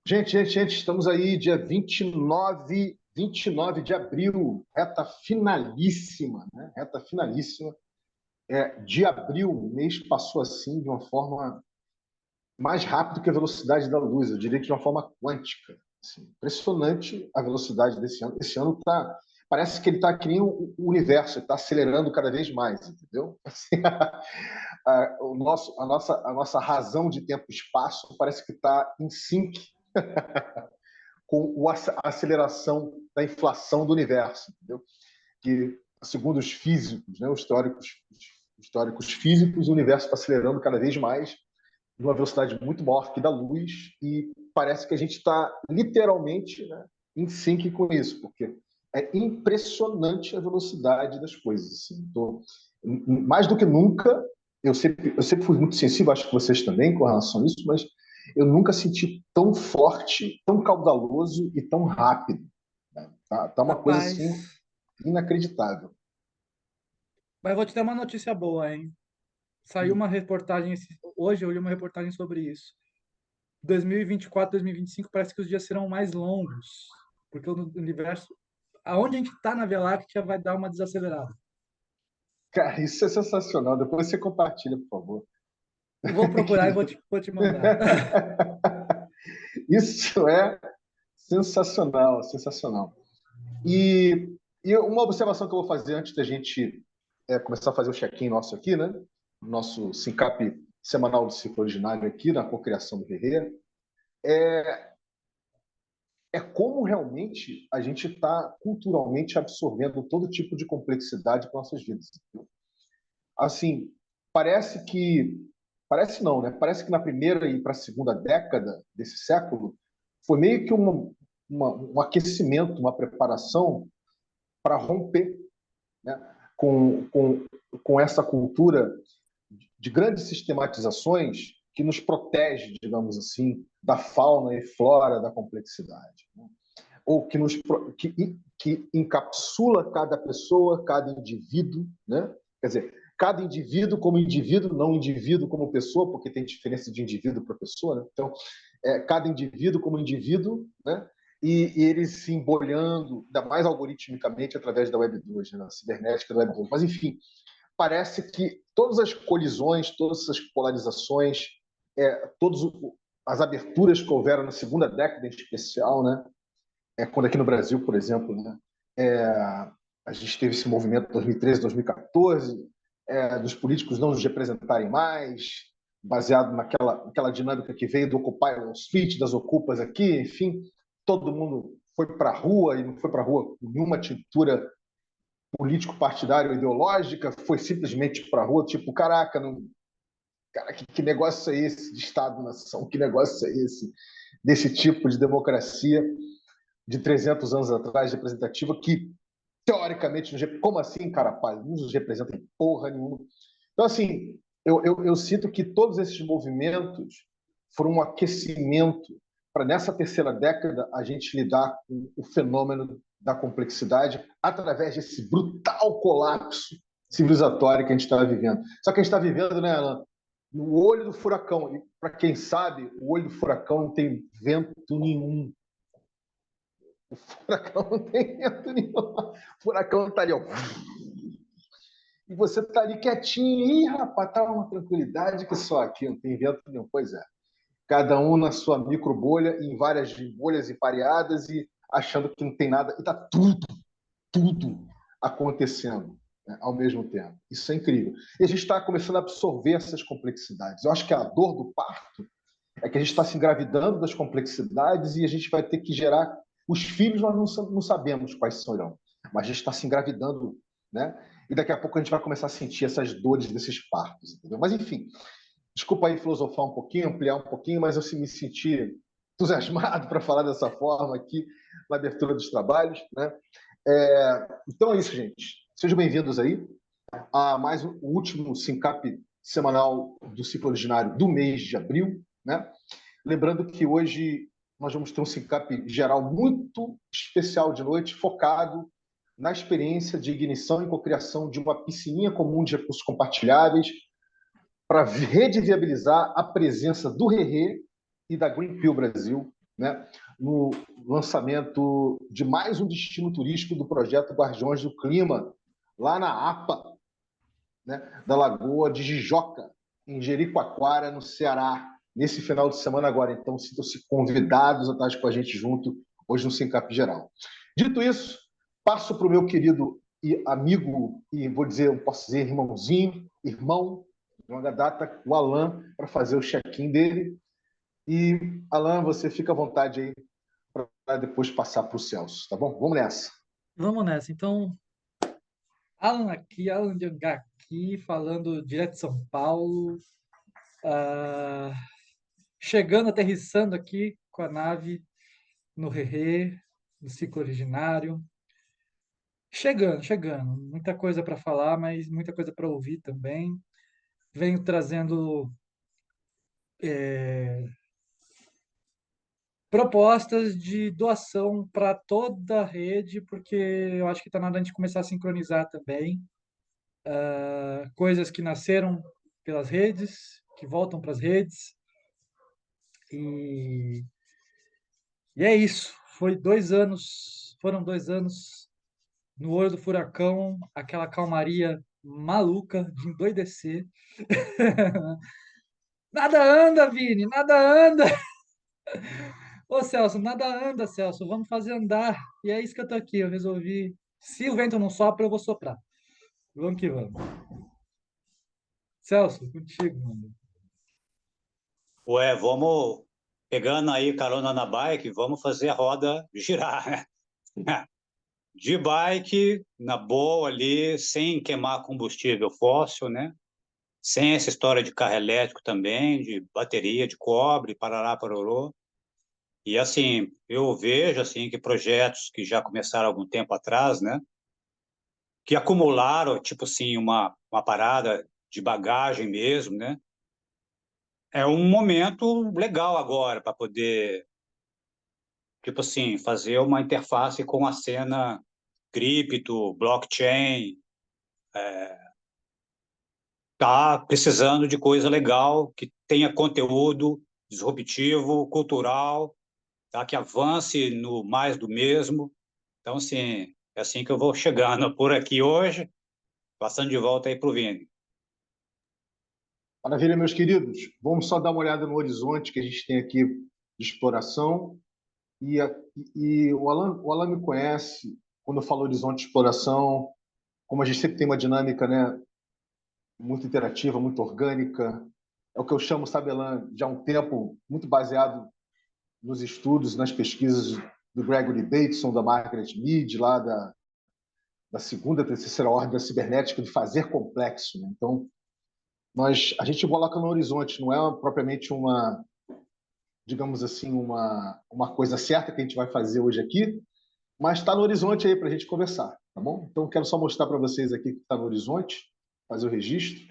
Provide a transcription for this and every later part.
Gente, estamos aí dia 29 de abril, reta finalíssima, né? Reta finalíssima. De abril, o mês passou assim de uma forma mais rápida que a velocidade da luz, eu diria que de uma forma quântica. Assim, impressionante a velocidade desse ano. Esse ano parece que ele está que nem o universo, está acelerando cada vez mais, entendeu? Assim, a nossa razão de tempo e espaço parece que está em sync com a aceleração da inflação do universo, entendeu? Que, segundo os físicos, né, os teóricos físicos, o universo está acelerando cada vez mais, numa velocidade muito maior que da luz, e parece que a gente está literalmente, né, em sync com isso, porque é impressionante a velocidade das coisas. Assim. Mais do que nunca, eu sempre fui muito sensível, acho que vocês também, com relação a isso, mas eu nunca senti tão forte, tão caudaloso e tão rápido. Né? Tá uma coisa assim Rapaz, inacreditável. mas vou te dar uma notícia boa, hein? Saiu uma reportagem hoje, eu li uma reportagem sobre isso. 2024, 2025 parece que os dias serão mais longos, porque o universo, aonde a gente está na Via Láctea vai dar uma desacelerada. Cara, isso é sensacional. Depois você compartilha, por favor. Eu vou procurar e vou te mandar. Isso é sensacional, sensacional. E uma observação que eu vou fazer antes da gente começar a fazer o check-in nosso aqui, né? Nosso SINCAP semanal do ciclo originário aqui na cocriação do Guerreiro, é como realmente a gente está culturalmente absorvendo todo tipo de complexidade para nossas vidas. Assim, parece que parece não, né? Parece que na primeira e para a segunda década desse século foi meio que um aquecimento, uma preparação para romper, né, com essa cultura de grandes sistematizações que nos protege, digamos assim, da fauna e flora da complexidade, né? Ou que encapsula cada pessoa, cada indivíduo, né? Quer dizer, cada indivíduo como indivíduo, não indivíduo como pessoa, porque tem diferença de indivíduo para pessoa, né? Então, cada indivíduo como indivíduo, né? E eles se embolhando, ainda mais algoritmicamente, através da Web2, né? Na cibernética da Web2. Mas, enfim, parece que todas as colisões, todas essas polarizações, todas as aberturas que houveram na segunda década em especial, né? Quando aqui no Brasil, por exemplo, né? A gente teve esse movimento em 2013, 2014, dos políticos não nos representarem mais, baseado naquela dinâmica que veio do Occupy Wall Street, das ocupas aqui, enfim, todo mundo foi para a rua e não foi para a rua com nenhuma tintura político-partidária ou ideológica, foi simplesmente para a rua, tipo, caraca, não, cara, que negócio é esse de Estado-nação? Que negócio é esse desse tipo de democracia de 300 anos atrás, representativa, que teoricamente, como assim, cara, paz, não nos representa em porra nenhuma. Então, assim, eu sinto que todos esses movimentos foram um aquecimento para, nessa terceira década, a gente lidar com o fenômeno da complexidade através desse brutal colapso civilizatório que a gente está vivendo. Só que a gente está vivendo, né, Alan, no olho do furacão. E, para quem sabe, o olho do furacão não tem vento nenhum. O furacão não tem vento nenhum. O furacão está ali, ó. E você está ali quietinho. Ih, rapaz, tá uma tranquilidade que só aqui, não tem vento nenhum. Pois é. Cada um na sua micro bolha, em várias bolhas empareadas e achando que não tem nada. E está tudo acontecendo, né, ao mesmo tempo. Isso é incrível. E a gente está começando a absorver essas complexidades. Eu acho que a dor do parto é que a gente está se engravidando das complexidades e a gente vai ter que gerar. Os filhos nós não sabemos quais serão, mas a gente está se engravidando, né? E daqui a pouco a gente vai começar a sentir essas dores desses partos, entendeu? Mas enfim, desculpa aí filosofar um pouquinho, ampliar um pouquinho, mas eu me senti entusiasmado para falar dessa forma aqui na abertura dos trabalhos, né? Então é isso, gente. Sejam bem-vindos aí a mais o último SINCAP semanal do ciclo originário do mês de abril, né? Lembrando que hoje nós vamos ter um SINCAP geral muito especial de noite, focado na experiência de ignição e cocriação de uma piscininha comum de recursos compartilháveis para rede viabilizar a presença do Rerê e da Green Pill Brasil né, no lançamento de mais um destino turístico do projeto Guardiões do Clima, lá na APA, né, da Lagoa de Jijoca, em Jericoacoara, no Ceará, nesse final de semana agora. Então, sintam-se convidados a estar com a gente junto hoje no Sincap Geral. Dito isso, passo para o meu querido e amigo, e vou dizer, posso dizer irmãozinho, irmão de longa data, o Alan, para fazer o check-in dele. E, Alan, você fica à vontade aí para depois passar para o Celso, tá bom? Vamos nessa. Vamos nessa. Então, Alan aqui, Alan de Angá aqui, falando direto de São Paulo. Ah, chegando, aterrissando aqui com a nave no Rerê, no ciclo originário. Chegando. Muita coisa para falar, mas muita coisa para ouvir também. Venho trazendo propostas de doação para toda a rede, porque eu acho que está na hora de a gente começar a sincronizar também coisas que nasceram pelas redes, que voltam para as redes. E, e é isso. Foram 2 anos no olho do furacão, aquela calmaria maluca de endoidecer. Nada anda, Vini, nada anda. Ô Celso, nada anda, Celso, vamos fazer andar. E é isso que eu tô aqui, eu resolvi. Se o vento não sopra, eu vou soprar. Vamos que vamos. Celso, contigo, mano. Ué, vamos pegando aí carona na bike, vamos fazer a roda girar, né? De bike, na boa ali, sem queimar combustível fóssil, né? Sem essa história de carro elétrico também, de bateria de cobre, parará, parorô. E assim, eu vejo assim que projetos que já começaram há algum tempo atrás, né? Que acumularam, tipo assim, uma parada de bagagem mesmo, né? É um momento legal agora para poder, tipo assim, fazer uma interface com a cena cripto, blockchain, tá precisando de coisa legal, que tenha conteúdo disruptivo, cultural, tá? Que avance no mais do mesmo. Então, assim, é assim que eu vou chegando por aqui hoje, passando de volta aí para o Vini. Maravilha, meus queridos. Vamos só dar uma olhada no horizonte que a gente tem aqui de exploração. E, e o Alan me conhece quando eu falo horizonte de exploração, como a gente sempre tem uma dinâmica, né, muito interativa, muito orgânica. É o que eu chamo, sabe, Alan, já há um tempo, muito baseado nos estudos, nas pesquisas do Gregory Bateson, da Margaret Mead, lá da segunda, terceira ordem da cibernética, de fazer complexo. Né? Então, a gente coloca no horizonte, não é propriamente uma, digamos assim, uma coisa certa que a gente vai fazer hoje aqui, mas está no horizonte aí para a gente conversar, tá bom? Então, quero só mostrar para vocês aqui que está no horizonte, fazer o registro.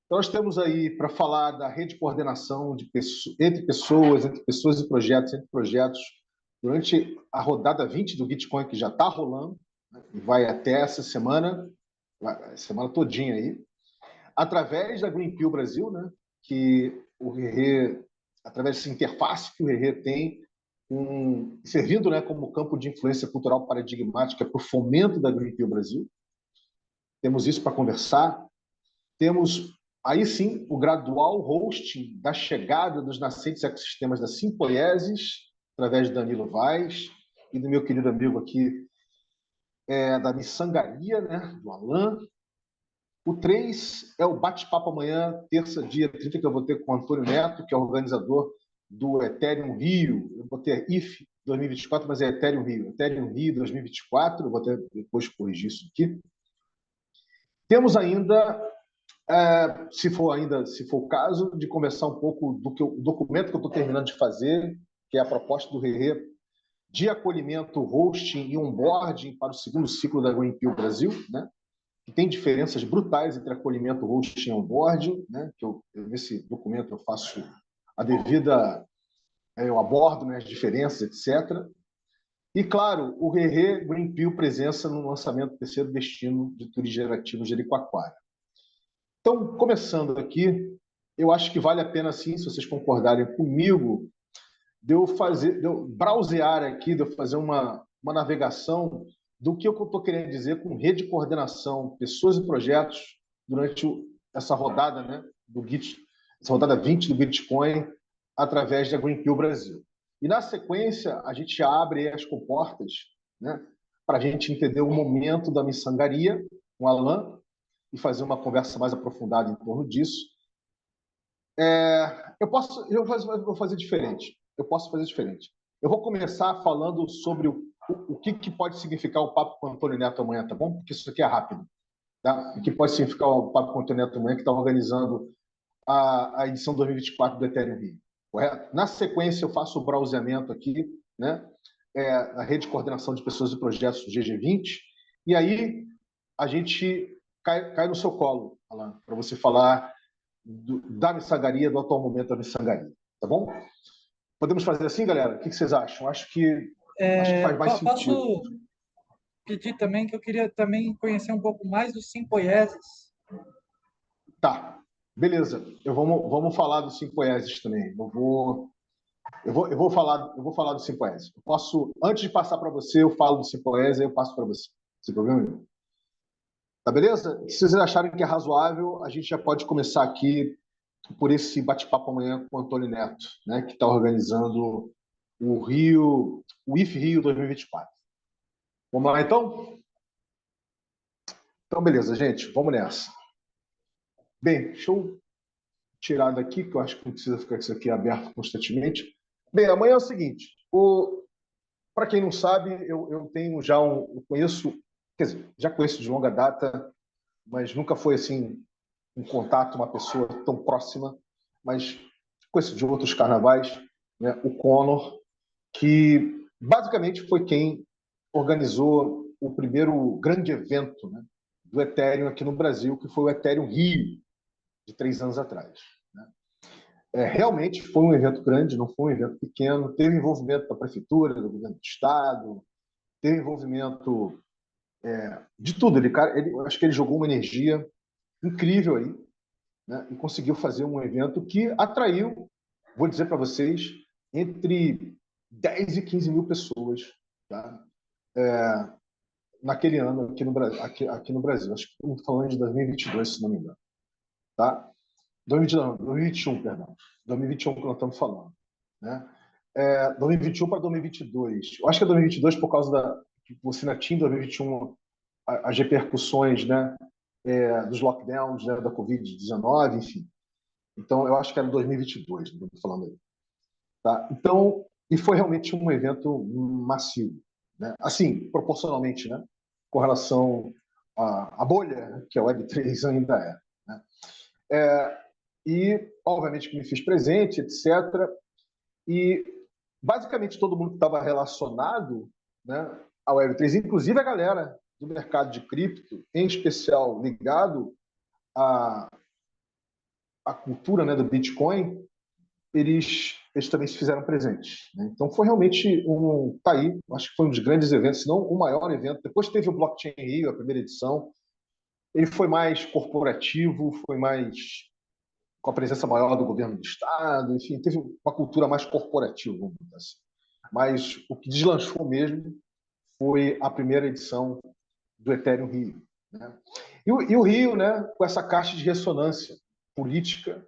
Então, nós temos aí para falar da rede de coordenação entre pessoas e projetos, entre projetos, durante a rodada 20 do Bitcoin, que já está rolando, né, e vai até essa semana, semana todinha aí, através da Greenpeace Brasil, né, que o Rerê, através dessa interface que o Rerê tem, servindo, né, como campo de influência cultural paradigmática para o fomento da Greenpeace Brasil. Temos isso para conversar. Temos, aí sim, o gradual hosting da chegada dos nascentes ecossistemas da Simpoiesis, através de Danilo Vaz e do meu querido amigo aqui, da Missangaria, né, do Alan. O 3 é o bate-papo amanhã, terça, dia 30, que eu vou ter com o Antônio Neto, que é organizador do Ethereum Rio. Eu botei IF 2024, mas é Ethereum Rio. Ethereum Rio 2024, eu vou até depois corrigir isso aqui. Temos ainda, se for o caso, de conversar um pouco do documento que eu estou terminando de fazer, que é a proposta do Rerê de acolhimento, hosting e onboarding para o segundo ciclo da Greenpeace Brasil, né? Que tem diferenças brutais entre acolhimento, hosting e onboarding, né? Que nesse documento eu faço a devida, eu abordo, né, as diferenças, etc. E, claro, o Rerê Greenpeace presença no lançamento do terceiro destino de turismo gerativo Jericoacoara. Então, começando aqui, eu acho que vale a pena, sim, se vocês concordarem comigo, de eu browsear aqui, de eu fazer uma navegação do que eu estou querendo dizer com rede de coordenação, pessoas e projetos durante essa rodada, né, do Git, essa rodada 20 do Bitcoin, através da Greenpeace Brasil. E, na sequência, a gente abre as comportas, né, para a gente entender o momento da miçangaria com o Alan e fazer uma conversa mais aprofundada em torno disso. Eu vou fazer diferente. Eu posso fazer diferente. Eu vou começar falando sobre o que pode significar o papo com o Antônio Neto amanhã, tá bom? Porque isso aqui é rápido. Tá? O que pode significar o papo com o Antônio Neto amanhã, que está organizando a edição 2024 do Ethereum Rio. Correto? Na sequência, eu faço o browseamento aqui, né? Na rede de coordenação de pessoas e projetos do GG20, e aí a gente cai no seu colo, Alan, para você falar da miçangaria, do atual momento da miçangaria. Tá bom? Podemos fazer assim, galera? O que vocês acham? Acho que faz mais sentido. Posso pedir também que eu queria também conhecer um pouco mais dos Simpoieses. Tá, beleza. Vamos falar dos Simpoieses também. Eu vou falar do Simpoese. Eu posso, antes de passar para você, eu falo do Simpoese e eu passo para você. Sem problema nenhum. Tá beleza? Se vocês acharem que é razoável, a gente já pode começar aqui por esse bate-papo amanhã com o Antônio Neto, né, que está organizando o IF Rio 2024. Vamos lá, então? Então, beleza, gente. Vamos nessa. Bem, deixa eu tirar daqui, que eu acho que não precisa ficar isso aqui aberto constantemente. Bem, amanhã é o seguinte. Para quem não sabe, eu tenho já eu conheço, quer dizer, já conheço de longa data, mas nunca foi assim um contato, uma pessoa tão próxima, mas conheço de outros carnavais, né? O Conor, que basicamente foi quem organizou o primeiro grande evento, né, do Ethereum aqui no Brasil, que foi o Ethereum Rio, de 3 anos atrás. Né? Realmente foi um evento grande, não foi um evento pequeno, teve envolvimento da prefeitura, do governo do estado, teve envolvimento de tudo. Acho que ele jogou uma energia incrível aí, né, e conseguiu fazer um evento que atraiu, vou dizer para vocês, entre 10 e 15 mil pessoas, tá? Naquele ano aqui no Brasil. Acho que estamos falando de 2022, se não me engano. Tá? 2021, perdão. 2021 que nós estamos falando. Né? 2021 para 2022. Eu acho que é 2022 por causa que você ainda tinha em 2021 as repercussões, né, dos lockdowns, né, da Covid-19, enfim. Então, eu acho que era 2022, não estou falando aí. Tá? Então, e foi realmente um evento massivo. Né? Assim, proporcionalmente, né? Com relação à bolha, que a Web3 ainda é. Né? E, obviamente, que me fiz presente, etc. E, basicamente, todo mundo que estava relacionado, né, à Web3, inclusive a galera do mercado de cripto, em especial ligado à cultura, né, do Bitcoin, eles também se fizeram presentes. Né? Então, foi realmente tá aí, acho que foi um dos grandes eventos, se não o maior evento. Depois teve o Blockchain Rio, a primeira edição. Ele foi mais corporativo, foi mais com a presença maior do governo do estado, enfim, teve uma cultura mais corporativa, vamos dizer assim. Mas o que deslanchou mesmo foi a primeira edição do Ethereum Rio. Né? E o Rio, né, com essa caixa de ressonância política,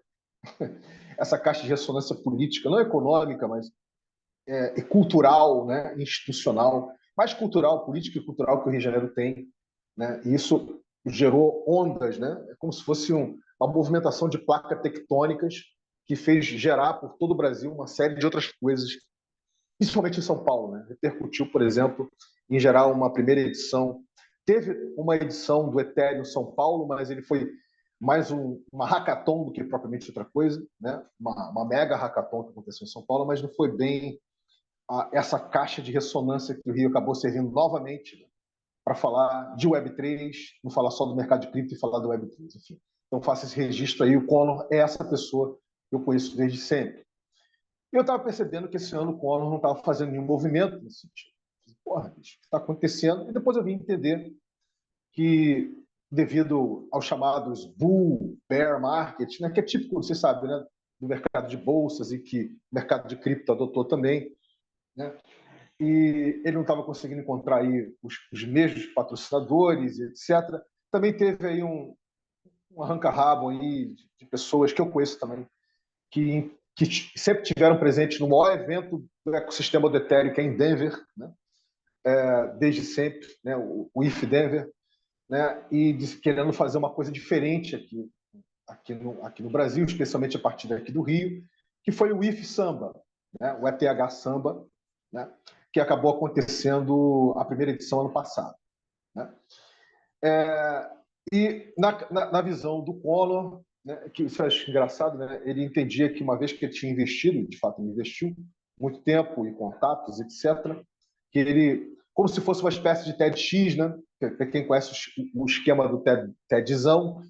essa caixa de ressonância política, não econômica, mas cultural, né, institucional, mais cultural, política e cultural que o Rio de Janeiro tem. Né? E isso gerou ondas, né? É como se fosse uma movimentação de placas tectônicas que fez gerar por todo o Brasil uma série de outras coisas, principalmente em São Paulo. Né? Repercutiu, por exemplo, em gerar uma primeira edição. Teve uma edição do Ethereum São Paulo, mas ele foi mais uma hackathon do que propriamente outra coisa, né? Uma mega hackathon que aconteceu em São Paulo, mas não foi bem essa caixa de ressonância que o Rio acabou servindo novamente, né, para falar de Web3, não falar só do mercado de cripto e falar do Web3, enfim. Então, faça esse registro aí. O Conor é essa pessoa que eu conheço desde sempre. E eu estava percebendo que esse ano o Conor não estava fazendo nenhum movimento nesse sentido. Porra, o que está acontecendo? E depois eu vim entender que, devido aos chamados bull, bear market, né, que é típico, você sabe, né, do mercado de bolsas e que o mercado de cripto adotou também, né? E ele não estava conseguindo encontrar aí os mesmos patrocinadores, etc. Também teve aí um arranca-rabo aí de pessoas que eu conheço também, que sempre tiveram presente no maior evento do ecossistema do Ethereum, que é em Denver, né? Desde sempre, né? O IF Denver, né? E querendo fazer uma coisa diferente aqui no Brasil, especialmente a partir daqui do Rio, que foi o IF Samba, né? O ETH Samba, né? Que acabou acontecendo a primeira edição ano passado, né? E na visão do Collor, né, que isso eu acho engraçado, né? Ele entendia que uma vez que ele tinha investido, de fato ele investiu muito tempo e contatos, etc., que ele, como se fosse uma espécie de TEDx, né? Para quem conhece o esquema do TEDzão,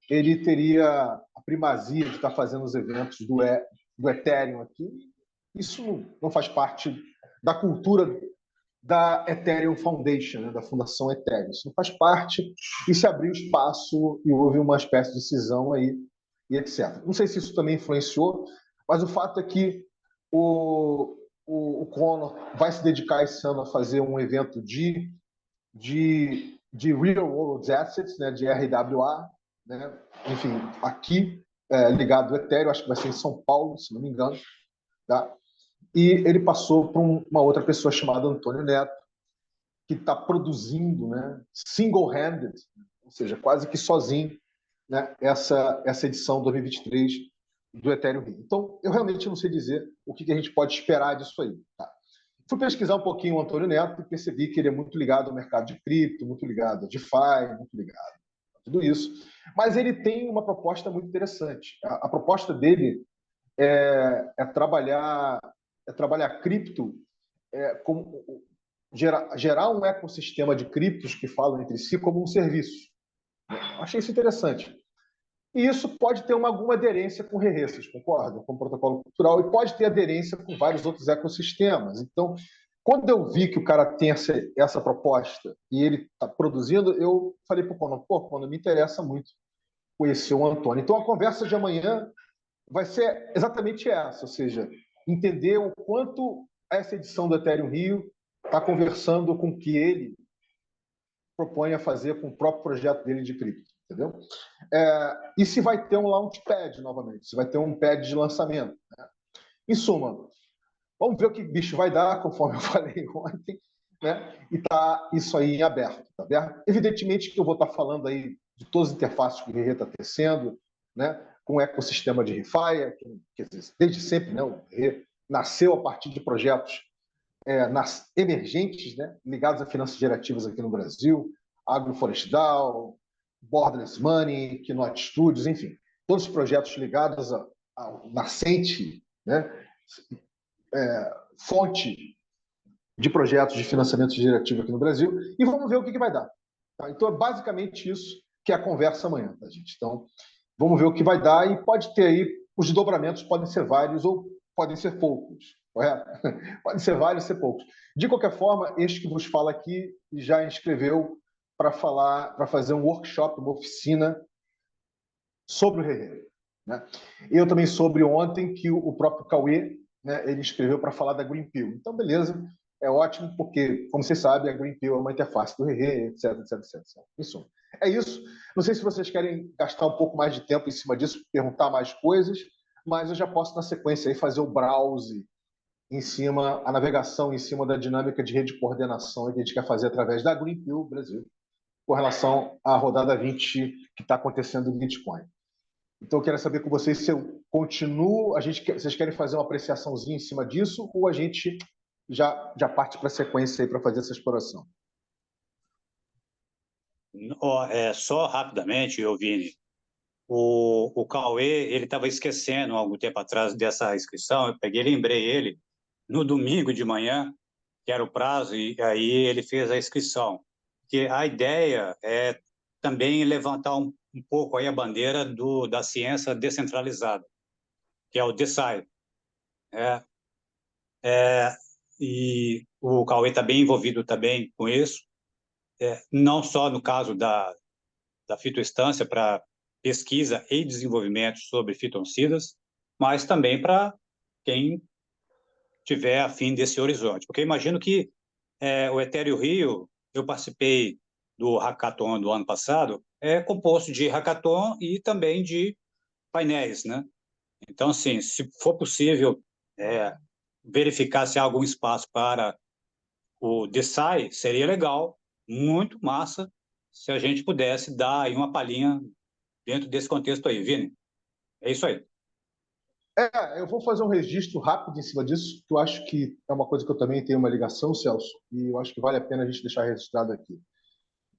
ele teria a primazia de estar fazendo os eventos do Ethereum aqui. Isso não faz parte da cultura da Ethereum Foundation, né, da Fundação Ethereum. Isso não faz parte, e se abriu espaço e houve uma espécie de cisão aí, e etc. Não sei se isso também influenciou, mas o fato é que o Conor vai se dedicar esse ano a fazer um evento de Real World Assets, né, de RWA, né, enfim, aqui, ligado ao Ethereum, acho que vai ser em São Paulo, se não me engano, tá? E ele passou para uma outra pessoa chamada Antônio Neto, que está produzindo, né, single-handed, ou seja, quase que sozinho, né, essa edição 2023 do Ethereum Rio. Então, eu realmente não sei dizer o que a gente pode esperar disso aí. Tá? Fui pesquisar um pouquinho o Antônio Neto e percebi que ele é muito ligado ao mercado de cripto, muito ligado a DeFi, muito ligado a tudo isso. Mas ele tem uma proposta muito interessante. A proposta dele é trabalhar cripto como gerar um ecossistema de criptos que falam entre si como um serviço. Achei isso interessante. E isso pode ter alguma aderência com o Rê, vocês concordam? Com o protocolo cultural, e pode ter aderência com vários outros ecossistemas. Então, quando eu vi que o cara tem essa proposta e ele está produzindo, eu falei para o Conan, Conan, me interessa muito conhecer o Antônio. Então, a conversa de amanhã vai ser exatamente essa, ou seja, entender o quanto essa edição do Ethereum Rio está conversando com o que ele propõe a fazer com o próprio projeto dele de cripto, entendeu? E se vai ter um launchpad novamente, se vai ter um pad de lançamento. Né? Em suma, vamos ver o que bicho vai dar, conforme eu falei ontem, né? E tá isso aí em aberto, tá aberto? Evidentemente que eu vou estar falando aí de todas as interfaces que o Rê está tecendo, né? Com o ecossistema de ReFi, que desde sempre, né? O Rê nasceu a partir de projetos emergentes, né, ligados a finanças gerativas aqui no Brasil, Agroflorestal, Borderless Money, Keynote Studios, enfim, todos os projetos ligados ao nascente, né, fonte de projetos de financiamento gerativo aqui no Brasil, e vamos ver o que vai dar. Tá? Então, é basicamente isso que é a conversa amanhã, tá, gente? Então, vamos ver o que vai dar, e pode ter aí, os desdobramentos podem ser vários ou podem ser poucos. Correto? Podem ser vários, ser poucos. De qualquer forma, este que vos fala aqui já inscreveu para fazer um workshop, uma oficina sobre o Rê. Né? Eu também soube ontem que o próprio Cauê, né, ele escreveu para falar da Green Pill. Então, beleza, é ótimo, porque, como vocês sabem, a Green Pill é uma interface do Rê, etc, etc, etc. Isso. É isso. Não sei se vocês querem gastar um pouco mais de tempo em cima disso, perguntar mais coisas, mas eu já posso, na sequência, aí, fazer o browse em cima, a navegação em cima da dinâmica de rede de coordenação que a gente quer fazer através da Green Pill Brasil, com relação à rodada 20 que está acontecendo no Bitcoin. Então, eu quero saber com vocês se eu continuo, vocês querem fazer uma apreciaçãozinha em cima disso, ou a gente já parte para a sequência aí para fazer essa exploração? Só rapidamente, Vini, o Cauê, ele estava esquecendo há algum tempo atrás dessa inscrição, eu peguei e lembrei ele, no domingo de manhã, que era o prazo, e aí ele fez a inscrição. Que a ideia é também levantar um pouco aí a bandeira da ciência descentralizada, que é o DeSci. E o Cauê está bem envolvido também com isso, não só no caso da fitoestância para pesquisa e desenvolvimento sobre fitoncidas, mas também para quem tiver afim desse horizonte. Porque eu imagino que o Ethereum Rio, eu participei do Hackathon do ano passado, é composto de hackathon e também de painéis, né? Então, assim, se for possível verificar se há algum espaço para o DeSci, seria legal, muito massa, se a gente pudesse dar aí uma palhinha dentro desse contexto aí, Vini. É isso aí. Eu vou fazer um registro rápido em cima disso, que eu acho que é uma coisa que eu também tenho uma ligação, Celso, e eu acho que vale a pena a gente deixar registrado aqui.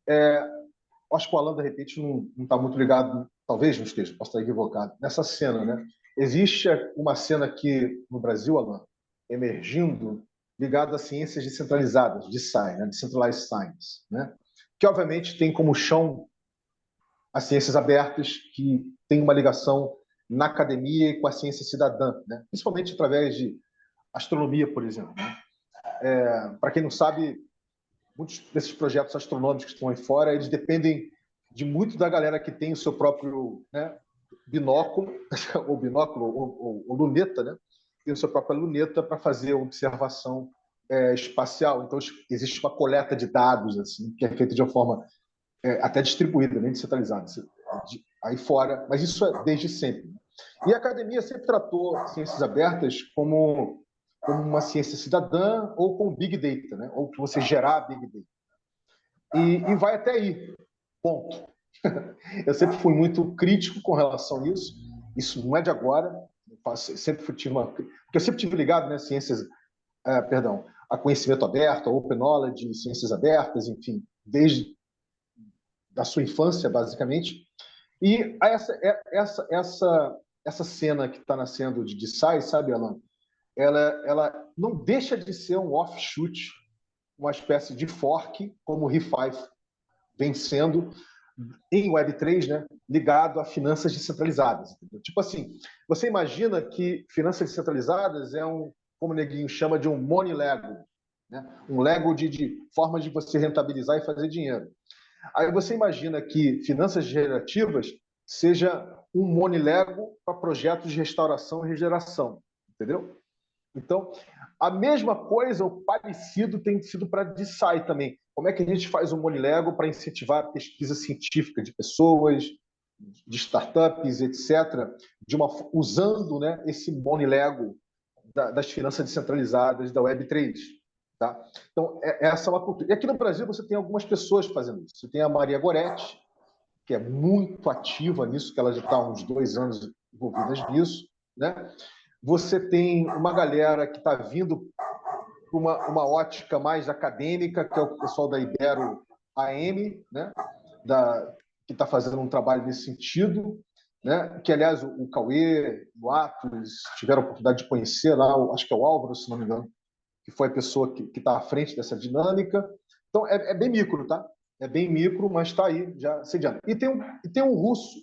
Eu acho que o Alan, de repente, não está muito ligado, talvez não esteja, posso estar equivocado, nessa cena, né? Existe uma cena aqui no Brasil, Alan, emergindo, ligada a ciências descentralizadas, de SCI, né? Decentralized Science, né? Que, obviamente, tem como chão as ciências abertas, que tem uma ligação na academia e com a ciência cidadã, né? Principalmente através de astronomia, por exemplo. Né? Para quem não sabe, muitos desses projetos astronômicos que estão aí fora, eles dependem de muito da galera que tem o seu próprio, né, binóculo, ou luneta, né? Tem a sua própria luneta para fazer observação espacial. Então, existe uma coleta de dados assim, que é feita de uma forma até distribuída, nem descentralizada, aí fora, mas isso é desde sempre. E a academia sempre tratou ciências abertas como uma ciência cidadã ou como Big Data, né? Ou que você gerar Big Data. E vai até aí, ponto. Eu sempre fui muito crítico com relação a isso. Isso não é de agora. Sempre tive porque eu sempre tive ligado, né, ciências, a conhecimento aberto, a open knowledge, ciências abertas, enfim, desde da sua infância, basicamente. E essa cena que está nascendo de DeSci, sabe, Alan? Ela não deixa de ser um offshoot, uma espécie de fork, como o Re5 vem sendo em Web3, né, ligado a finanças descentralizadas. Entendeu? Tipo assim, você imagina que finanças descentralizadas como o Neguinho chama, de um money Lego, né? Um Lego de formas de você rentabilizar e fazer dinheiro. Aí você imagina que finanças generativas seja um money Lego para projetos de restauração e regeneração, entendeu? Então, a mesma coisa, o parecido tem sido para a DeSci também. Como é que a gente faz um money Lego para incentivar a pesquisa científica de pessoas, de startups, etc., usando, né, esse money Lego das finanças descentralizadas da Web3. Tá? Então, essa é uma cultura. E aqui no Brasil você tem algumas pessoas fazendo isso. Você tem a Maria Goretti, que é muito ativa nisso, que ela já está há uns 2 anos envolvida nisso. Né? Você tem uma galera que está vindo para uma ótica mais acadêmica, que é o pessoal da Ibero AM, né? Que está fazendo um trabalho nesse sentido. Né? Que, aliás, o Cauê, o Atos, tiveram a oportunidade de conhecer lá, acho que é o Álvaro, se não me engano, que foi a pessoa que está à frente dessa dinâmica. Então, é bem micro, tá? É bem micro, mas está aí, já sediando. E tem um russo,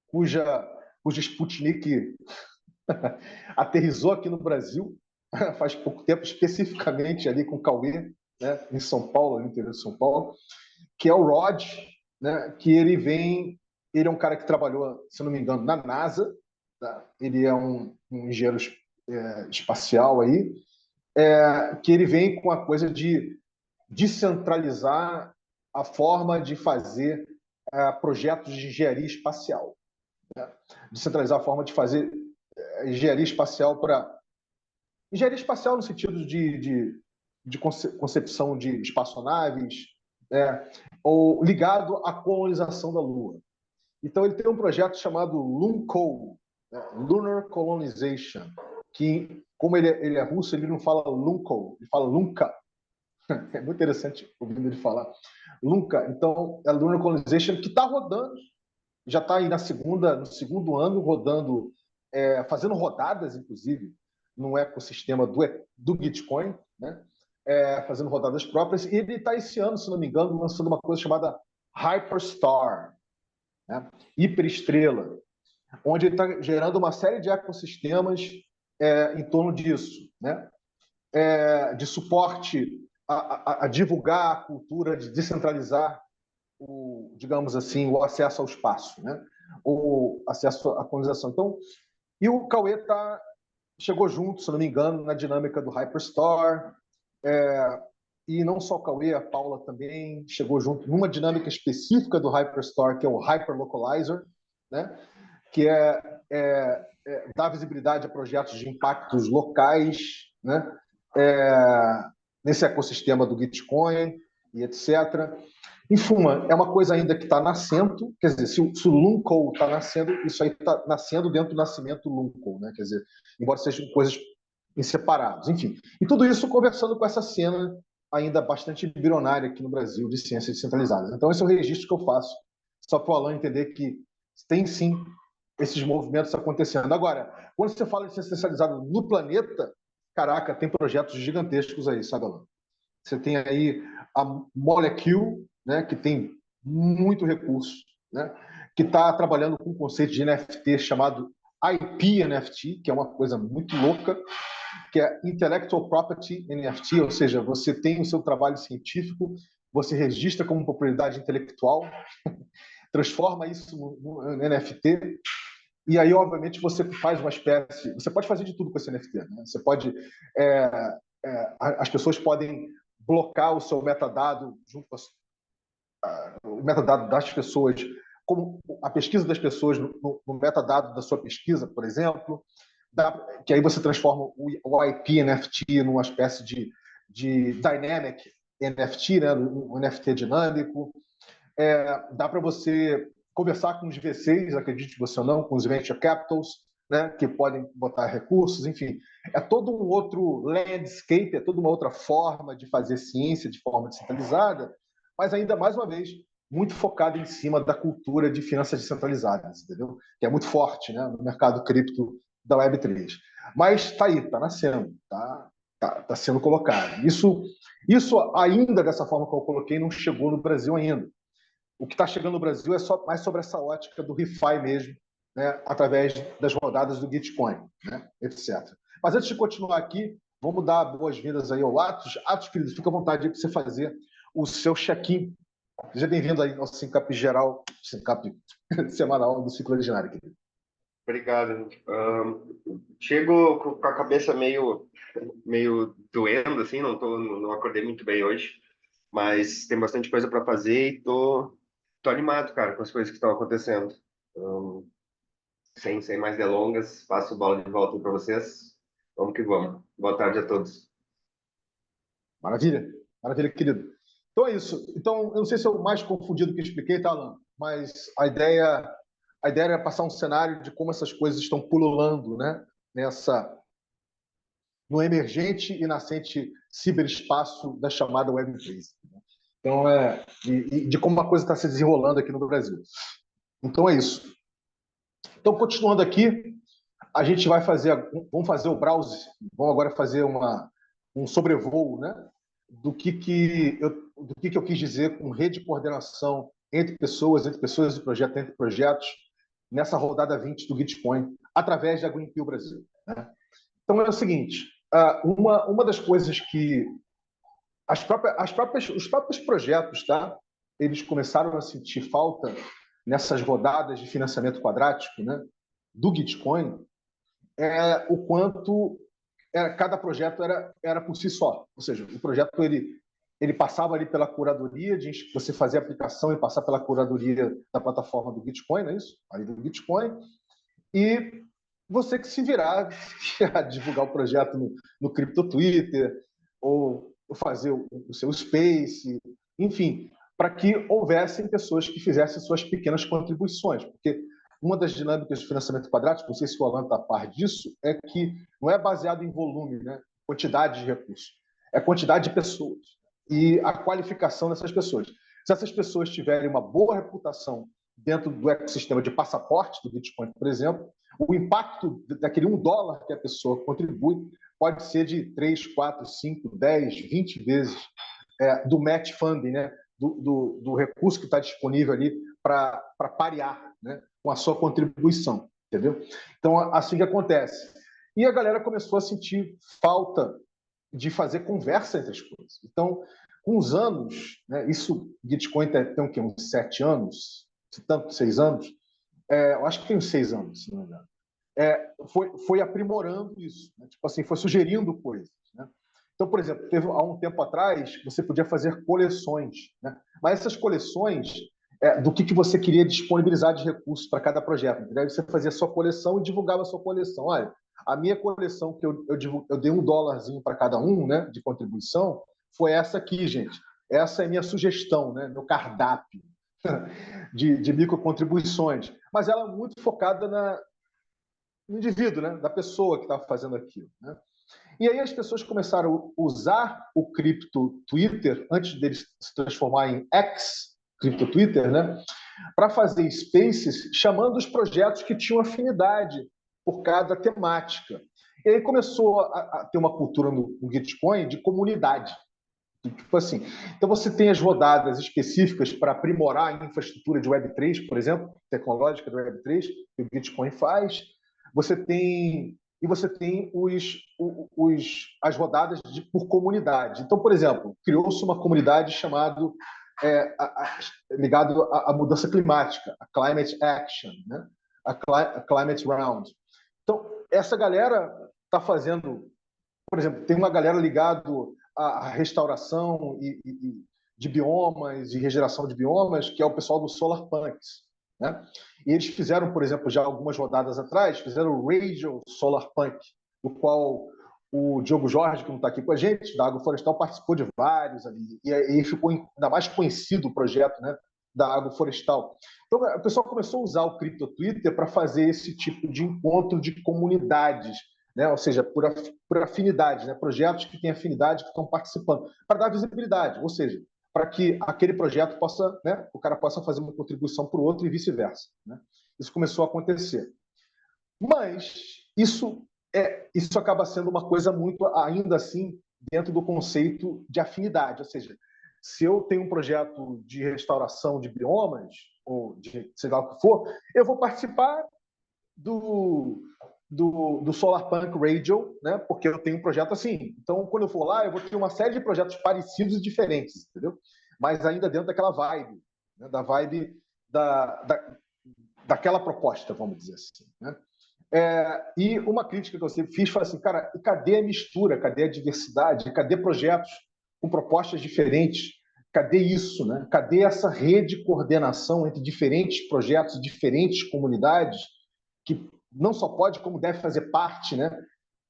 cuja Sputnik aterrissou aqui no Brasil faz pouco tempo, especificamente ali com o Cauê, né, em São Paulo, no interior de São Paulo, que é o Rod, né, que ele é um cara que trabalhou, se não me engano, na NASA, tá? Ele é um engenheiro espacial aí, que ele vem com a coisa de descentralizar a forma de fazer projetos de engenharia espacial. Né? Descentralizar a forma de fazer engenharia espacial engenharia espacial no sentido de concepção de espaçonaves, ou ligado à colonização da Lua. Então, ele tem um projeto chamado LUNCO, né? Lunar Colonization, que, como ele é russo, ele não fala LUNCO, ele fala LUNCA. É muito interessante ouvindo ele falar. LUNCA, então, é Lunar Colonization, que está rodando, já está aí no segundo ano, rodando, fazendo rodadas, inclusive, no ecossistema do Bitcoin, né? Fazendo rodadas próprias, e ele está esse ano, se não me engano, lançando uma coisa chamada Hyperstar, né? Hiperestrela, onde ele está gerando uma série de ecossistemas em torno disso, né? De suporte a divulgar a cultura, de descentralizar digamos assim, o acesso ao espaço, né? O acesso à colonização. Então, E o Cauê chegou junto, se não me engano, na dinâmica do Hyperstore. E não só o Cauê, a Paula também chegou junto numa dinâmica específica do Hyperstore, que é o Hyperlocalizer, né? Que dá visibilidade a projetos de impactos locais, né? Nesse ecossistema do Gitcoin e etc. Enfim, é uma coisa ainda que está nascendo, quer dizer, se o Lunco está nascendo, isso aí está nascendo dentro do nascimento Lunco, né? Quer dizer, embora sejam coisas em separados, enfim. E tudo isso conversando com essa cena ainda bastante embrionária aqui no Brasil de ciências descentralizadas. Então, esse é o registro que eu faço, só para o Alan entender que tem sim esses movimentos acontecendo. Agora, quando você fala de ciência descentralizada no planeta, caraca, tem projetos gigantescos aí, sabe, Alan? Você tem aí a Molecule, né, que tem muito recurso, né, que está trabalhando com um conceito de NFT chamado IP NFT, que é uma coisa muito louca, que é Intellectual Property NFT, ou seja, você tem o seu trabalho científico, você registra como propriedade intelectual, transforma isso no NFT, e aí, obviamente, você faz uma espécie... Você pode fazer de tudo com esse NFT. Né? Você pode... as pessoas podem blocar o seu metadado junto com o metadado das pessoas, como a pesquisa das pessoas no metadado da sua pesquisa, por exemplo, que aí você transforma o IP NFT numa espécie de dynamic NFT, né? Um NFT dinâmico. Dá para você conversar com os VCs, acredite você ou não, com os venture capitals, né, que podem botar recursos, enfim. É todo um outro landscape, é toda uma outra forma de fazer ciência de forma descentralizada, mas ainda, mais uma vez, muito focada em cima da cultura de finanças descentralizadas, entendeu? Que é muito forte, né, no mercado cripto da Web3. Mas está aí, está nascendo, está sendo colocado. Isso ainda, dessa forma que eu coloquei, não chegou no Brasil ainda. O que está chegando no Brasil é só mais sobre essa ótica do refi mesmo, né, através das rodadas do Gitcoin, né, etc. Mas antes de continuar aqui, vamos dar boas-vindas aí ao Atos. Atos, querido, fica à vontade para você fazer o seu check-in. Seja bem-vindo aí ao Syncap geral, Syncap semanal do Ciclo Originário, querido. Obrigado. Chego com a cabeça meio doendo, assim, não acordei muito bem hoje, mas tem bastante coisa para fazer e tô animado, cara, com as coisas que estão acontecendo. Sem mais delongas, passo a bola de volta para vocês. Vamos que vamos. Boa tarde a todos. Maravilha, maravilha, querido. Então é isso. Então, eu não sei se eu mais confundido que expliquei, tá, Alan? Mas a ideia era passar um cenário de como essas coisas estão pululando, né? No emergente e nascente ciberespaço da chamada Web3. Então, de como a coisa está se desenrolando aqui no Brasil. Então, é isso. Então, continuando aqui, a gente vamos fazer o browse, vamos agora fazer um sobrevoo, né? do que eu quis dizer com rede de coordenação entre pessoas e projetos, entre projetos, nessa rodada 20 do Gitcoin, através da Greenpeace Brasil. Né? Então, é o seguinte, uma das coisas que os próprios projetos, tá? Eles começaram a sentir falta nessas rodadas de financiamento quadrático, né, do Gitcoin, o quanto cada projeto era por si só. Ou seja, o projeto ele passava ali pela curadoria, de você fazer a aplicação e passar pela curadoria da plataforma do Gitcoin, não é isso? Ali do Gitcoin. E você que se virar a divulgar o projeto no Crypto Twitter, ou fazer o seu Space, enfim, para que houvessem pessoas que fizessem suas pequenas contribuições. Porque uma das dinâmicas de financiamento quadrático, não sei se o Alan está a par disso, é que não é baseado em volume, né? Quantidade de recursos, é quantidade de pessoas e a qualificação dessas pessoas. Se essas pessoas tiverem uma boa reputação dentro do ecossistema de passaporte do Bitcoin, por exemplo, o impacto daquele $1 que a pessoa contribui pode ser de 3, 4, 5, 10, 20 vezes do match funding, né? do recurso que está disponível ali para parear, né? com a sua contribuição, entendeu? Então, assim que acontece. E a galera começou a sentir falta de fazer conversa entre as coisas. Então, com os anos, né, Bitcoin tem o quê? Uns 7 anos, se tanto 6 anos? Eu acho que tem uns 6 anos, se não me engano. foi aprimorando isso, né? Tipo assim, foi sugerindo coisas, né? Então, por exemplo, há um tempo atrás, você podia fazer coleções, né? Mas essas coleções, do que você queria disponibilizar de recursos para cada projeto. Entendeu? Você fazia a sua coleção e divulgava a sua coleção. Olha, a minha coleção, que eu dei $1 para cada um, né, de contribuição, foi essa aqui, gente. Essa é a minha sugestão, né, meu cardápio de microcontribuições. Mas ela é muito focada no indivíduo, né, da pessoa que estava fazendo aquilo, né? E aí as pessoas começaram a usar o cripto Twitter, antes dele se transformar em X, cripto Twitter, né, para fazer spaces chamando os projetos que tinham afinidade por cada temática. E aí começou a ter uma cultura no Gitcoin de comunidade. Tipo assim, então você tem as rodadas específicas para aprimorar a infraestrutura de Web3, por exemplo, tecnológica do Web3, que o Bitcoin faz. Você tem as rodadas por comunidade. Então, por exemplo, criou-se uma comunidade chamada ligado à mudança climática, a Climate Action, né? A Climate Round. Então, essa galera está fazendo, por exemplo, tem uma galera ligada à restauração de biomas e regeneração de biomas, que é o pessoal do Solar Punks, né? E eles fizeram, por exemplo, já algumas rodadas atrás, fizeram o Radio Solar Punk, do qual o Diogo Jorge, que não está aqui com a gente, da Agroflorestal, participou de vários ali. E aí ficou ainda mais conhecido o projeto, né, da Agroflorestal. Então, o pessoal começou a usar o Crypto Twitter para fazer esse tipo de encontro de comunidades, né? Ou seja, por afinidade, né? Projetos que têm afinidade, que estão participando, para dar visibilidade, ou seja, para que aquele projeto possa, né, o cara possa fazer uma contribuição para o outro e vice-versa, né? Isso começou a acontecer. Mas isso acaba sendo uma coisa muito, ainda assim, dentro do conceito de afinidade, ou seja, se eu tenho um projeto de restauração de biomas, ou de sei lá o que for, eu vou participar do Solar Punk Radio, né? Porque eu tenho um projeto assim. Então, quando eu for lá, eu vou ter uma série de projetos parecidos e diferentes, entendeu? Mas ainda dentro daquela vibe, né? Da vibe daquela proposta, vamos dizer assim, né? E uma crítica que eu sempre fiz foi assim, cara, cadê a mistura, cadê a diversidade, cadê projetos com propostas diferentes, cadê isso, né? Cadê essa rede de coordenação entre diferentes projetos, diferentes comunidades, que não só pode, como deve fazer parte, né?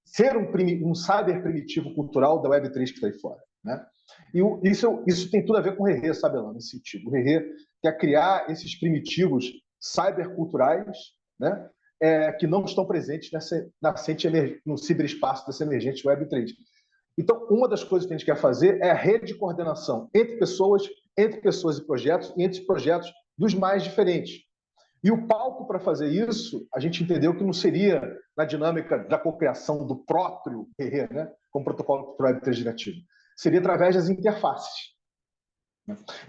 Ser um cyber primitivo cultural da Web3 que está aí fora, né? E isso tem tudo a ver com o Rerê, sabe, Alan, nesse sentido. O Rerê quer criar esses primitivos cyberculturais, né? Que não estão presentes no ciberespaço dessa emergente Web3. Então, uma das coisas que a gente quer fazer é a rede de coordenação entre pessoas e projetos, e entre projetos dos mais diferentes. E o palco para fazer isso, a gente entendeu que não seria na dinâmica da cocriação do próprio Rerê, né, como protocolo para Web3 diretivo. Seria através das interfaces.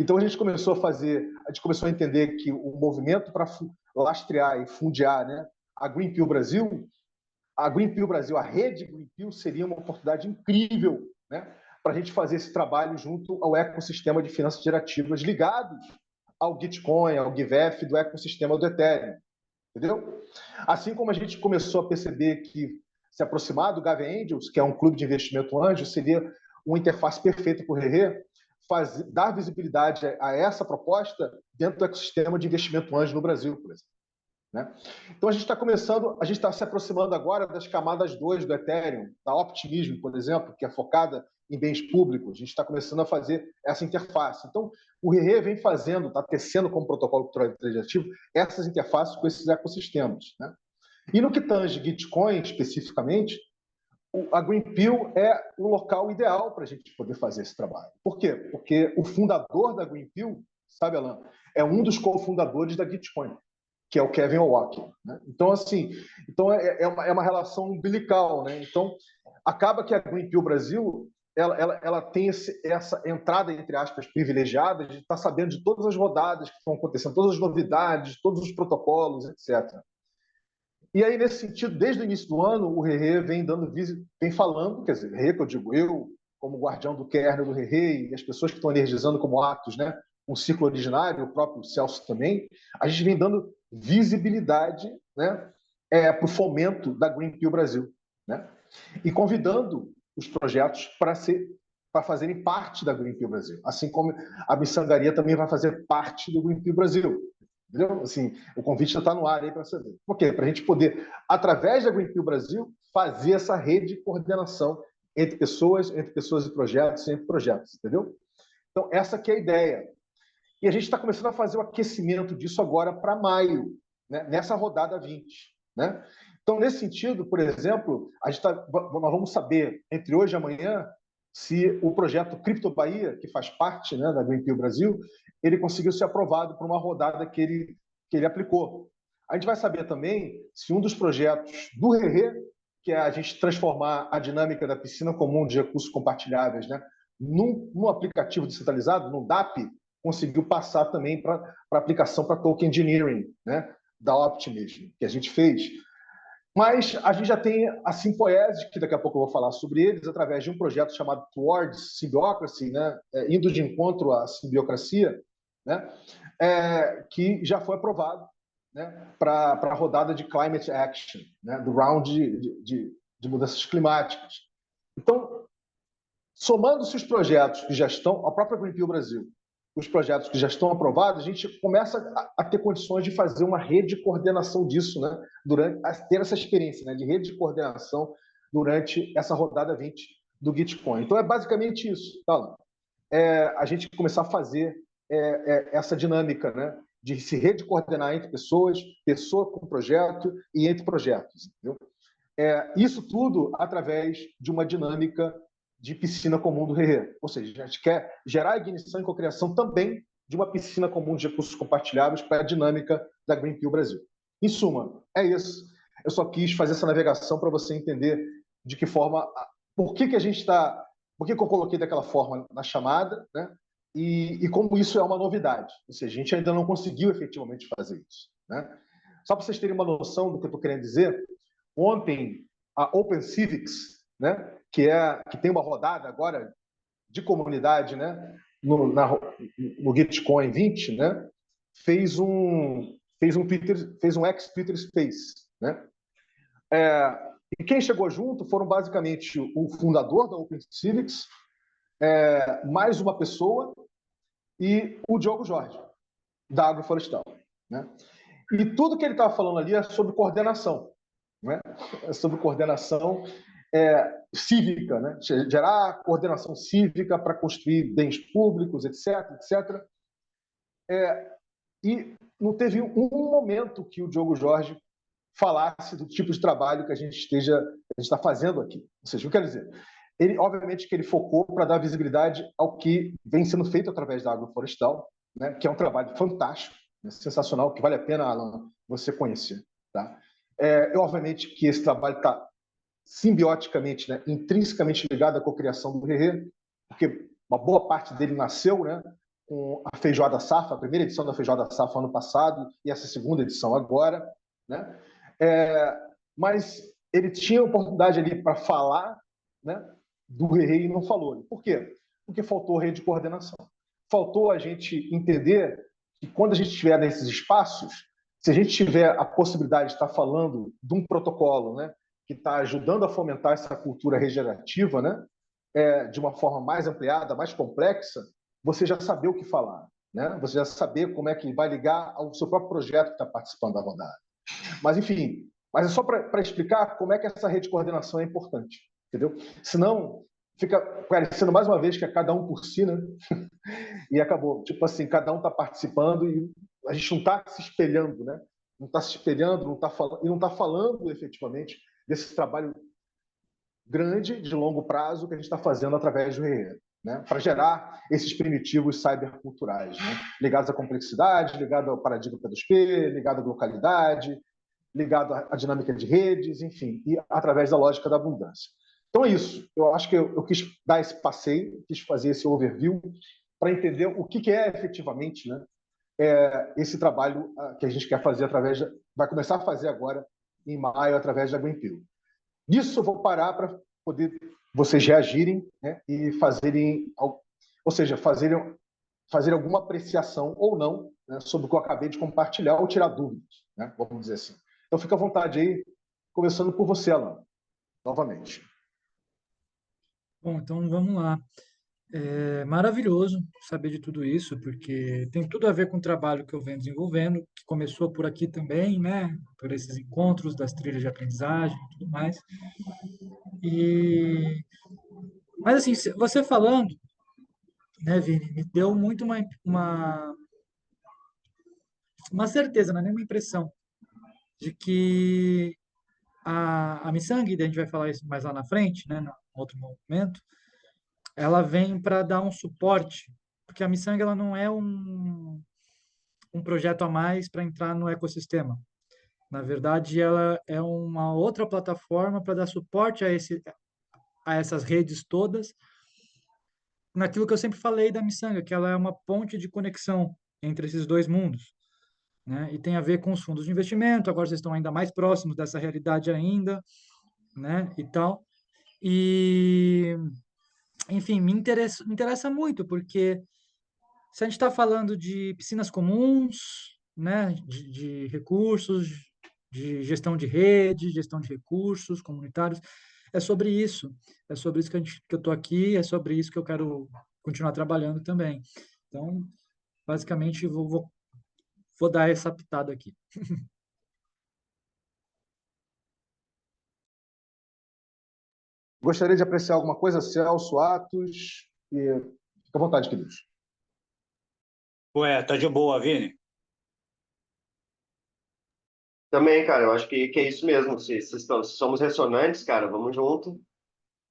Então a gente começou a entender que o movimento para lastrear e fundear, né, a Greenpeal Brasil, a rede Greenpeal seria uma oportunidade incrível, né, para a gente fazer esse trabalho junto ao ecossistema de finanças gerativas ligados ao Gitcoin, ao GiveF do ecossistema do Ethereum, entendeu? Assim como a gente começou a perceber que se aproximar do Gave Angels, que é um clube de investimento anjo, seria uma interface perfeita para o Rerê, dar visibilidade a essa proposta dentro do ecossistema de investimento anjo no Brasil, por exemplo, né? Então a gente está se aproximando agora das camadas 2 do Ethereum, da Optimism, por exemplo, que é focada em bens públicos. A gente está começando a fazer essa interface. Então, o Rerê vem fazendo, está tecendo como protocolo ativo essas interfaces com esses ecossistemas, né? E no que tange Gitcoin, especificamente, a Greenpeal é o local ideal para a gente poder fazer esse trabalho. Por quê? Porque o fundador da Greenpeal, sabe, Alan, é um dos cofundadores da Gitcoin, que é o Kevin Owocki, né? Então, assim, é uma relação umbilical, né? Então, acaba que a Greenpeal Brasil ela tem essa entrada, entre aspas, privilegiada de estar sabendo de todas as rodadas que estão acontecendo, todas as novidades, todos os protocolos, etc. E aí, nesse sentido, desde o início do ano, o Rerê vem falando, quer dizer, Rerê, que eu digo eu, como guardião do kernel do Rerê, e as pessoas que estão energizando como atos, né, um ciclo originário, o próprio Celso também, a gente vem dando visibilidade, né, para o fomento da Greenpeace Brasil, né? E convidando os projetos para fazerem parte da Greenpeace Brasil, assim como a Miçangaria também vai fazer parte do Greenpeace Brasil. Entendeu? Assim, o convite já está no ar aí para saber. Por quê? Para a gente poder, através da Greenpeace Brasil, fazer essa rede de coordenação entre pessoas e projetos, entre projetos, entendeu? Então, essa aqui é a ideia. E a gente está começando a fazer o aquecimento disso agora para maio, né? Nessa rodada 20. Né? Então, nesse sentido, por exemplo, nós vamos saber, entre hoje e amanhã, se o projeto Cripto Bahia, que faz parte, né, da Greenpeace Brasil, ele conseguiu ser aprovado por uma rodada que ele aplicou. A gente vai saber também se um dos projetos do RERE, que é a gente transformar a dinâmica da piscina comum de recursos compartilháveis, né, num aplicativo descentralizado, no DAP, conseguiu passar também para aplicação para token engineering, né, da Optimism, que a gente fez. Mas a gente já tem a Sympoiesis, que daqui a pouco eu vou falar sobre eles, através de um projeto chamado Towards Symbiocracy, né, indo de encontro à simbiocracia, né, que já foi aprovado, né, para a rodada de Climate Action, né, do round de mudanças climáticas. Então, somando-se os projetos que já estão, a própria Greenpeace Brasil, os projetos que já estão aprovados, a gente começa a ter condições de fazer uma rede de coordenação disso, né? Ter essa experiência, né, de rede de coordenação durante essa rodada 20 do Gitcoin. Então, é basicamente isso. Tá? A gente começar a fazer essa dinâmica, né, de se rede coordenar entre pessoas, pessoa com projeto e entre projetos. Entendeu? Isso tudo através de uma dinâmica de piscina comum do RERE. Ou seja, a gente quer gerar a ignição e cocriação também de uma piscina comum de recursos compartilháveis para a dinâmica da Greenpeace Brasil. Em suma, é isso. Eu só quis fazer essa navegação para você entender de que forma, por que a gente está, por que eu coloquei daquela forma na chamada, né? E como isso é uma novidade. Ou seja, a gente ainda não conseguiu efetivamente fazer isso, né? Só para vocês terem uma noção do que eu estou querendo dizer, ontem a Open Civics, né, que tem uma rodada agora de comunidade, né, no Gitcoin 20, né, fez um ex-Twitter Space, né? E quem chegou junto foram basicamente o fundador da Open Civics, mais uma pessoa e o Diogo Jorge, da Agroflorestal, né? E tudo que ele estava falando ali é sobre coordenação, né? É sobre coordenação cívica, né? Gerar coordenação cívica para construir bens públicos, etc, etc. E não teve um momento que o Diogo Jorge falasse do tipo de trabalho que a gente está fazendo aqui. Ou seja, o que quer dizer? Obviamente que ele focou para dar visibilidade ao que vem sendo feito através da Agroflorestal, né? Que é um trabalho fantástico, né? Sensacional, que vale a pena, Alan, você conhecer. Tá? Obviamente que esse trabalho está simbioticamente, né, intrinsecamente ligado à cocriação do RERE, porque uma boa parte dele nasceu, né, com a Feijoada Safra, a primeira edição da Feijoada Safra ano passado e essa segunda edição agora, né? Mas ele tinha oportunidade ali para falar, né, do RERE e não falou. Por quê? Porque faltou rede de coordenação. Faltou a gente entender que quando a gente estiver nesses espaços, se a gente tiver a possibilidade de estar falando de um protocolo, né, que está ajudando a fomentar essa cultura regenerativa, né, de uma forma mais ampliada, mais complexa, você já saber o que falar, né? Você já saber como é que vai ligar ao seu próprio projeto que está participando da rodada. Mas, enfim, é só para explicar como é que essa rede de coordenação é importante, entendeu? Senão, fica parecendo mais uma vez que é cada um por si, né? E acabou. Tipo assim, cada um está participando e a gente não está se espelhando, né? Não está se espelhando, não está falando efetivamente desse trabalho grande, de longo prazo, que a gente está fazendo através do RERE, né? Para gerar esses primitivos cyberculturais, né? Ligados à complexidade, ligado ao paradigma P2P, ligado à localidade, ligado à dinâmica de redes, enfim, e através da lógica da abundância. Então é isso. Eu acho que eu quis dar esse passeio, quis fazer esse overview para entender o que é efetivamente, né, esse trabalho que a gente quer fazer vai começar a fazer agora em maio através da Greenpeace. Nisso eu vou parar para poder vocês reagirem, né, e fazerem, ou seja, fazer alguma apreciação ou não, né, sobre o que eu acabei de compartilhar ou tirar dúvidas, né, vamos dizer assim. Então, fica à vontade aí, começando por você, Alan, novamente. Bom, então vamos lá. É maravilhoso saber de tudo isso, porque tem tudo a ver com o trabalho que eu venho desenvolvendo, que começou por aqui também, né? Por esses encontros das trilhas de aprendizagem e tudo mais. E, mas assim, você falando, né, Vini, me deu muito uma certeza, não é nem uma impressão, de que a Missang, a gente vai falar isso mais lá na frente, né, no outro momento, ela vem para dar um suporte, porque a Missang ela não é um projeto a mais para entrar no ecossistema. Na verdade, ela é uma outra plataforma para dar suporte a essas redes todas, naquilo que eu sempre falei da Missanga, que ela é uma ponte de conexão entre esses dois mundos, né? E tem a ver com os fundos de investimento, agora vocês estão ainda mais próximos dessa realidade ainda, né? E tal. E, enfim, me interessa muito, porque se a gente está falando de piscinas comuns, né, de recursos, de gestão de rede, gestão de recursos comunitários, é sobre isso. É sobre isso que eu estou aqui, é sobre isso que eu quero continuar trabalhando também. Então, basicamente, vou dar essa pitada aqui. Gostaria de apreciar alguma coisa, Celso, Atos? Fica à vontade, queridos. Ué, tá de boa, Vini? Também, cara, eu acho que é isso mesmo. Se somos ressonantes, cara, vamos junto.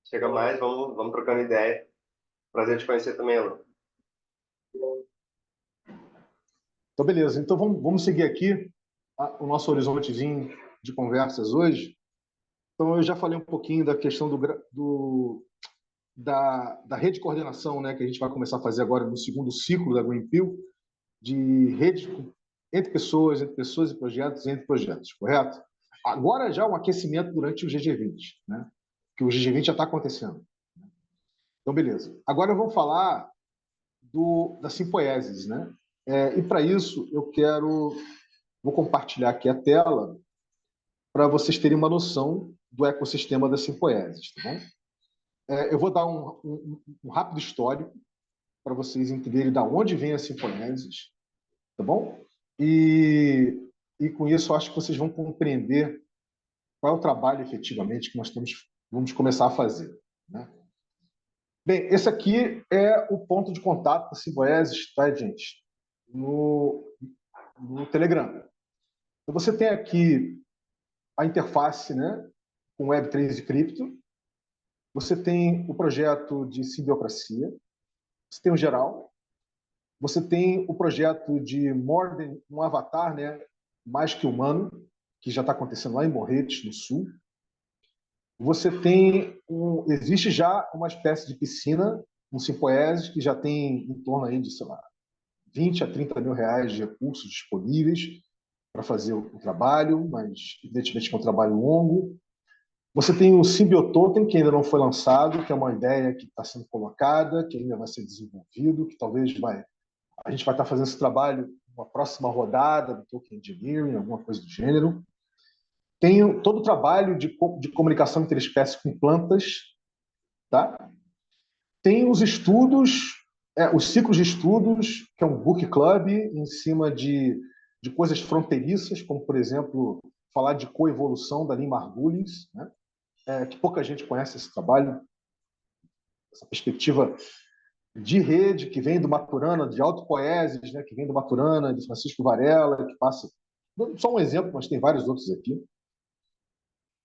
Chega mais, vamos trocando ideia. Prazer te conhecer também, Alan. Então, beleza. Então, vamos seguir aqui o nosso horizontezinho de conversas hoje. Então, eu já falei um pouquinho da questão da rede de coordenação, né, que a gente vai começar a fazer agora no segundo ciclo da Greenpeal, de rede entre pessoas e projetos, entre projetos, correto? Agora já um aquecimento durante o GG20, né? Que o GG20 já está acontecendo. Então, beleza. Agora vamos falar da Simpoiesis, né? E para isso vou compartilhar aqui a tela para vocês terem uma noção do ecossistema da Simpoiesis, tá bom? Eu vou dar um rápido histórico para vocês entenderem de onde vem a Simpoiesis, tá bom? E com isso, eu acho que vocês vão compreender qual é o trabalho efetivamente que vamos começar a fazer, né? Bem, esse aqui é o ponto de contato da Simpoiesis, tá, gente? No Telegram. Então, você tem aqui a interface, né, com Web3 e cripto. Você tem o projeto de simbiocracia. Você tem o geral. Você tem o projeto de um avatar, né, mais que humano, que já está acontecendo lá em Morretes, no sul. Você tem existe já uma espécie de piscina, um Simpoiesis, que já tem em torno aí de, sei lá, 20 a 30 mil reais de recursos disponíveis para fazer o trabalho, mas evidentemente é um trabalho longo. Você tem o Symbiotoken, que ainda não foi lançado, que é uma ideia que está sendo colocada, que ainda vai ser desenvolvido, que talvez a gente vai estar fazendo esse trabalho uma próxima rodada do Token Engineering, alguma coisa do gênero. Tem todo o trabalho de comunicação interespécie com plantas, tá? Tem os estudos, os ciclos de estudos, que é um book club em cima de coisas fronteiriças, como, por exemplo, falar de coevolução da Lynn Margulis, né? Que pouca gente conhece esse trabalho, essa perspectiva de rede que vem do Maturana, de autopoieses, né? Que vem do Maturana, de Francisco Varela, que passa... Só um exemplo, mas tem vários outros aqui.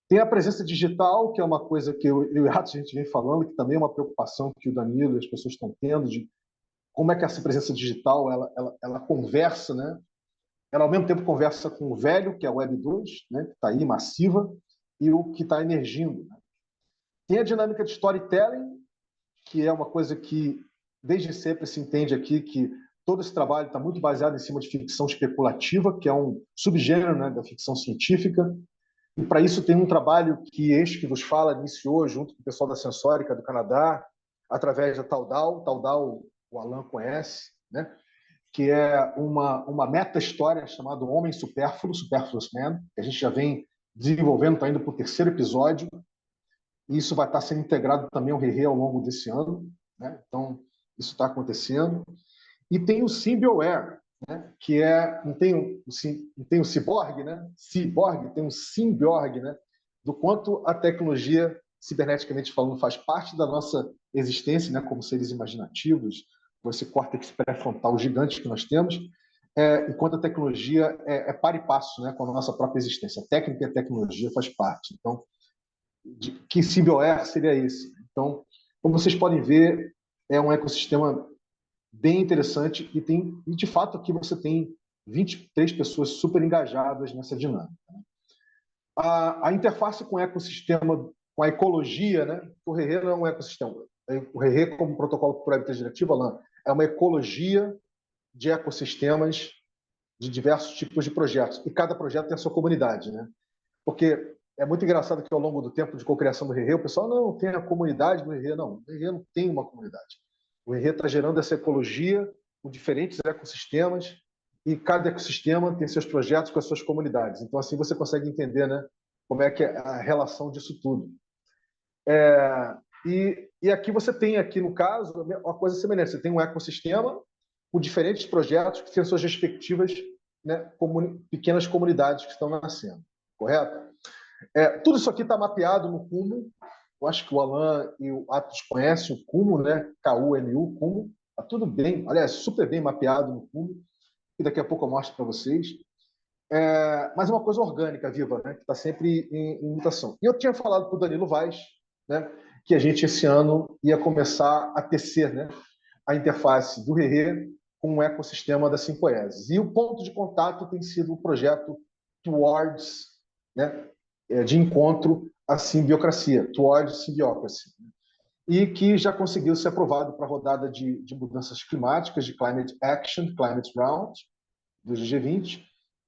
Tem a presença digital, que é uma coisa que eu e o Atos a gente vem falando, que também é uma preocupação que o Danilo e as pessoas estão tendo, de como é que essa presença digital ela conversa, né? Ela, ao mesmo tempo, conversa com o velho, que é a Web 2, né? Que está aí, massiva, e o que está emergindo. Né? Tem a dinâmica de storytelling, que é uma coisa que, desde sempre, se entende aqui que todo esse trabalho está muito baseado em cima de ficção especulativa, que é um subgênero, né, da ficção científica. E para isso tem um trabalho que este que vos fala iniciou junto com o pessoal da Sensórica do Canadá, através da Taudal. Taudal, o Alan conhece, né? que é uma meta-história chamada Homem Supérfluo, Superfluous Man, que a gente já vem desenvolvendo, está indo para o 3º episódio, e isso vai estar sendo integrado também ao Rerê ao longo desse ano, né? Então, isso está acontecendo. E tem o SymbioWare, né? Que não tem o Cyborg, né? Cyborg, tem o Symbiorg, né? Do quanto a tecnologia, ciberneticamente falando, faz parte da nossa existência, né? Como seres imaginativos, com esse córtex pré-frontal gigante que nós temos, enquanto a tecnologia é par e passo, né? Com a nossa própria existência. A técnica e a tecnologia faz parte. Então, que SymbioWare seria esse? Então, como vocês podem ver, é um ecossistema bem interessante e de fato aqui você tem 23 pessoas super engajadas nessa dinâmica. A interface com o ecossistema, com a ecologia, né? O Rerê não é um ecossistema. O Rerê, como protocolo por habitat diretivo, Alan, é uma ecologia de ecossistemas de diversos tipos de projetos. E cada projeto tem a sua comunidade, né? Porque é muito engraçado que ao longo do tempo de cocriação do Rerê, o pessoal não tem a comunidade do Rerê, não. O Rerê não tem uma comunidade. O Rerê está gerando essa ecologia com diferentes ecossistemas e cada ecossistema tem seus projetos com as suas comunidades. Então, assim, você consegue entender, né, como é que é a relação disso tudo. E aqui você tem, aqui no caso, uma coisa semelhante. Você tem um ecossistema com diferentes projetos que têm suas respectivas, né, pequenas comunidades que estão nascendo. Correto? Tudo isso aqui está mapeado no Kumu. Eu acho que o Alan e o Atos conhecem o Kumu, né? KUMU, Kumu. Está tudo bem, aliás, super bem mapeado no Kumu. E daqui a pouco eu mostro para vocês. Mas é uma coisa orgânica, viva, né? Que está sempre em mutação. E eu tinha falado para o Danilo Vaz, né? Que a gente esse ano ia começar a tecer, né? A interface do Rerê com o ecossistema da Simpoiesis. E o ponto de contato tem sido o projeto Towards, né? De encontro à simbiocracia, Towards Symbiocracy, e que já conseguiu ser aprovado para a rodada de mudanças climáticas, de Climate Action, Climate Round, do G20,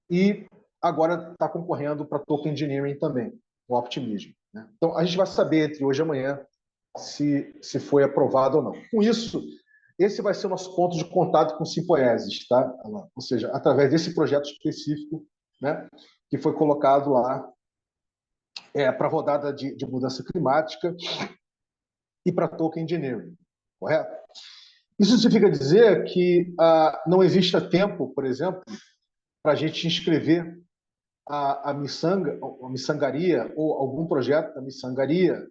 e agora está concorrendo para Token Engineering também, o Optimism, né? Então, a gente vai saber entre hoje e amanhã se foi aprovado ou não. Com isso, esse vai ser o nosso ponto de contato com Simpoiesis, tá? Ou seja, através desse projeto específico, né, que foi colocado lá para a rodada de mudança climática e para Token Engineering, correto? Isso significa dizer que não existe tempo, por exemplo, para a gente inscrever a miçangaria ou algum projeto da miçangaria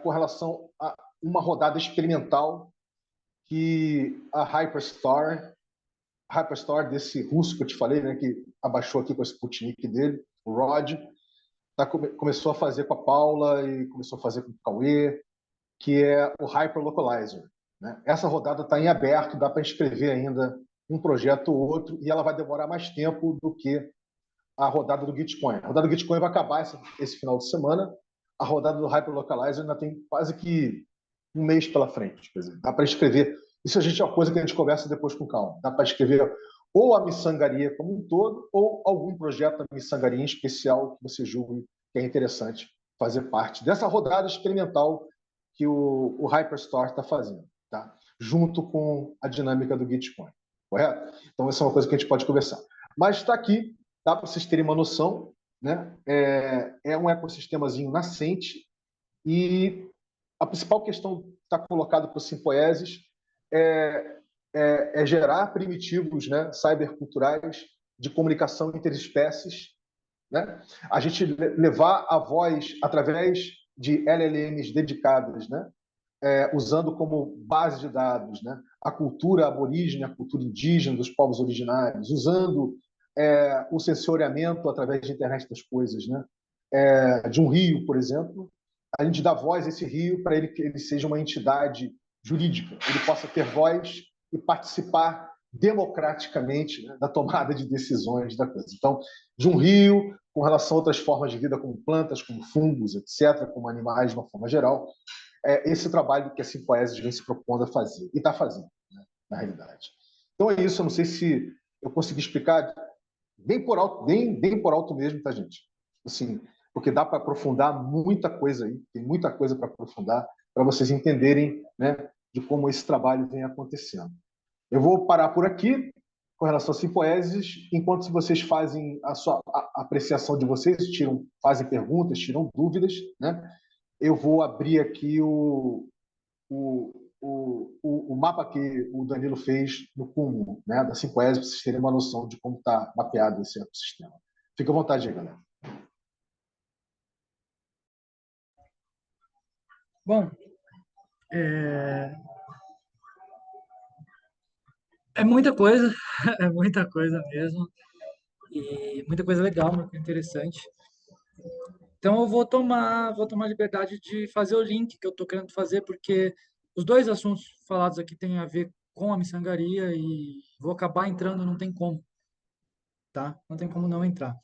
com relação a uma rodada experimental que a Hyperstar desse russo que eu te falei, né, que abaixou aqui com o Sputnik dele, o Rod, começou a fazer com a Paula e começou a fazer com o Cauê, que é o Hyperlocalizer, né? Essa rodada está em aberto, dá para inscrever ainda um projeto ou outro, e ela vai demorar mais tempo do que a rodada do Gitcoin. A rodada do Gitcoin vai acabar esse final de semana, a rodada do Hyperlocalizer ainda tem quase que um mês pela frente. Quer dizer, dá para escrever. Isso é uma coisa que a gente conversa depois com calma. Dá para escrever ou a miçangaria como um todo, ou algum projeto da miçangaria em especial que você julgue que é interessante fazer parte dessa rodada experimental que o Hyperstore está fazendo, tá? Junto com a dinâmica do Gitcoin, correto? Então, essa é uma coisa que a gente pode conversar. Mas está aqui, tá? Para vocês terem uma noção, né? É um ecossistemazinho nascente e a principal questão que está colocada para o Simpoiesis é gerar primitivos, né, cyberculturais de comunicação interespécies, né? A gente levar a voz através de LLMs dedicadas, né? Usando como base de dados, né, a cultura aborígene, a cultura indígena dos povos originários, usando o sensoriamento através da internet das coisas, né? De um rio, por exemplo, a gente dá voz a esse rio para que ele seja uma entidade jurídica, ele possa ter voz e participar democraticamente, né, da tomada de decisões da coisa. Então, de um rio, com relação a outras formas de vida, como plantas, como fungos, etc., como animais, de uma forma geral, esse trabalho que a Simpoiesis vem se propondo a fazer, e está fazendo, né, na realidade. Então é isso, eu não sei se eu consegui explicar bem por alto, bem por alto mesmo, tá, gente? Assim, porque dá para aprofundar muita coisa aí, tem muita coisa para aprofundar, para vocês entenderem, né, de como esse trabalho vem acontecendo. Eu vou parar por aqui com relação a Simpoeses, enquanto vocês fazem a apreciação de vocês, fazem perguntas, tiram dúvidas, né? Eu vou abrir aqui o mapa que o Danilo fez no cúmulo, né, da Simpoese, para vocês terem uma noção de como está mapeado esse ecossistema. Fica à vontade aí, galera. Bom, é muita coisa, é muita coisa mesmo, e muita coisa legal, muito interessante. Então eu vou tomar a liberdade de fazer o link que eu estou querendo fazer, porque os dois assuntos falados aqui têm a ver com a miçangaria e vou acabar entrando, não tem como, tá? Não tem como não entrar.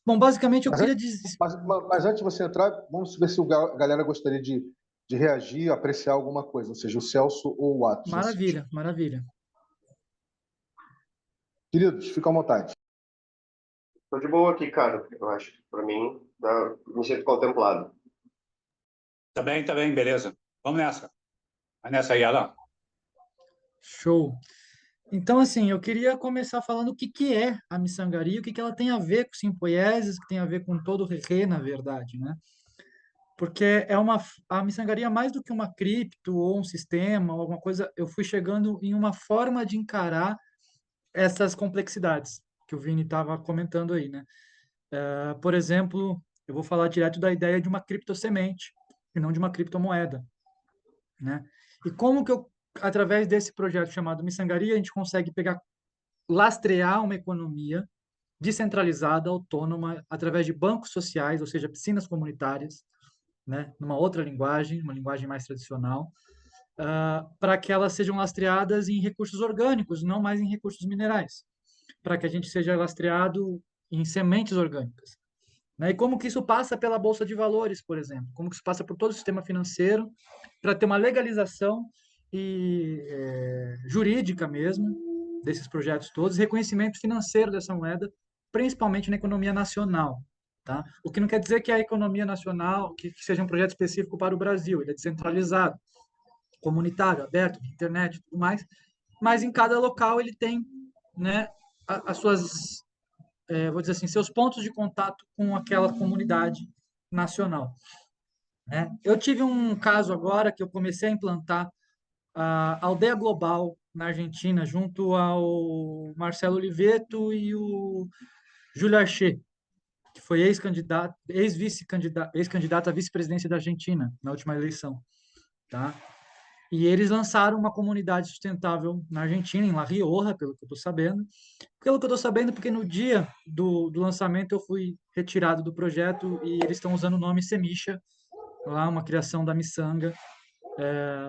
Bom, basicamente eu Mas queria antes, dizer... mas antes de você entrar, vamos ver se a galera gostaria de reagir, apreciar alguma coisa, ou seja, o Celso ou o Atos nesse sentido. Maravilha, maravilha. Queridos, fica à vontade. Tô de boa aqui, cara. Eu acho que para mim me sinto contemplado. Tá bem, beleza. Vamos nessa. Vai nessa aí, Alan. Show. Então, assim, eu queria começar falando o que que é a miçangaria, o que que ela tem a ver com Simpoieses, que tem a ver com todo o Rerê, na verdade, né? Porque a miçangaria, mais do que uma cripto ou um sistema ou alguma coisa, eu fui chegando em uma forma de encarar essas complexidades que o Vini estava comentando aí, né? Por exemplo, eu vou falar direto da ideia de uma criptosemente e não de uma criptomoeda, né? E como que através desse projeto chamado Miçangaria, a gente consegue lastrear uma economia descentralizada, autônoma, através de bancos sociais, ou seja, piscinas comunitárias, né, numa outra linguagem, uma linguagem mais tradicional, para que elas sejam lastreadas em recursos orgânicos, não mais em recursos minerais, para que a gente seja lastreado em sementes orgânicas. Né? E como que isso passa pela Bolsa de Valores, por exemplo? Como que isso passa por todo o sistema financeiro para ter uma legalização jurídica mesmo desses projetos todos, reconhecimento financeiro dessa moeda, principalmente na economia nacional. Tá? O que não quer dizer que a economia nacional, que seja um projeto específico para o Brasil, ele é descentralizado, comunitário, aberto, internet e tudo mais, mas em cada local ele tem, né, as suas, vou dizer assim, seus pontos de contato com aquela comunidade nacional. Né? Eu tive um caso agora que eu comecei a implantar a Aldeia Global na Argentina, junto ao Marcelo Oliveto e o Júlio Archê, que foi ex-candidato à vice-presidência da Argentina na última eleição, tá? E eles lançaram uma comunidade sustentável na Argentina, em La Rioja, pelo que eu estou sabendo. Pelo que eu estou sabendo, porque no dia do lançamento eu fui retirado do projeto e eles estão usando o nome Semicha, lá uma criação da miçanga,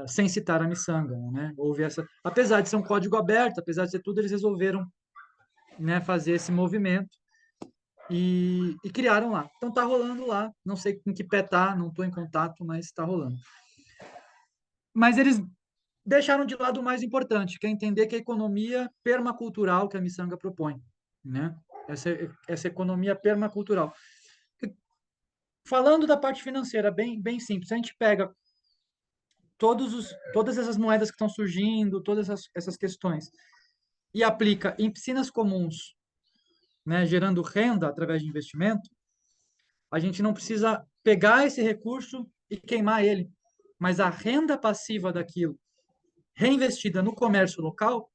sem citar a miçanga, né? Houve essa, apesar de ser um código aberto, apesar de ser tudo, eles resolveram, né, fazer esse movimento e criaram lá. Então tá rolando lá, não sei em que pé tá, não estou em contato, mas está rolando. Mas eles deixaram de lado o mais importante, que é entender que a economia permacultural que a miçanga propõe, né? Essa economia permacultural. Falando da parte financeira, bem simples, a gente pega todas essas moedas que estão surgindo, todas essas questões, e aplica em piscinas comuns, né, gerando renda através de investimento, a gente não precisa pegar esse recurso e queimar ele, mas a renda passiva daquilo, reinvestida no comércio local,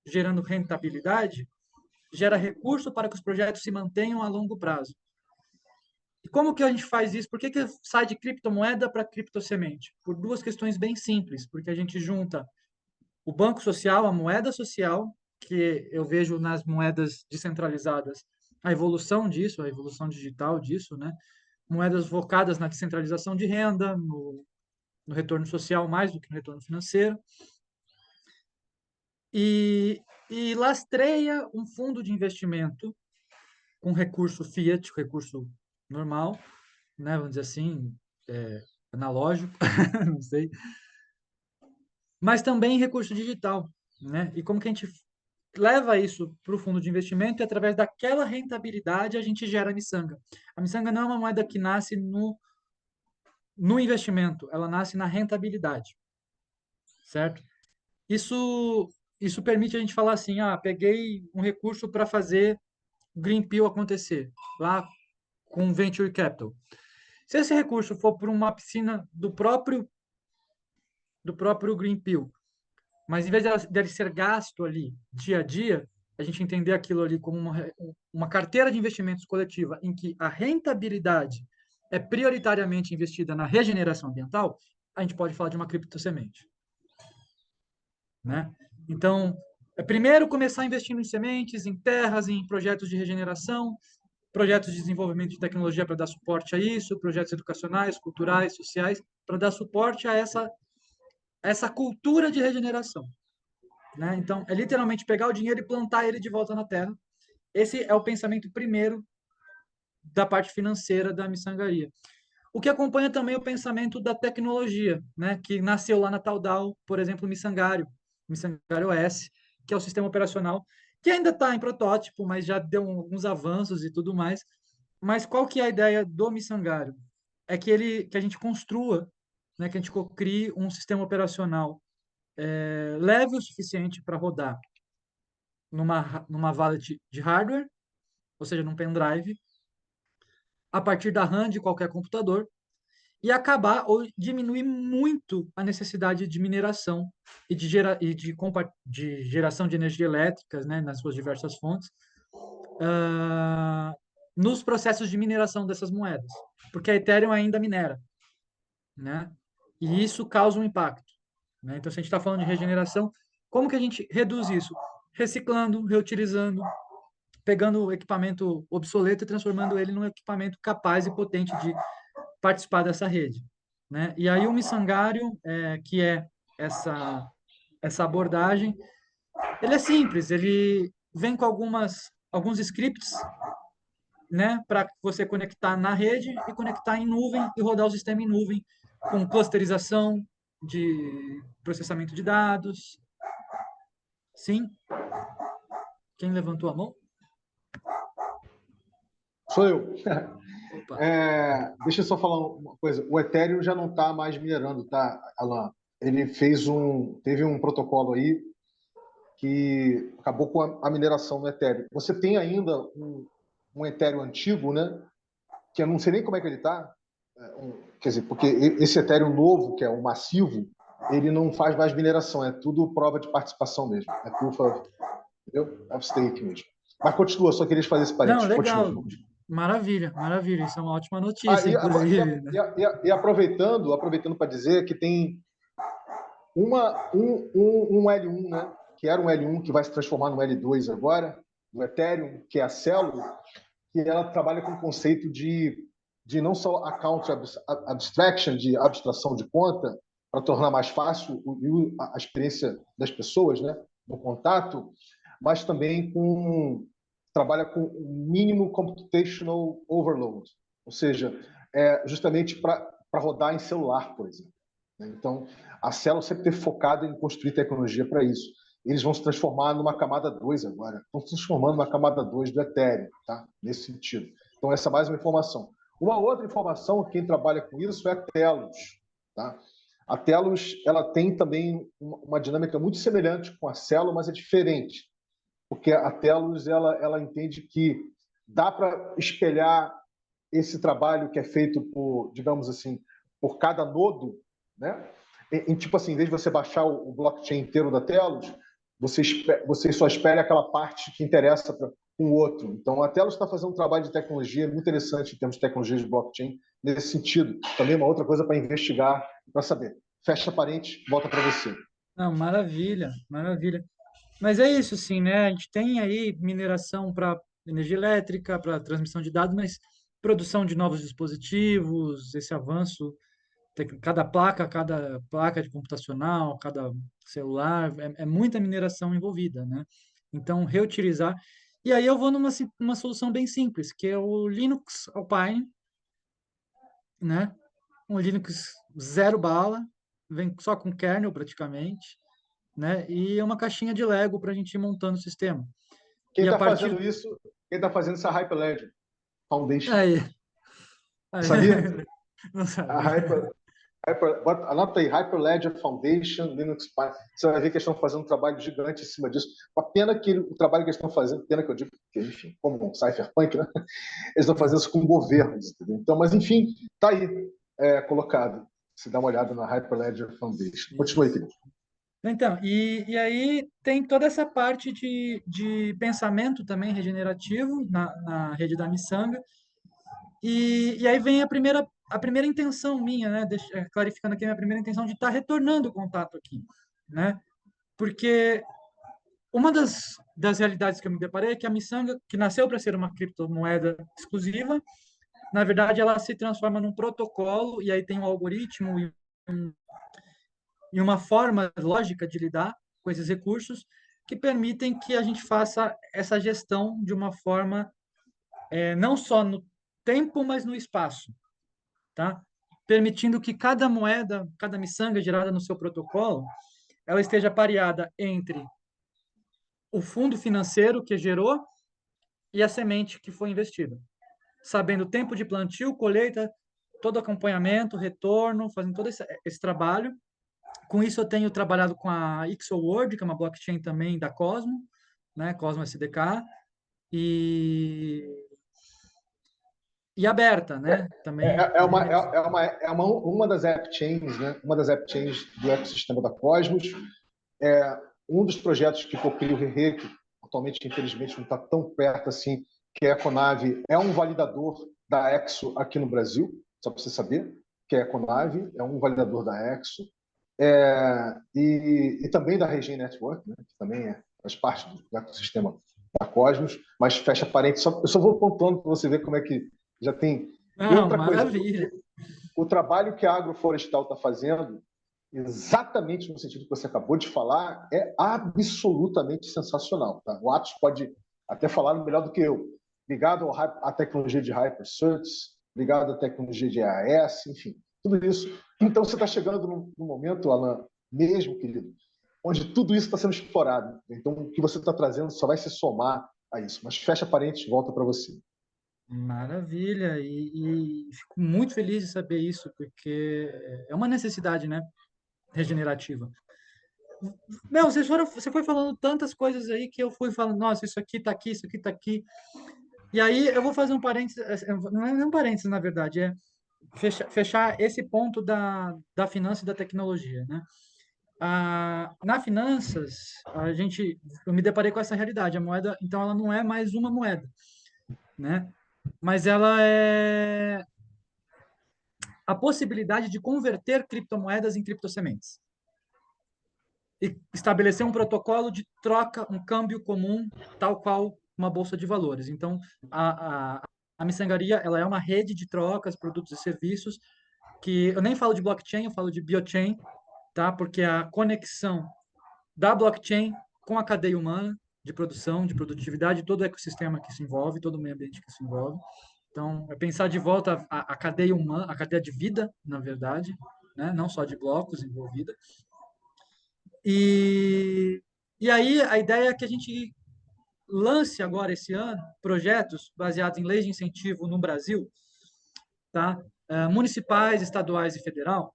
gerando rentabilidade, gera recurso para que os projetos se mantenham a longo prazo. E como que a gente faz isso? Por que sai de criptomoeda para criptosemente? Por duas questões bem simples, porque a gente junta o banco social, a moeda social, que eu vejo nas moedas descentralizadas a evolução disso, a evolução digital disso, né? Moedas focadas na descentralização de renda, no retorno social mais do que no retorno financeiro. E lastreia um fundo de investimento com recurso fiat, recurso normal, né? Vamos dizer assim, analógico, não sei, mas também recurso digital, né? E como que a gente leva isso para o fundo de investimento e através daquela rentabilidade a gente gera a miçanga. A miçanga não é uma moeda que nasce no investimento, ela nasce na rentabilidade. certo? Isso permite a gente falar assim, peguei um recurso para fazer Greenpeace acontecer, lá com Venture Capital. Se esse recurso for por uma piscina do próprio Greenpeace, mas em vez dele ser gasto ali dia a dia, a gente entender aquilo ali como uma carteira de investimentos coletiva em que a rentabilidade é prioritariamente investida na regeneração ambiental, a gente pode falar de uma criptosemente, né? Então, é primeiro começar investindo em sementes, em terras, em projetos de regeneração, projetos de desenvolvimento de tecnologia para dar suporte a isso, projetos educacionais, culturais, sociais, para dar suporte a essa cultura de regeneração, né? Então, é literalmente pegar o dinheiro e plantar ele de volta na terra. Esse é o pensamento primeiro da parte financeira da miçangaria. O que acompanha também o pensamento da tecnologia, né? Que nasceu lá na Taudal, por exemplo, o Miçangário OS, que é o sistema operacional, que ainda está em protótipo, mas já deu alguns avanços e tudo mais. Mas qual que é a ideia do Miçangário? É que a gente construa, né? Que a gente crie um sistema operacional leve o suficiente para rodar numa wallet de hardware, ou seja, num pendrive, a partir da RAM de qualquer computador, e acabar ou diminuir muito a necessidade de mineração e de geração de energia elétrica, né, nas suas diversas fontes, nos processos de mineração dessas moedas, porque a Ethereum ainda minera, né? E isso causa um impacto, né? Então, se a gente está falando de regeneração, como que a gente reduz isso? Reciclando, reutilizando, pegando o equipamento obsoleto e transformando ele num equipamento capaz e potente de participar dessa rede, né? E aí o miçangário, que é essa abordagem, ele é simples, ele vem com alguns scripts, né, para você conectar na rede e conectar em nuvem e rodar o sistema em nuvem com clusterização de processamento de dados. Sim? Quem levantou a mão? Sou eu. Opa. Deixa eu só falar uma coisa. O Ethereum já não está mais minerando, tá, Alan? Ele teve um protocolo aí que acabou com a mineração no Ethereum. Você tem ainda um Ethereum antigo, né? Que eu não sei nem como é que ele está. Quer dizer, porque esse Ethereum novo, que é o massivo, ele não faz mais mineração, é tudo prova de participação mesmo. É proof of stake mesmo. Mas continua, só queria fazer esse Não, parênteses. legal. Continua. Maravilha, maravilha. Isso é uma ótima Ah, notícia, inclusive, né? e aproveitando para dizer que tem um L1, né? Que era um L1 que vai se transformar no L2 agora, no Ethereum, que é a Celo, que ela trabalha com o conceito de não só account abstraction, de abstração de conta, para tornar mais fácil a experiência das pessoas, né, no contato, mas também trabalha com o mínimo computational overload, ou seja, justamente para rodar em celular, por exemplo. Então, a Celo sempre teve focado em construir tecnologia para isso. Eles vão se transformar numa camada 2 agora. Estão se transformando numa camada 2 do Ethereum, tá? Nesse sentido. Então, essa é mais uma informação. Uma outra informação, quem trabalha com isso é a Telos. Tá? A Telos ela tem também uma dinâmica muito semelhante com a Celo, mas é diferente. Porque a Telos ela entende que dá para espelhar esse trabalho que é feito por, digamos assim, por cada nodo, né? Tipo assim, em vez de você baixar o blockchain inteiro da Telos, você só espera aquela parte que interessa para um outro. Então, a Telos está fazendo um trabalho de tecnologia muito interessante em termos de tecnologia de blockchain nesse sentido. Também uma outra coisa para investigar, para saber. Fecha parênteses, volta para você. Não, maravilha, maravilha. Mas é isso, sim, né? A gente tem aí mineração para energia elétrica, para transmissão de dados, mas produção de novos dispositivos, esse avanço, cada placa de computacional, cada celular, é muita mineração envolvida, né? Então, reutilizar. E aí eu vou numa solução bem simples, que é o Linux Alpine, né? Um Linux zero bala, vem só com kernel praticamente, né? E é uma caixinha de Lego para a gente ir montando o sistema. Quem E a está partir fazendo isso, quem está fazendo essa Hyperledger Foundation. aí, Sabia? não A, sabia. Hyper, Anota aí, Hyperledger Foundation, Linux Pi. Você vai ver que eles estão fazendo um trabalho gigante em cima disso. Uma pena que o trabalho que eles estão fazendo, pena que eu digo, porque, enfim, como um cypherpunk, né? Eles estão fazendo isso com governos, entendeu? Então, mas enfim, está aí colocado. Se dá uma olhada na Hyperledger Foundation. Continue, querido. Então, e aí tem toda essa parte de pensamento também regenerativo na rede da Miçanga. E aí vem a primeira intenção minha, né? Clarificando aqui a minha primeira intenção de estar retornando o contato aqui, né? Porque uma das realidades que eu me deparei é que a Miçanga, que nasceu para ser uma criptomoeda exclusiva, na verdade ela se transforma num protocolo e aí tem um algoritmo e uma forma lógica de lidar com esses recursos que permitem que a gente faça essa gestão de uma forma não só no tempo, mas no espaço, tá? Permitindo que cada moeda, cada miçanga gerada no seu protocolo, ela esteja pareada entre o fundo financeiro que gerou e a semente que foi investida, sabendo o tempo de plantio, colheita, todo acompanhamento, retorno, fazendo todo esse trabalho. Com isso, eu tenho trabalhado com a XOWord, que é uma blockchain também da Cosmo, né? Cosmo SDK, e, e aberta, né? Também. Uma das app chains, né? Uma das app chains do ecossistema da Cosmos. Um dos projetos que copia o Rerê, que atualmente, infelizmente, não está tão perto assim, que é a Econave, é um validador da Exo aqui no Brasil, só para você saber, que é a Econave, é um validador da Exo. E também da Regen Network, né, que também faz parte do ecossistema da Cosmos, mas fecha parênteses. Eu só vou pontuando para você ver como é que já tem. Não, E outra maravilha. coisa, o trabalho que a Agroflorestal está fazendo, exatamente no sentido que você acabou de falar, é absolutamente sensacional. Tá? O Atos pode até falar melhor do que eu. Ligado à tecnologia de HyperSearch, ligado à tecnologia de AES, enfim, tudo isso. Então, você está chegando num momento, Alan, mesmo, querido, onde tudo isso está sendo explorado. Então, o que você está trazendo só vai se somar a isso. Mas fecha parênteses, volta para você. Maravilha, e fico muito feliz de saber isso, porque é uma necessidade, né, regenerativa. Meu, você foi falando tantas coisas aí que eu fui falando, nossa, isso aqui está aqui, isso aqui está aqui. E aí eu vou fazer um parênteses, não é nem um parênteses, na verdade, é fechar esse ponto da finança e da tecnologia, né? Na finanças, eu me deparei com essa realidade. A moeda, então, ela não é mais uma moeda, né? Mas ela é a possibilidade de converter criptomoedas em criptosementes e estabelecer um protocolo de troca, um câmbio comum, tal qual uma bolsa de valores. Então, a miçangaria, ela é uma rede de trocas, produtos e serviços que eu nem falo de blockchain, eu falo de biochain, tá? Porque a conexão da blockchain com a cadeia humana de produção, de produtividade, todo o ecossistema que se envolve, todo o meio ambiente que se envolve. Então, é pensar de volta a cadeia humana, a cadeia de vida, na verdade, né? Não só de blocos envolvida. E aí a ideia é que a gente lance agora esse ano projetos baseados em leis de incentivo no Brasil, tá? Municipais, estaduais e federal,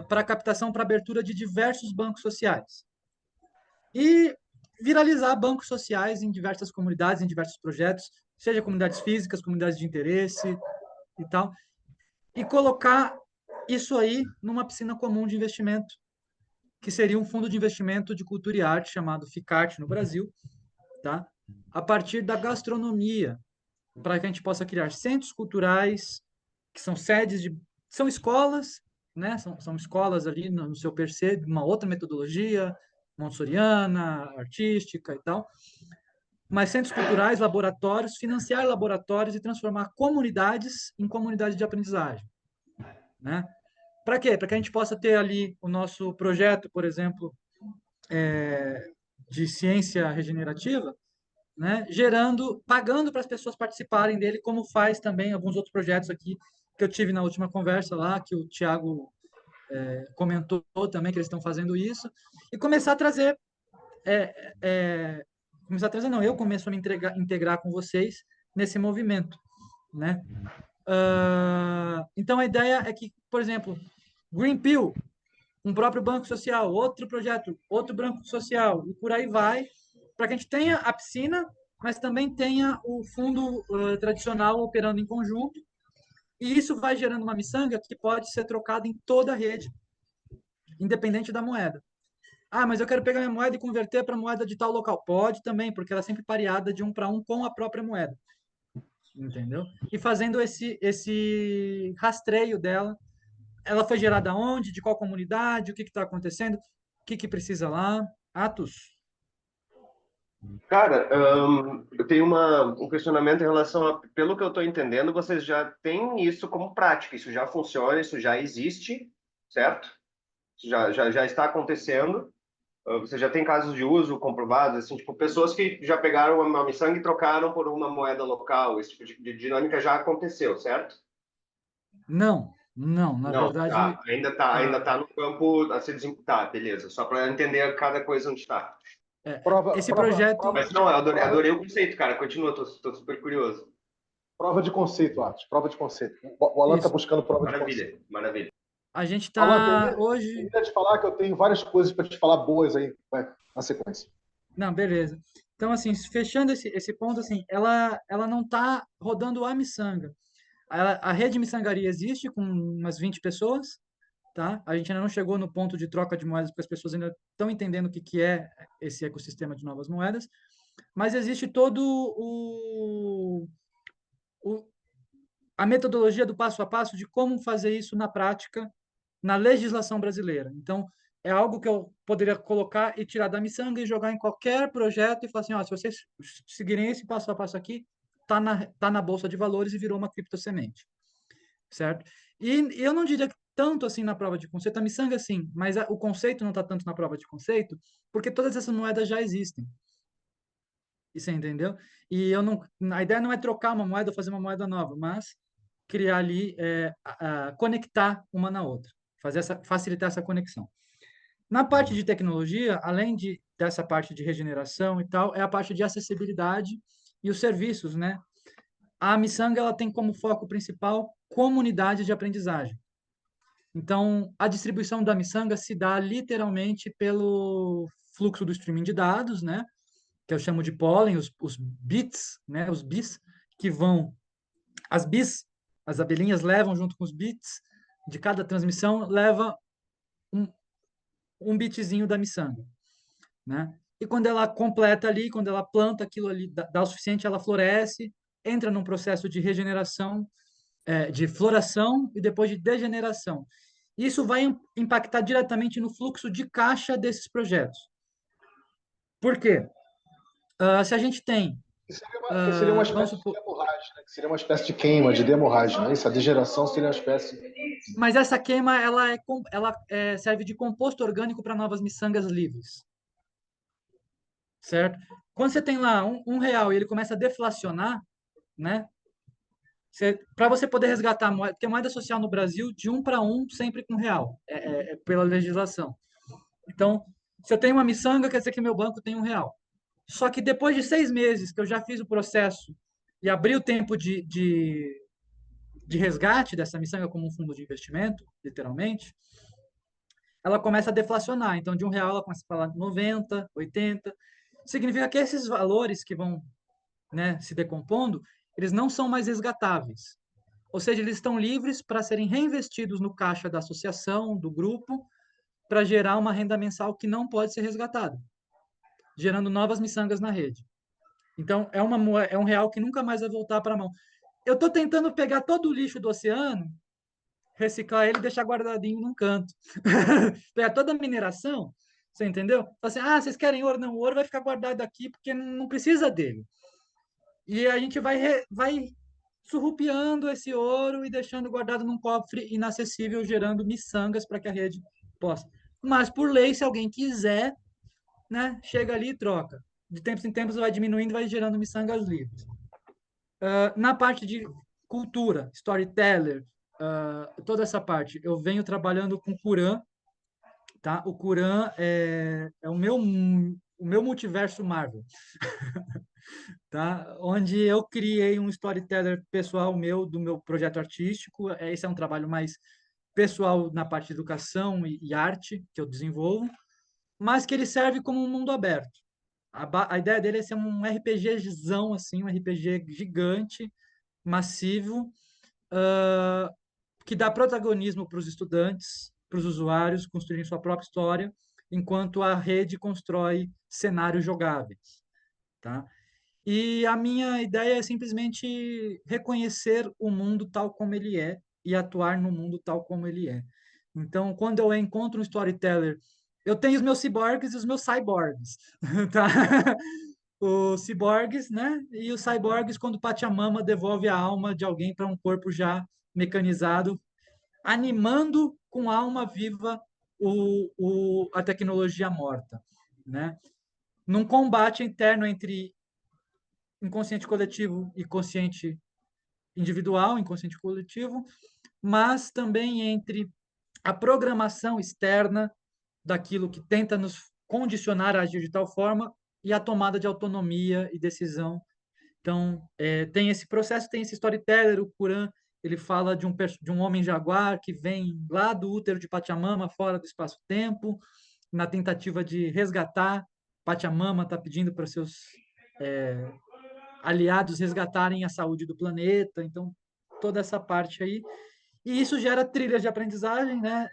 para captação para abertura de diversos bancos sociais. E viralizar bancos sociais em diversas comunidades, em diversos projetos, seja comunidades físicas, comunidades de interesse e tal, e colocar isso aí numa piscina comum de investimento, que seria um fundo de investimento de cultura e arte chamado FICART no Brasil, tá? A partir da gastronomia, para que a gente possa criar centros culturais, que são sedes de... São escolas, né? São escolas ali no seu per se, uma outra metodologia, montessoriana, artística e tal, mas centros culturais, laboratórios, financiar laboratórios e transformar comunidades em comunidades de aprendizagem, né? Para quê? Para que a gente possa ter ali o nosso projeto, por exemplo, de ciência regenerativa, né? Gerando, pagando para as pessoas participarem dele, como faz também alguns outros projetos aqui que eu tive na última conversa lá, que o Tiago comentou também que eles estão fazendo isso, e começar a trazer, não, eu começo a me integrar com vocês nesse movimento, né? Então, a ideia é que, por exemplo, Green Pill, um próprio banco social, outro projeto, outro banco social, e por aí vai, para que a gente tenha a piscina, mas também tenha o fundo tradicional operando em conjunto, e isso vai gerando uma miçanga que pode ser trocada em toda a rede, independente da moeda. Ah, mas eu quero pegar minha moeda e converter para moeda de tal local. Pode também, porque ela é sempre pareada de 1 para 1 com a própria moeda. Entendeu? E fazendo esse rastreio dela, ela foi gerada onde, de qual comunidade, o que está acontecendo, o que precisa lá. Atos. Cara, eu tenho um questionamento em relação a, pelo que eu estou entendendo, vocês já têm isso como prática, isso já funciona, isso já existe, certo? Isso já está acontecendo. Você já tem casos de uso comprovados, assim, tipo, pessoas que já pegaram uma miçanga e trocaram por uma moeda local, esse tipo de dinâmica já aconteceu, certo? Não, não, na Não, verdade, tá, ainda tá no campo a ser tá, beleza, só para entender cada coisa onde está. esse projeto. Mas não, eu adorei o conceito, cara, continua, tô super curioso. Prova de conceito, Atos. Prova de conceito. O Alan está Isso. buscando prova de Maravilha, conceito. maravilha. A gente Alan, está hoje. termina de falar que eu tenho várias coisas para te falar boas aí, vai, na sequência. Não, beleza. Então, assim, fechando esse ponto, assim, ela não está rodando a miçanga. A rede miçangaria existe com umas 20 pessoas, tá? A gente ainda não chegou no ponto de troca de moedas, porque as pessoas ainda estão entendendo o que é esse ecossistema de novas moedas, mas existe todo o, a metodologia do passo a passo de como fazer isso na prática, na legislação brasileira. Então, é algo que eu poderia colocar e tirar da miçanga e jogar em qualquer projeto e falar assim, ó, se vocês seguirem esse passo a passo aqui, tá na bolsa de valores e virou uma criptosemente, certo? E eu não diria que tanto assim na prova de conceito, a miçanga sim, mas o conceito não está tanto na prova de conceito, porque todas essas moedas já existem. E você entendeu? E eu não, a ideia não é trocar uma moeda ou fazer uma moeda nova, mas criar ali, conectar uma na outra, facilitar essa conexão. Na parte de tecnologia, além dessa parte de regeneração e tal, é a parte de acessibilidade e os serviços, né? A miçanga ela tem como foco principal comunidade de aprendizagem. Então, a distribuição da miçanga se dá literalmente pelo fluxo do streaming de dados, né? Que eu chamo de pólen, os bits, né? Os bis que vão, as bis, as abelhinhas levam junto com os bits de cada transmissão, leva um, um bitzinho da miçanga, né? E quando ela completa ali, quando ela planta aquilo ali, dá o suficiente, ela floresce, entra num processo de regeneração, de floração e depois de degeneração. Isso vai impactar diretamente no fluxo de caixa desses projetos. Por quê? Se a gente tem, Que seria uma vamos espécie de supor, hemorragia, né? Que seria uma espécie de queima, de hemorragia, né? Isso, a degeneração seria uma espécie. mas essa queima serve de composto orgânico para novas miçangas livres, certo? Quando você tem lá R$ 1 e ele começa a deflacionar, né? Para você poder resgatar a moeda, porque a moeda social no Brasil de 1 para 1 sempre com real, pela legislação. Então, se eu tenho uma miçanga, quer dizer que meu banco tem R$ 1. Só que depois de 6 meses que eu já fiz o processo e abri o tempo de resgate dessa miçanga como um fundo de investimento, literalmente, ela começa a deflacionar. Então, de R$ 1 ela começa a falar 90, 80. Significa que esses valores que vão, né, se decompondo, eles não são mais resgatáveis. Ou seja, eles estão livres para serem reinvestidos no caixa da associação, do grupo, para gerar uma renda mensal que não pode ser resgatada, gerando novas miçangas na rede. Então, é um real que nunca mais vai voltar para a mão. Eu estou tentando pegar todo o lixo do oceano, reciclar ele e deixar guardadinho num canto. Pegar toda a mineração, você entendeu? Assim, vocês querem ouro? Não, o ouro vai ficar guardado aqui porque não precisa dele. E a gente vai surrupiando esse ouro e deixando guardado num cofre inacessível, gerando miçangas para que a rede possa. Mas, por lei, se alguém quiser, né, chega ali e troca. De tempos em tempos vai diminuindo, vai gerando miçangas livres. Na parte de cultura, storyteller, toda essa parte, eu venho trabalhando com Kuran, tá? O Kuran é o meu multiverso Marvel. tá? Onde eu criei um storyteller pessoal meu, do meu projeto artístico. Esse é um trabalho mais pessoal na parte de educação e arte que eu desenvolvo, mas que ele serve como um mundo aberto. A ideia dele é ser um RPGzão, assim, um RPG gigante, massivo, que dá protagonismo para os estudantes, para os usuários construírem sua própria história, enquanto a rede constrói cenários jogáveis, tá? E a minha ideia é simplesmente reconhecer o mundo tal como ele é e atuar no mundo tal como ele é. Então, quando eu encontro um storyteller, eu tenho os meus ciborgues e os meus cyborgs, tá? Os ciborgues, né? E os cyborgs quando Pachamama devolve a alma de alguém para um corpo já mecanizado, animando com alma viva a tecnologia morta, né? Num combate interno entre inconsciente coletivo e consciente individual, inconsciente coletivo, mas também entre a programação externa daquilo que tenta nos condicionar a agir de tal forma e a tomada de autonomia e decisão. Então, tem esse processo, tem esse storyteller, o Kuran, ele fala de um homem jaguar que vem lá do útero de Pachamama, fora do espaço-tempo, na tentativa de resgatar. Pachamama está pedindo para seus aliados resgatarem a saúde do planeta, então toda essa parte aí. E isso gera trilhas de aprendizagem, né?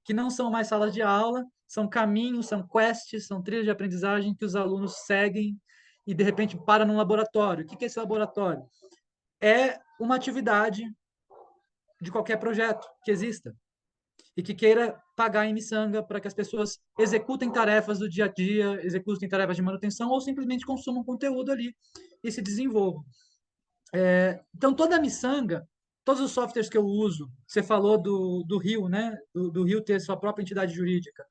Que não são mais salas de aula, são caminhos, são quests, são trilhas de aprendizagem que os alunos seguem e de repente para num laboratório. O que é esse laboratório? É uma atividade de qualquer projeto que exista e que queira pagar em miçanga para que as pessoas executem tarefas do dia a dia, executem tarefas de manutenção ou simplesmente consumam conteúdo ali e se desenvolvam. Então, toda a miçanga, todos os softwares que eu uso, você falou do Rio, né? Do Rio ter sua própria entidade jurídica.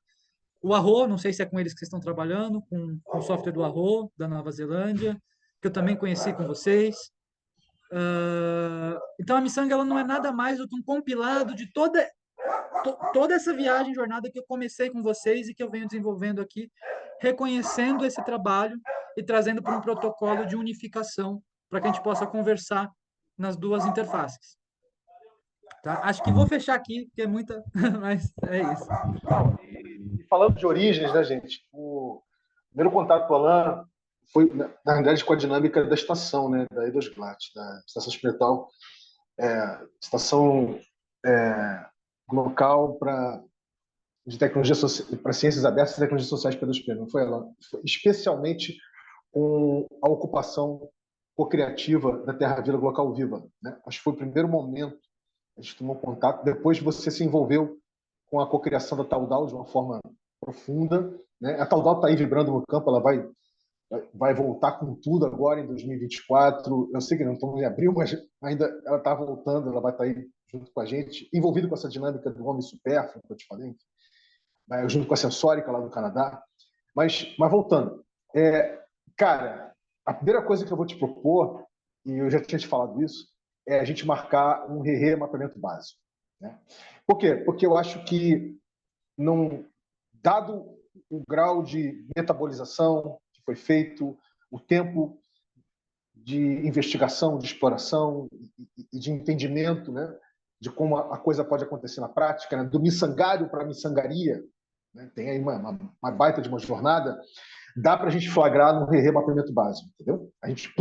O Arro, não sei se é com eles que vocês estão trabalhando, com o software do Arro, da Nova Zelândia, que eu também conheci com vocês. Então, a miçanga ela não é nada mais do que um compilado de toda essa viagem, jornada que eu comecei com vocês e que eu venho desenvolvendo aqui, reconhecendo esse trabalho e trazendo para um protocolo de unificação para que a gente possa conversar nas duas interfaces. Tá? Acho que vou fechar aqui, porque é muita, mas é isso. E falando de origens, né, gente? O primeiro contato com o Alan foi, na verdade, com a dinâmica da estação, né, da Edosglat, da Estação Experimental, estação local de tecnologia para ciências abertas e tecnologias sociais Pedro Espírito. Não foi ela, foi especialmente com a ocupação co-criativa da Terra Vila Local Viva, né? Acho que foi o primeiro momento que a gente tomou contato. Depois você se envolveu com a cocriação da Taudal de uma forma profunda, né? A Taudal está aí vibrando no campo, ela vai voltar com tudo agora em 2024. Eu sei que não estamos em abril, mas ainda ela está voltando, ela vai estar aí junto com a gente, envolvido com essa dinâmica do homem supérfluo, que eu te falei, junto com a Sensórica lá no Canadá. Mas voltando, cara, a primeira coisa que eu vou te propor, e eu já tinha te falado isso, é a gente marcar um mapeamento básico. Né? Por quê? Porque eu acho que, dado o grau de metabolização que foi feito, o tempo de investigação, de exploração e de entendimento, né, de como a coisa pode acontecer na prática, né, do miçangário para a miçangaria, né, tem aí uma baita de uma jornada, dá para a gente flagrar no mapeamento básico, entendeu? A gente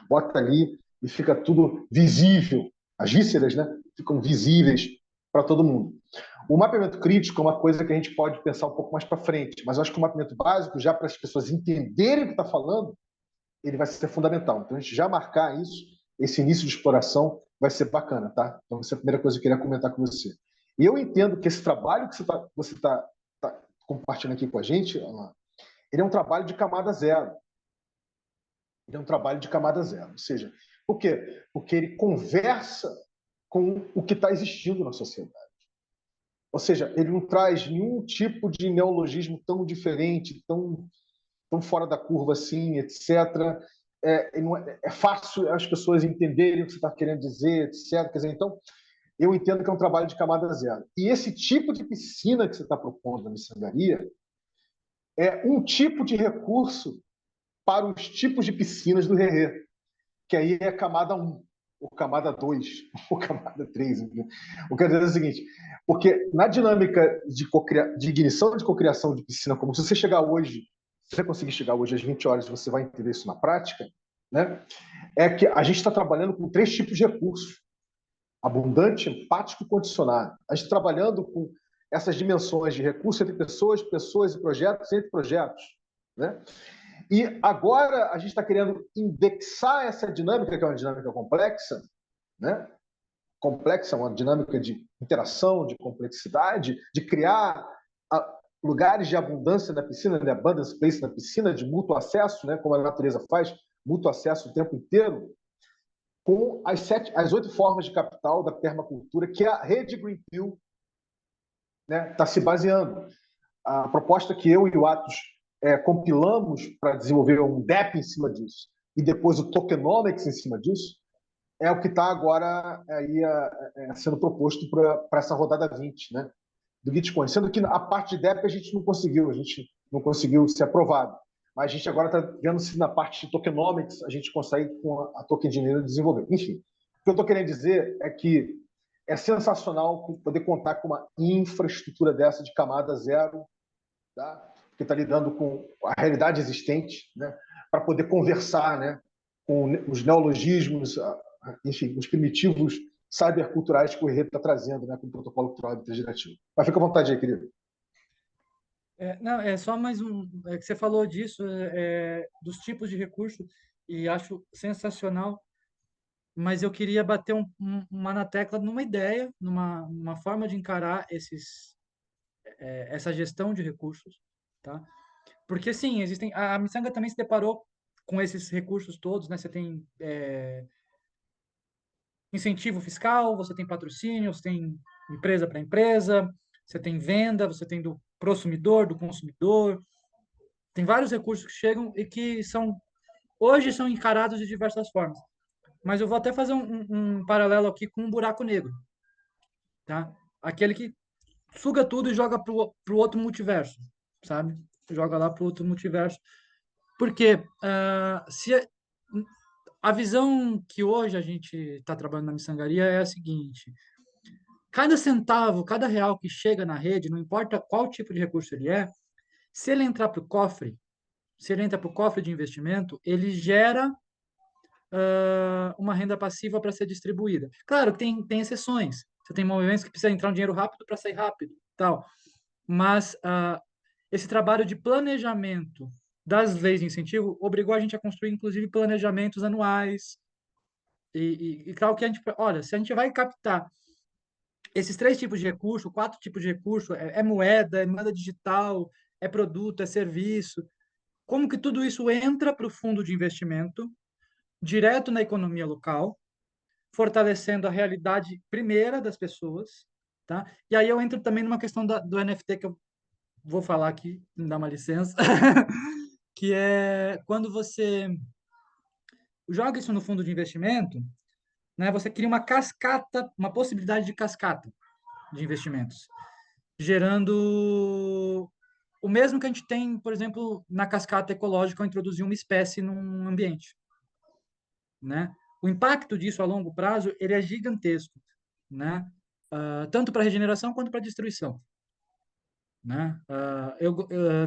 bota ali e fica tudo visível, as vísceras, né, ficam visíveis para todo mundo. O mapeamento crítico é uma coisa que a gente pode pensar um pouco mais para frente, mas eu acho que o mapeamento básico, já para as pessoas entenderem o que está falando, ele vai ser fundamental. Então, a gente já marcar isso, esse início de exploração, vai ser bacana, tá? Então, essa é a primeira coisa que eu queria comentar com você. E eu entendo que esse trabalho que você tá compartilhando aqui com a gente, ele é um trabalho de camada zero. Ele é um trabalho de camada zero. Ou seja, por quê? Porque ele conversa com o que está existindo na sociedade. Ou seja, ele não traz nenhum tipo de neologismo tão diferente, tão fora da curva assim, etc. É fácil as pessoas entenderem o que você está querendo dizer, etc. Quer dizer, então, eu entendo que é um trabalho de camada zero. E esse tipo de piscina que você está propondo na miçangaria é um tipo de recurso para os tipos de piscinas do Rerê, que aí é camada 1, ou camada 2, ou camada 3. Né? O que eu quero dizer é o seguinte, porque na dinâmica de ignição de cocriação de piscina, como se você chegar hoje, se você conseguir chegar hoje às 20 horas, você vai entender isso na prática, né? É que a gente está trabalhando com 3 tipos de recursos: abundante, empático e condicionado. A gente está trabalhando com essas dimensões de recurso entre pessoas, pessoas e projetos, entre projetos. Né? E agora a gente está querendo indexar essa dinâmica, que é uma dinâmica complexa, né? Complexa, uma dinâmica de interação, de complexidade, de criar lugares de abundância na piscina, de abundance place na piscina, de mútuo acesso, né? Como a natureza faz, mútuo acesso o tempo inteiro, com as 8 formas de capital da permacultura que a rede Greenpeace, né, está se baseando. A proposta que eu e o Atos compilamos para desenvolver um DEP em cima disso e depois o Tokenomics em cima disso é o que está agora aí, sendo proposto para essa rodada 20, né, do Bitcoin. Sendo que a parte de DEP a gente não conseguiu ser aprovado. Mas a gente agora está vendo se na parte de tokenomics a gente consegue, com a Token Engineering, desenvolver. Enfim, o que eu estou querendo dizer é que é sensacional poder contar com uma infraestrutura dessa de camada 0, tá? Que está lidando com a realidade existente, né? Para poder conversar, né? Com os neologismos, enfim, os primitivos cyberculturais que o Herrera está trazendo, né? Com o protocolo cultural intergerativo. Mas fica à vontade aí, querido. Não, é só mais um. É que você falou disso, dos tipos de recurso, e acho sensacional, mas eu queria bater uma na tecla numa ideia, numa forma de encarar essa gestão de recursos, tá? Porque, sim, existem. A Miçanga também se deparou com esses recursos todos, né? Você tem incentivo fiscal, você tem patrocínio, você tem empresa para empresa, você tem venda, você tem do prosumidor, do consumidor. Tem vários recursos que chegam e que hoje são encarados de diversas formas. Mas eu vou até fazer um paralelo aqui com um buraco negro, tá? Aquele que suga tudo e joga pro outro multiverso, sabe? Joga lá pro outro multiverso. Porque se a visão que hoje a gente está trabalhando na miçangaria é a seguinte: cada centavo, cada real que chega na rede, não importa qual tipo de recurso ele é, se ele entrar para o cofre, se ele entra para o cofre de investimento, ele gera uma renda passiva para ser distribuída. Claro que tem exceções. Você tem movimentos que precisa entrar um dinheiro rápido para sair rápido, tal. Mas esse trabalho de planejamento das leis de incentivo obrigou a gente a construir, inclusive, planejamentos anuais. E claro que a gente, olha, se a gente vai captar esses 3 tipos de recurso, 4 tipos de recurso, é moeda, é moeda digital, é produto, é serviço, como que tudo isso entra para o fundo de investimento, direto na economia local, fortalecendo a realidade primeira das pessoas, tá? E aí eu entro também numa questão do NFT que eu vou falar aqui, me dá uma licença, que é quando você joga isso no fundo de investimento, né, você cria uma cascata, uma possibilidade de cascata de investimentos, gerando o mesmo que a gente tem, por exemplo, na cascata ecológica ao introduzir uma espécie num ambiente, né? O impacto disso a longo prazo ele é gigantesco, né? Tanto para regeneração quanto para destruição, né?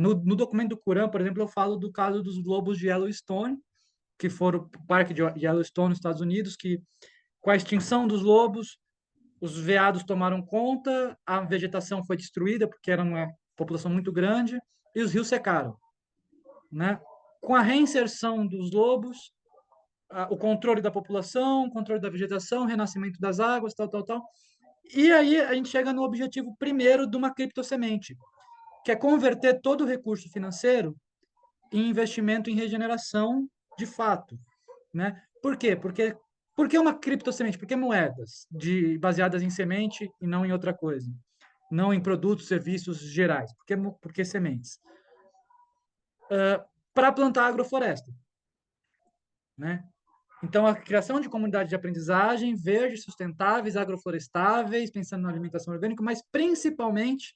No documento do Curran, por exemplo, eu falo do caso dos lobos de Yellowstone, que foram para o parque de Yellowstone, nos Estados Unidos, que com a extinção dos lobos, os veados tomaram conta, a vegetação foi destruída porque era uma população muito grande e os rios secaram, né? Com a reinserção dos lobos, o controle da população, o controle da vegetação, o renascimento das águas, tal, tal, tal. E aí a gente chega no objetivo primeiro de uma criptosemente, que é converter todo o recurso financeiro em investimento em regeneração de fato, né? Por quê? Por que uma criptosemente? Por que moedas baseadas em semente e não em outra coisa? Não em produtos, serviços gerais. Por que sementes? Para plantar agrofloresta, né? Então, a criação de comunidades de aprendizagem verdes, sustentáveis, agroflorestáveis, pensando na alimentação orgânica, mas principalmente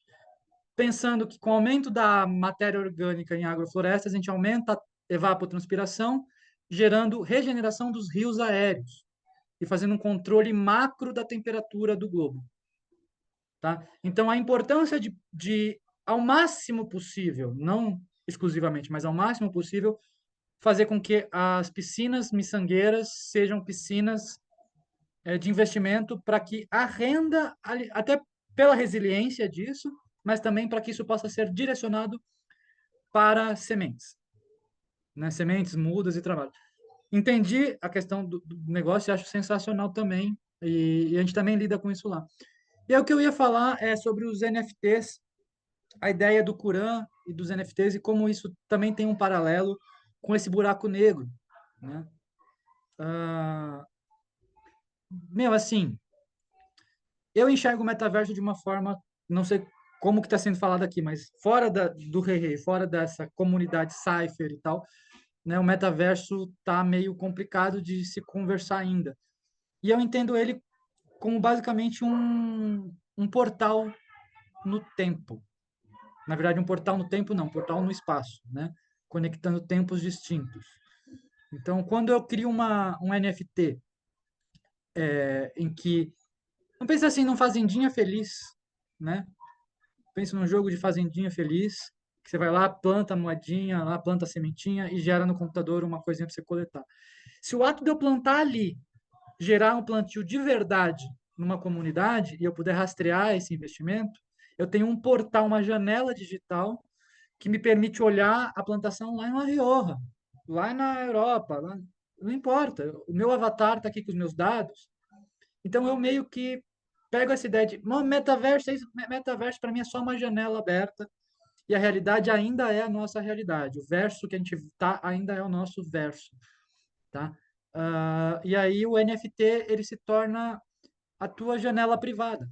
pensando que com o aumento da matéria orgânica em agroflorestas, a gente aumenta evapotranspiração, gerando regeneração dos rios aéreos e fazendo um controle macro da temperatura do globo. Tá? Então, a importância de, ao máximo possível, não exclusivamente, mas ao máximo possível, fazer com que as piscinas miçangueiras sejam piscinas de investimento para que a renda, até pela resiliência disso, mas também para que isso possa ser direcionado para sementes, né? Sementes, mudas e trabalho. Entendi a questão do negócio e acho sensacional também, e a gente também lida com isso lá. E aí, o que eu ia falar é sobre os NFTs, a ideia do Kuran e dos NFTs e como isso também tem um paralelo com esse buraco negro, né? Assim, eu enxergo o metaverso de uma forma, não sei como que está sendo falado aqui, mas fora do Rei, fora dessa comunidade Cypher e tal, né, o metaverso está meio complicado de se conversar ainda. E eu entendo ele como basicamente um portal no tempo. Na verdade, um portal no tempo não, um portal no espaço, né? Conectando tempos distintos. Então, quando eu crio um NFT em que... Não pensa assim num Fazendinha Feliz, né? Pensa num jogo de Fazendinha Feliz, que você vai lá, planta a moedinha, lá planta a sementinha e gera no computador uma coisinha para você coletar. Se o ato de eu plantar ali gerar um plantio de verdade numa comunidade e eu puder rastrear esse investimento, eu tenho um portal, uma janela digital que me permite olhar a plantação lá em La Rioja, lá na Europa, lá, não importa. O meu avatar está aqui com os meus dados. Então eu meio que pego essa ideia de metaverso, metaverso para mim é só uma janela aberta e a realidade ainda é a nossa realidade. O verso que a gente está ainda é o nosso verso, tá? E aí o NFT ele se torna a tua janela privada.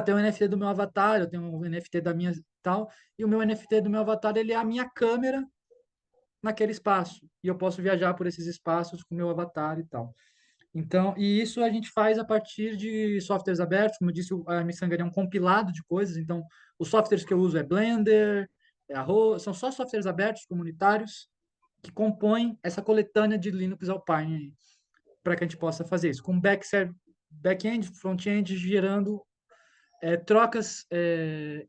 Tem um NFT do meu avatar, eu tenho um NFT da minha tal, e o meu NFT do meu avatar ele é a minha câmera naquele espaço. E eu posso viajar por esses espaços com o meu avatar e tal. Então, e isso a gente faz a partir de softwares abertos, como eu disse, a Miçangaria é um compilado de coisas, então os softwares que eu uso é Blender, são só softwares abertos, comunitários, que compõem essa coletânea de Linux Alpine para que a gente possa fazer isso, com back-end, front-end, gerando trocas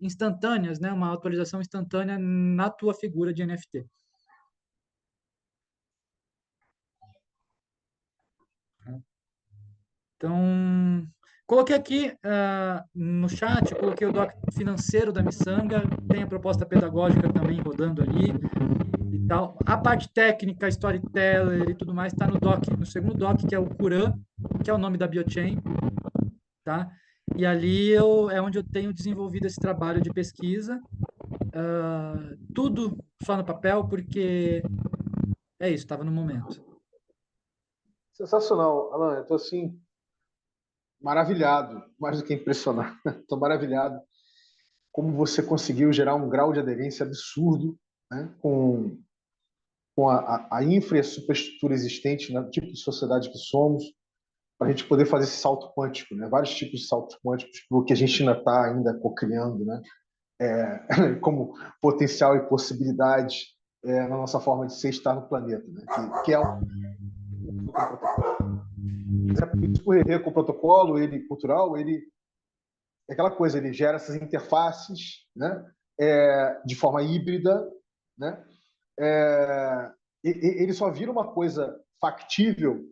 instantâneas, né? Uma atualização instantânea na tua figura de NFT. Então, coloquei aqui no chat, coloquei o doc financeiro da Miçanga, tem a proposta pedagógica também rodando ali e tal. A parte técnica, storyteller e tudo mais está no segundo doc, que é o Kuran, que é o nome da biochain, tá? E ali é onde eu tenho desenvolvido esse trabalho de pesquisa, tudo só no papel, porque é isso, estava no momento. Sensacional, Alan. Eu estou assim, maravilhado, mais do que impressionado. Estou maravilhado como você conseguiu gerar um grau de aderência absurdo, né, com a infra e a superestrutura existente no tipo de sociedade que somos, para a gente poder fazer esse salto quântico, né? Vários tipos de saltos quânticos, que a gente ainda co-criando, né? Como potencial e possibilidade na nossa forma de ser e estar no planeta, né? Que é o Rerê com o protocolo, ele cultural, ele é aquela coisa, ele gera essas interfaces, né? De forma híbrida, né? Ele só vira uma coisa factível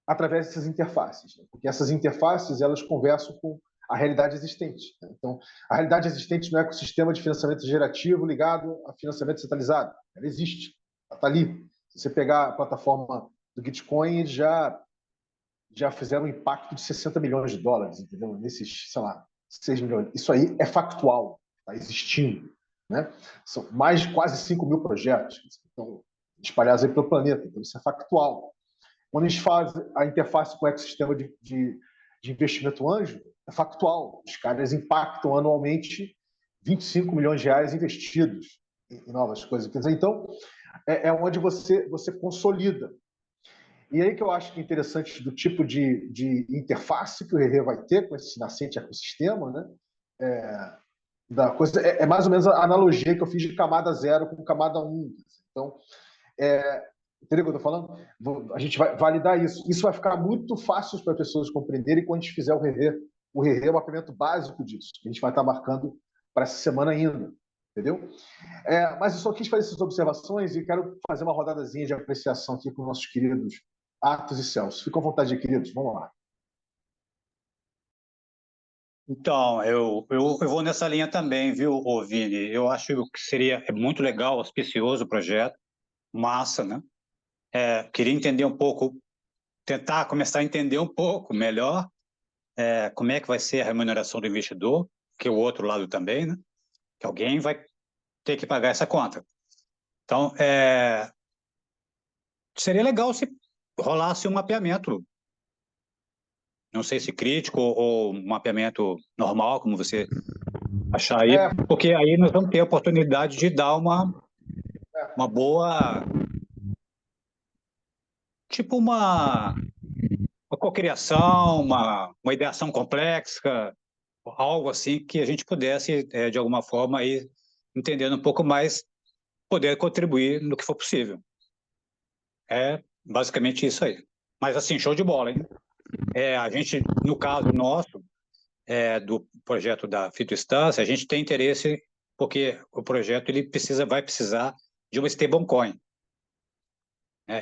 através dessas interfaces, né? Porque essas interfaces elas conversam com a realidade existente, né? Então, a realidade existente no ecossistema de financiamento gerativo ligado a financiamento centralizado, ela existe, ela está ali. Se você pegar a plataforma do Gitcoin, eles já fizeram um impacto de 60 milhões de dólares, entendeu? Nesses, sei lá, 6 milhões. Isso aí é factual, está existindo, né? São mais de quase 5 mil projetos que estão espalhados aí pelo planeta, então isso é factual. Quando a gente faz a interface com o ecossistema de investimento anjo, é factual. Os caras impactam anualmente 25 milhões de reais investidos em novas coisas. Quer dizer, então, é onde você consolida. E aí que eu acho que é interessante do tipo de interface que o Rerê vai ter com esse nascente ecossistema, né? Da coisa, é mais ou menos a analogia que eu fiz de camada 0 com camada 1. Então, entendeu o que eu estou falando? A gente vai validar isso. Isso vai ficar muito fácil para as pessoas compreenderem quando a gente fizer o RE. O RE é o mapeamento básico disso, que a gente vai estar marcando para essa semana ainda, entendeu? Mas eu só quis fazer essas observações e quero fazer uma rodadazinha de apreciação aqui com nossos queridos Atos e Celso. Fiquem à vontade, queridos. Vamos lá. Então, eu vou nessa linha também, viu, Vini? Eu acho que seria muito legal, auspicioso o projeto, massa, né? Queria entender um pouco, tentar começar a entender um pouco melhor como é que vai ser a remuneração do investidor, que é o outro lado também, né? Que alguém vai ter que pagar essa conta. Então, seria legal se rolasse um mapeamento, não sei se crítico ou um mapeamento normal, como você achar aí, porque aí nós vamos ter a oportunidade de dar uma boa, tipo uma cocriação, uma ideação complexa, algo assim que a gente pudesse, de alguma forma, ir entendendo um pouco mais, poder contribuir no que for possível. É basicamente isso aí. Mas, assim, show de bola, hein? A gente, no caso nosso, do projeto da Fitoestância, a gente tem interesse porque o projeto ele vai precisar de uma stablecoin.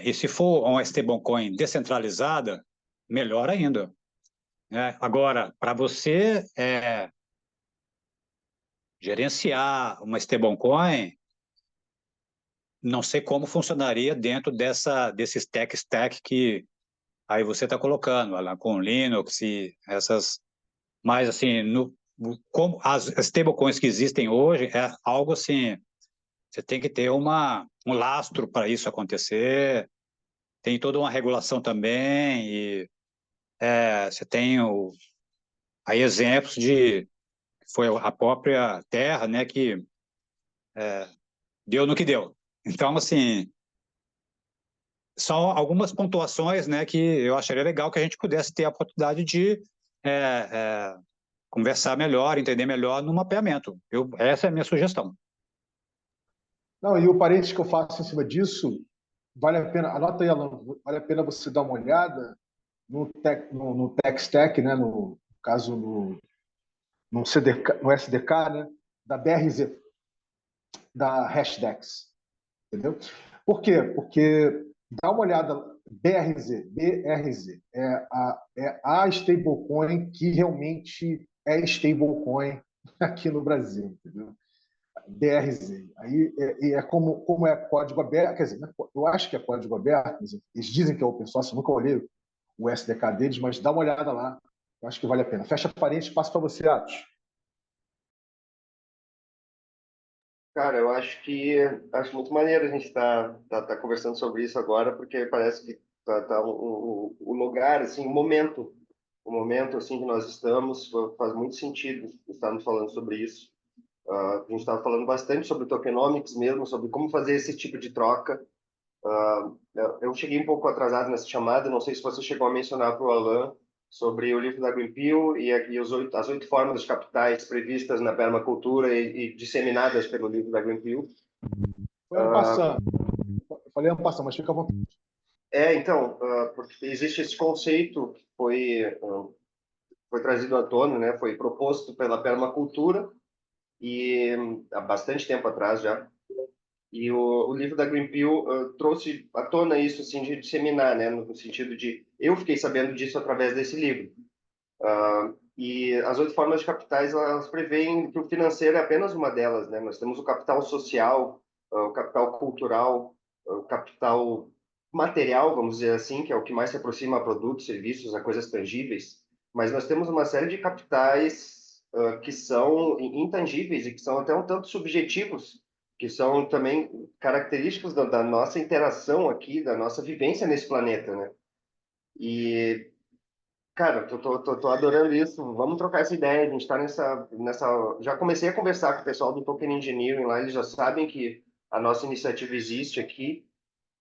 E se for uma stablecoin descentralizada, melhor ainda. Agora, para você gerenciar uma stablecoin, não sei como funcionaria dentro desses tech stack que aí você está colocando, lá com Linux e essas. Mas, assim, como as stablecoins que existem hoje, é algo assim, você tem que ter um lastro para isso acontecer, tem toda uma regulação também, e você tem aí exemplos de foi a própria Terra, né, que deu no que deu. Então, assim, são algumas pontuações, né, que eu acharia legal que a gente pudesse ter a oportunidade de conversar melhor, entender melhor no mapeamento. Essa é a minha sugestão. Não, e o parênteses que eu faço em cima disso, vale a pena, anota aí, Alan, vale a pena você dar uma olhada no tech stack, né, no caso no CDK, no SDK, né, da BRZ, da Hashdex, entendeu? Por quê? Porque dá uma olhada, BRZ é a stablecoin que realmente é stablecoin aqui no Brasil, entendeu? BRZ. Aí como é código aberto, quer dizer, eu acho que é código aberto, eles dizem que é open source, eu nunca olhei o SDK deles, mas dá uma olhada lá, eu acho que vale a pena. Fecha parênteses, passo para você, Atos. Cara, eu acho muito maneiro a gente tá conversando sobre isso agora, porque parece que tá o lugar, assim, o momento assim que nós estamos faz muito sentido estarmos falando sobre isso. A gente estava falando bastante sobre tokenomics mesmo, sobre como fazer esse tipo de troca. Eu cheguei um pouco atrasado nessa chamada, não sei se você chegou a mencionar para o Alan sobre o livro da Greenpeal e as 8 formas de capitais previstas na permacultura e disseminadas pelo livro da Greenpeal. Foi ano passando. Eu falei ano passando, mas fica à vontade. Então, porque existe esse conceito que foi trazido à tona, né? Foi proposto pela permacultura e há bastante tempo atrás já. E o livro da Greenpeal trouxe à tona isso, assim, de disseminar, né? No sentido de... Eu fiquei sabendo disso através desse livro. E as 8 formas de capitais, elas preveem que o financeiro é apenas uma delas, né? Nós temos o capital social, o capital cultural, o capital material, vamos dizer assim, que é o que mais se aproxima a produtos, serviços, a coisas tangíveis. Mas nós temos uma série de capitais que são intangíveis e que são até um tanto subjetivos, que são também característicos da nossa interação aqui, da nossa vivência nesse planeta, né? E cara, tô adorando isso. Vamos trocar essa ideia. A gente está nessa. Já comecei a conversar com o pessoal do Token Engineering lá. Eles já sabem que a nossa iniciativa existe aqui.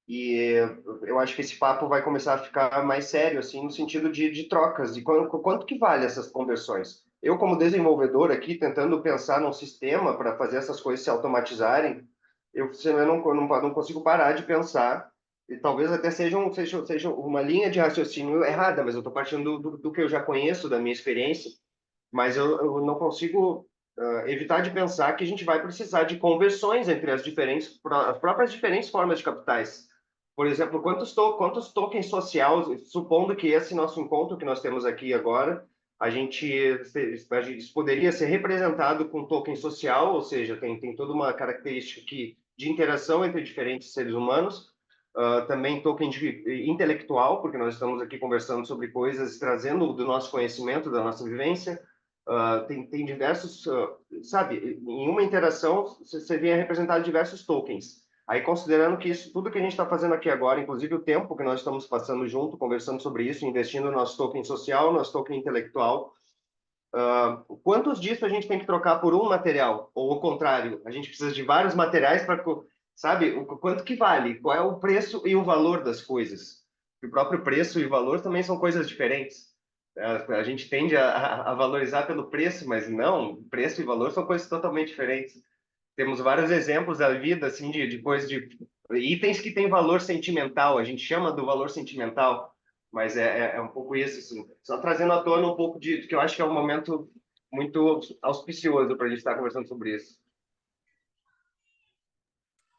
E eu acho que esse papo vai começar a ficar mais sério, assim, no sentido de trocas. De quanto que vale essas conversões? Eu, como desenvolvedor aqui, tentando pensar num sistema para fazer essas coisas se automatizarem, senão eu não consigo parar de pensar, e talvez até seja uma linha de raciocínio errada, mas eu estou partindo do que eu já conheço, da minha experiência, mas eu não consigo evitar de pensar que a gente vai precisar de conversões entre as próprias diferentes formas de capitais. Por exemplo, quantos tokens sociais, supondo que esse nosso encontro que nós temos aqui agora, isso poderia ser representado com token social, ou seja, tem toda uma característica de interação entre diferentes seres humanos, também token intelectual, porque nós estamos aqui conversando sobre coisas, trazendo do nosso conhecimento, da nossa vivência. Tem diversos, sabe, em uma interação seria representado diversos tokens. Aí, considerando que isso, tudo que a gente está fazendo aqui agora, inclusive o tempo que nós estamos passando junto, conversando sobre isso, investindo no nosso token social, nosso token intelectual, quantos disso a gente tem que trocar por um material? Ou o contrário, a gente precisa de vários materiais para, sabe, quanto que vale? Qual é o preço e o valor das coisas? O próprio preço e o valor também são coisas diferentes. A gente tende a valorizar pelo preço, mas não, preço e valor são coisas totalmente diferentes. Temos vários exemplos da vida, assim, de coisas de itens que têm valor sentimental, a gente chama do valor sentimental, mas é um pouco isso, assim. Só trazendo à tona um pouco que eu acho que é um momento muito auspicioso para a gente estar conversando sobre isso.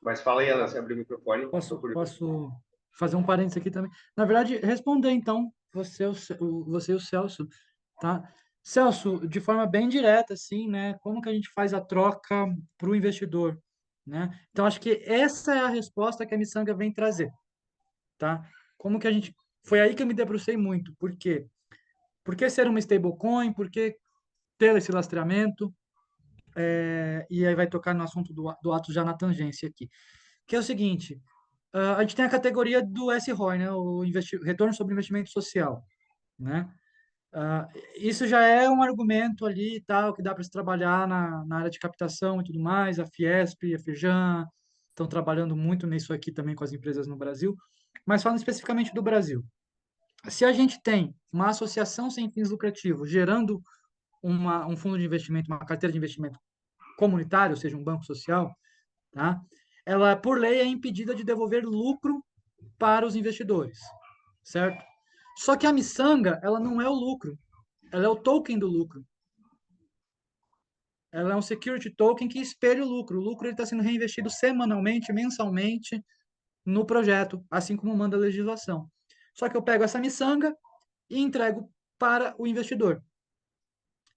Mas fala aí, Alan, você abriu o microfone. Posso fazer um parênteses aqui também? Na verdade, responder então, você e o Celso, tá? Celso, de forma bem direta, assim, né? Como que a gente faz a troca para o investidor, né? Então, acho que essa é a resposta que a Miçanga vem trazer, tá? Como que a gente... Foi aí que eu me debrucei muito. Por quê? Por que ser uma stablecoin? Por que ter esse lastreamento? E aí vai tocar no assunto do ato já na tangência aqui. Que é o seguinte, a gente tem a categoria do SROI, né? O retorno sobre investimento social, né? Isso já é um argumento ali e tal, que dá para se trabalhar na área de captação e tudo mais. A Fiesp, a Firjan estão trabalhando muito nisso aqui também com as empresas no Brasil. Mas falando especificamente do Brasil, se a gente tem uma associação sem fins lucrativos gerando um fundo de investimento, uma carteira de investimento comunitário, ou seja, um banco social, tá? Ela, por lei, é impedida de devolver lucro para os investidores, certo? Só que a miçanga, ela não é o lucro, ela é o token do lucro. Ela é um security token que espelha o lucro. O lucro está sendo reinvestido semanalmente, mensalmente no projeto, assim como manda a legislação. Só que eu pego essa miçanga e entrego para o investidor.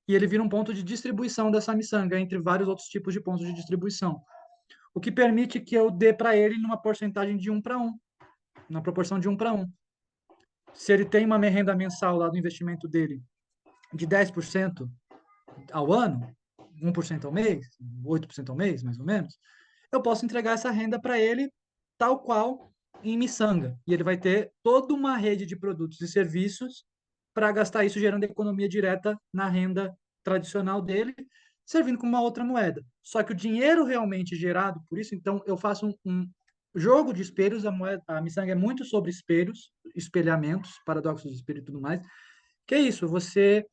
E ele vira um ponto de distribuição dessa miçanga entre vários outros tipos de pontos de distribuição. O que permite que eu dê para ele numa porcentagem de 1 para 1, na proporção de 1 para 1. Se ele tem uma renda mensal lá do investimento dele de 10% ao ano, 1% ao mês, 8% ao mês, mais ou menos, eu posso entregar essa renda para ele tal qual em miçanga. E ele vai ter toda uma rede de produtos e serviços para gastar isso, gerando economia direta na renda tradicional dele, servindo como uma outra moeda. Só que o dinheiro realmente gerado por isso, então eu faço um jogo de espelhos, a miçanga é muito sobre espelhos, espelhamentos, paradoxos de espelho e tudo mais. Que é isso, você...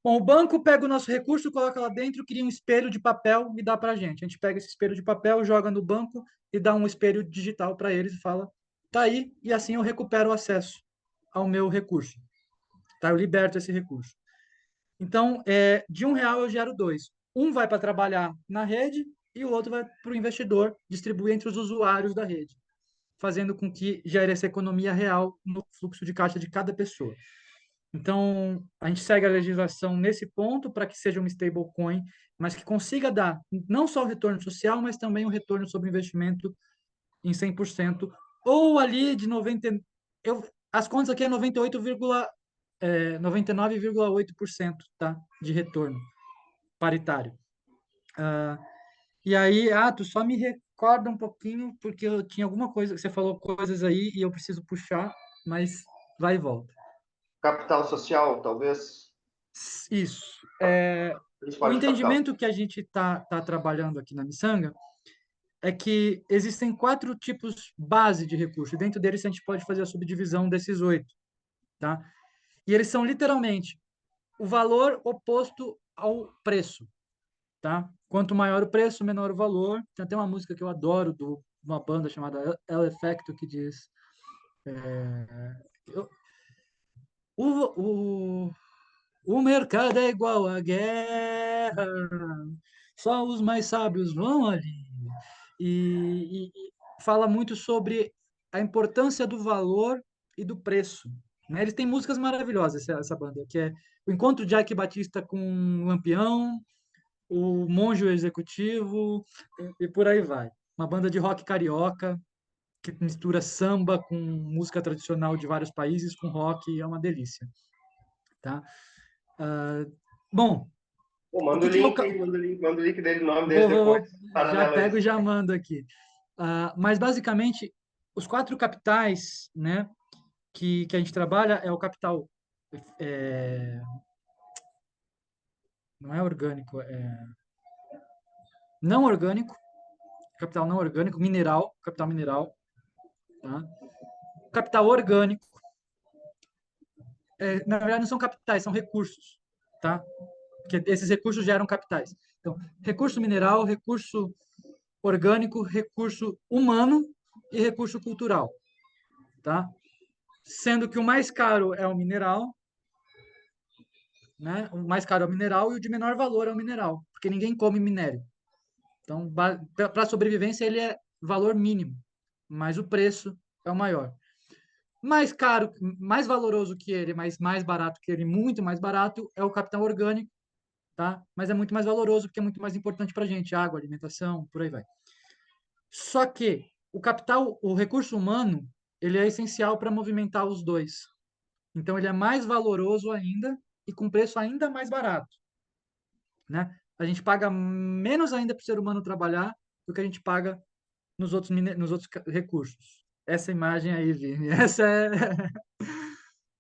Bom, o banco pega o nosso recurso, coloca lá dentro, cria um espelho de papel e dá para a gente. A gente pega esse espelho de papel, joga no banco e dá um espelho digital para eles e fala, tá aí, e assim eu recupero o acesso ao meu recurso. Tá? Eu liberto esse recurso. Então, de R$ 1 eu gero dois. Um vai para trabalhar na rede e o outro vai para o investidor distribuir entre os usuários da rede, fazendo com que gere essa economia real no fluxo de caixa de cada pessoa. Então, a gente segue a legislação nesse ponto para que seja uma stablecoin, mas que consiga dar não só o retorno social, mas também o retorno sobre investimento em 100%, ou ali de 90%. As contas aqui é 99,8%, tá? De retorno paritário. E aí, tu só me recorda um pouquinho, porque eu tinha alguma coisa, você falou coisas aí e eu preciso puxar, mas vai e volta. Capital social, talvez. Isso. O Principal de capital. entendimento que a gente tá trabalhando aqui na miçanga é que existem 4 tipos base de recurso. Dentro deles, a gente pode fazer a subdivisão desses 8. Tá? E eles são literalmente o valor oposto ao preço. Tá? Quanto maior o preço, menor o valor. Tem até uma música que eu adoro, de uma banda chamada El Effecto, que diz... eu- o, o mercado é igual à guerra, só os mais sábios vão ali. E fala muito sobre a importância do valor e do preço. Né? Eles têm músicas maravilhosas, essa banda, que é o Encontro de Ike Batista com Lampião, o Monge o Executivo, e por aí vai. Uma banda de rock carioca, que mistura samba com música tradicional de vários países, com rock, e é uma delícia. Tá? Ah, bom, Pô, o manda o que que é o... link, manda o link dele, o nome dele Vou, vou, depois. vou, já Paralela a pego e isso. já mando aqui. Mas, basicamente, os 4 capitais, né, que a gente trabalha é o capital, é, não é orgânico, é não orgânico, capital não orgânico, mineral, capital mineral, tá? Capital orgânico, na verdade não são capitais, são recursos, tá? Porque esses recursos geram capitais. Então, recurso mineral, recurso orgânico, recurso humano e recurso cultural, tá? Sendo que o mais caro é o mineral, né? O mais caro é o mineral e o de menor valor é o mineral, porque ninguém come minério. Então, para sobrevivência, ele é valor mínimo, mas o preço é o maior. Mais caro, mais valoroso que ele, mas mais barato que ele, muito mais barato, é o capital orgânico, tá? Mas é muito mais valoroso porque é muito mais importante para a gente, água, alimentação, por aí vai. Só que o capital, o recurso humano, ele é essencial para movimentar os dois. Então, ele é mais valoroso ainda e com preço ainda mais barato, né? A gente paga menos ainda para o ser humano trabalhar do que a gente paga nos outros recursos. Essa imagem aí, Vini, essa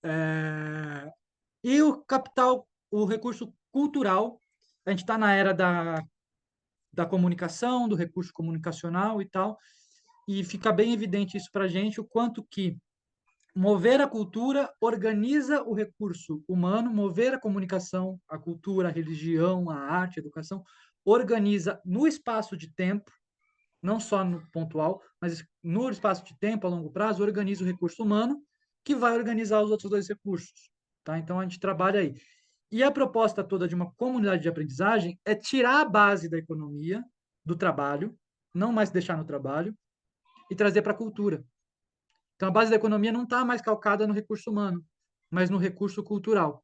é... E o capital, o recurso cultural, a gente está na era da comunicação, do recurso comunicacional e tal, e fica bem evidente isso para a gente, o quanto que mover a cultura organiza o recurso humano, mover a comunicação, a cultura, a religião, a arte, a educação, organiza no espaço de tempo, não só no pontual, mas no espaço de tempo, a longo prazo, organiza o recurso humano, que vai organizar os outros 2 recursos. Tá? Então, a gente trabalha aí. E a proposta toda de uma comunidade de aprendizagem é tirar a base da economia, do trabalho, não mais deixar no trabalho, e trazer para a cultura. Então, a base da economia não está mais calcada no recurso humano, mas no recurso cultural.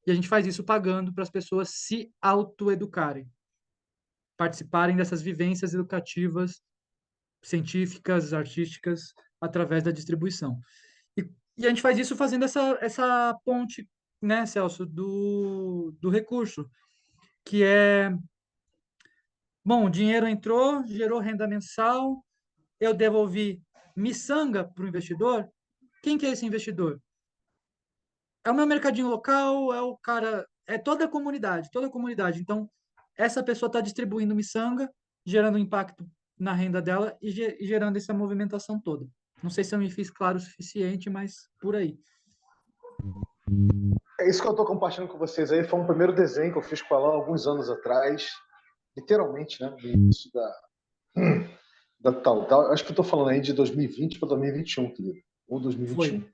E a gente faz isso pagando para as pessoas se autoeducarem, participarem dessas vivências educativas, científicas, artísticas, através da distribuição. E a gente faz isso fazendo essa ponte, né, Celso, do recurso, que é, bom, o dinheiro entrou, gerou renda mensal, eu devolvi miçanga para o investidor. Quem que é esse investidor? É o meu mercadinho local, é o cara, é toda a comunidade, toda a comunidade. Então, essa pessoa está distribuindo miçanga, gerando impacto na renda dela e gerando essa movimentação toda. Não sei se eu me fiz claro o suficiente, mas por aí. É isso que eu estou compartilhando com vocês aí. Foi um primeiro desenho que eu fiz com a Alan alguns anos atrás, literalmente, né? No início da tal. Acho que eu estou falando aí de 2020 para 2021, querido. Ou 2021.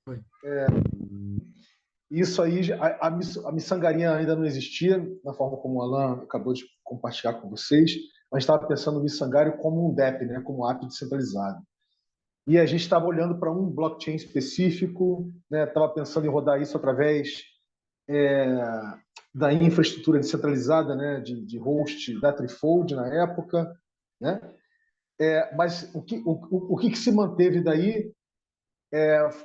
Foi. Isso aí, a miçangaria ainda não existia, na forma como o Alan acabou de compartilhar com vocês. A gente estava pensando no miçangário como um DEP, né? Como um app descentralizado. E a gente estava olhando para um blockchain específico, né? Estava pensando em rodar isso através da infraestrutura descentralizada, né? De host da Trifold na época, né? Mas o que se manteve daí?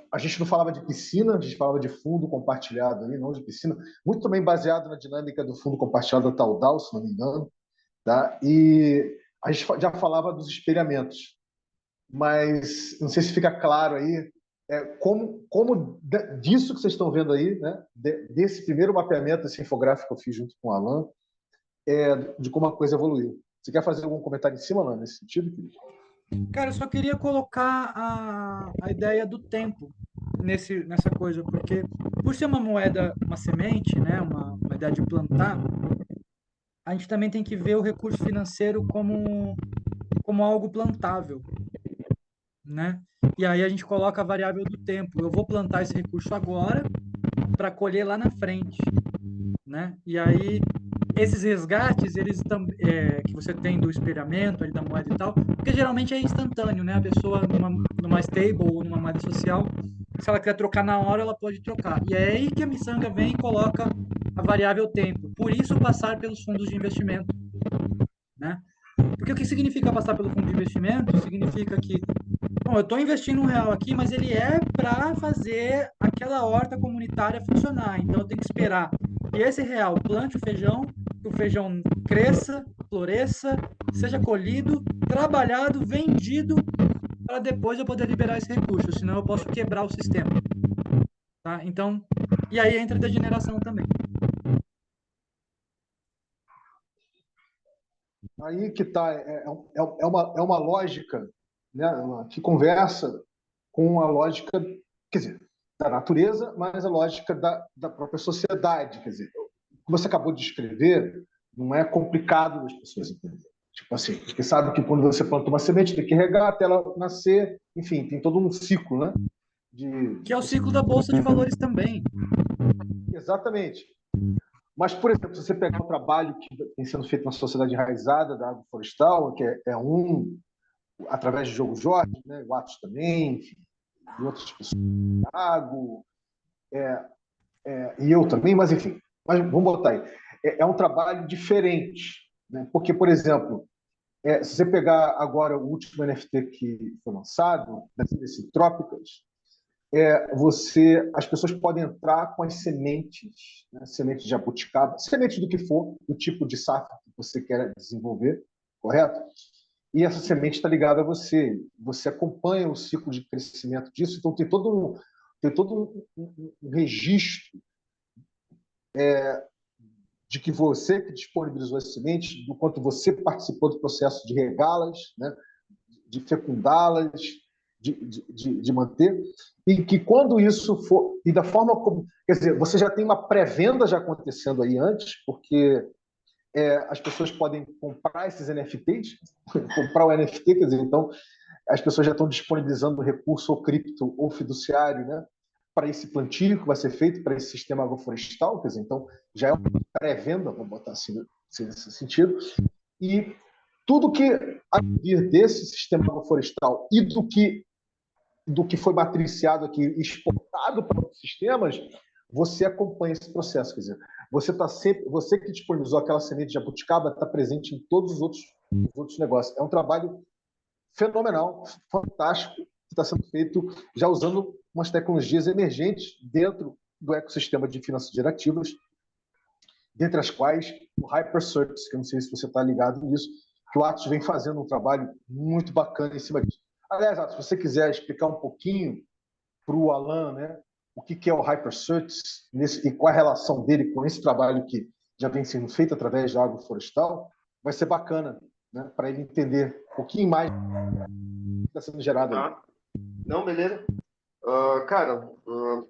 A gente não falava de piscina, a gente falava de fundo compartilhado, ali, não de piscina, muito também baseado na dinâmica do fundo compartilhado da Taudal, se não me engano, tá? E a gente já falava dos espelhamentos, mas não sei se fica claro aí como disso que vocês estão vendo aí, né? Desse primeiro mapeamento, esse infográfico que eu fiz junto com o Alan, de como a coisa evoluiu. Você quer fazer algum comentário em cima, Alan, nesse sentido? Cara, eu só queria colocar a ideia do tempo nessa coisa, porque por ser uma moeda, uma semente, né, uma ideia de plantar, a gente também tem que ver o recurso financeiro como algo plantável, né? E aí a gente coloca a variável do tempo. Eu vou plantar esse recurso agora para colher lá na frente, né? E aí esses resgates, que você tem do espelhamento ali da moeda e tal, porque geralmente é instantâneo, né? A pessoa numa stable ou numa moeda social, se ela quiser trocar na hora, ela pode trocar. E é aí que a miçanga vem e coloca a variável tempo. Por isso passar pelos fundos de investimento, né? Porque o que significa passar pelo fundo de investimento? Significa que, bom, eu estou investindo R$ 1 aqui, mas ele é para fazer aquela horta comunitária funcionar. Então eu tenho que esperar que esse real plante o feijão, que o feijão cresça, floresça, seja colhido, trabalhado, vendido, para depois eu poder liberar esse recurso. Senão eu posso quebrar o sistema. Tá? Então, e aí entra a degeneração também. Aí que está, é uma lógica, né, que conversa com a lógica, quer dizer, da natureza, mas a lógica da própria sociedade. Quer dizer, o que você acabou de descrever não é complicado das pessoas entenderem. Tipo assim, porque sabe que quando você planta uma semente, tem que regar até ela nascer, enfim, tem todo um ciclo, né? Que é o ciclo da Bolsa de Valores também. Exatamente. Mas, por exemplo, se você pegar o trabalho que tem sendo feito na sociedade enraizada da agroflorestal, que é através de Diogo Jorge, né, o Atos também, enfim, e outras pessoas, Thiago, e eu também, mas enfim, mas vamos botar aí. É um trabalho diferente, né? Porque, por exemplo, se você pegar agora o último NFT que foi lançado, desse Trópicas, as pessoas podem entrar com as sementes, né? Sementes de jabuticaba, sementes do que for, do tipo de safra que você quer desenvolver, correto? E essa semente está ligada a você. Você acompanha o ciclo de crescimento disso, então tem todo um registro de que você que disponibilizou as sementes, do quanto você participou do processo de regá-las, né? De fecundá-las, de manter, e que quando isso for, e da forma como, quer dizer, você já tem uma pré-venda já acontecendo aí antes, porque as pessoas podem comprar esses NFTs, comprar o NFT, quer dizer, então as pessoas já estão disponibilizando recurso ou cripto ou fiduciário, né, para esse plantio que vai ser feito para esse sistema agroflorestal, quer dizer, então já é uma pré-venda, vamos botar assim, nesse sentido, e tudo que a vir desse sistema agroflorestal e do que foi matriciado aqui, exportado para outros sistemas, você acompanha esse processo. Quer dizer, você que disponibilizou aquela semente de jabuticaba está presente em todos os outros negócios. É um trabalho fenomenal, fantástico, que está sendo feito já usando umas tecnologias emergentes dentro do ecossistema de finanças gerativas, dentre as quais o HyperCerts, que eu não sei se você está ligado nisso, que o Atos vem fazendo um trabalho muito bacana em cima disso. Aliás, Atos, se você quiser explicar um pouquinho para o Alan, né, o que é o HyperCerts e qual a relação dele com esse trabalho que já vem sendo feito através da agroflorestal, vai ser bacana, né, para ele entender um pouquinho mais do que está sendo gerado aí. Tá. Não, beleza. Cara,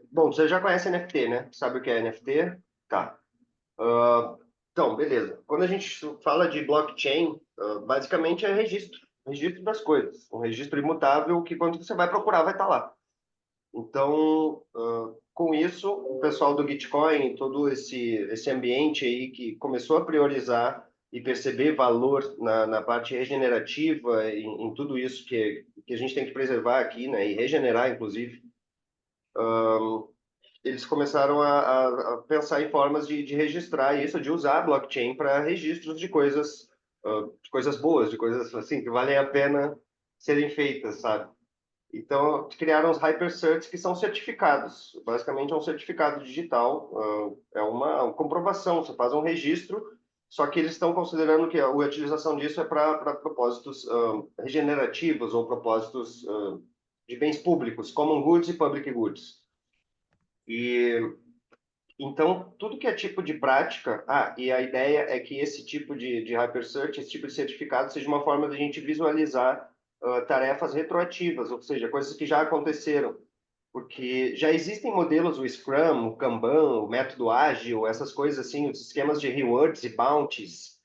bom, você já conhece NFT, né? Sabe o que é NFT? Tá. Então, beleza. Quando a gente fala de blockchain, basicamente é registro das coisas. Um registro imutável que quando você vai procurar vai estar lá. Então, com isso, o pessoal do Gitcoin, todo esse ambiente aí que começou a priorizar e perceber valor na parte regenerativa, em tudo isso que a gente tem que preservar aqui, né, e regenerar, inclusive, eles começaram a pensar em formas de registrar isso, de usar a blockchain para registros de coisas boas, de coisas assim que valem a pena serem feitas, sabe? Então, criaram os HyperCerts, que são certificados. Basicamente, é um certificado digital. É uma comprovação. Você faz um registro, só que eles estão considerando que a utilização disso é para propósitos regenerativos ou propósitos de bens públicos, common goods e public goods. E então, tudo que é tipo de prática, e a ideia é que esse tipo de HyperCert, esse tipo de certificado, seja uma forma de a gente visualizar tarefas retroativas, ou seja, coisas que já aconteceram. Porque já existem modelos, o Scrum, o Kanban, o método ágil, essas coisas assim, os esquemas de rewards e bounties,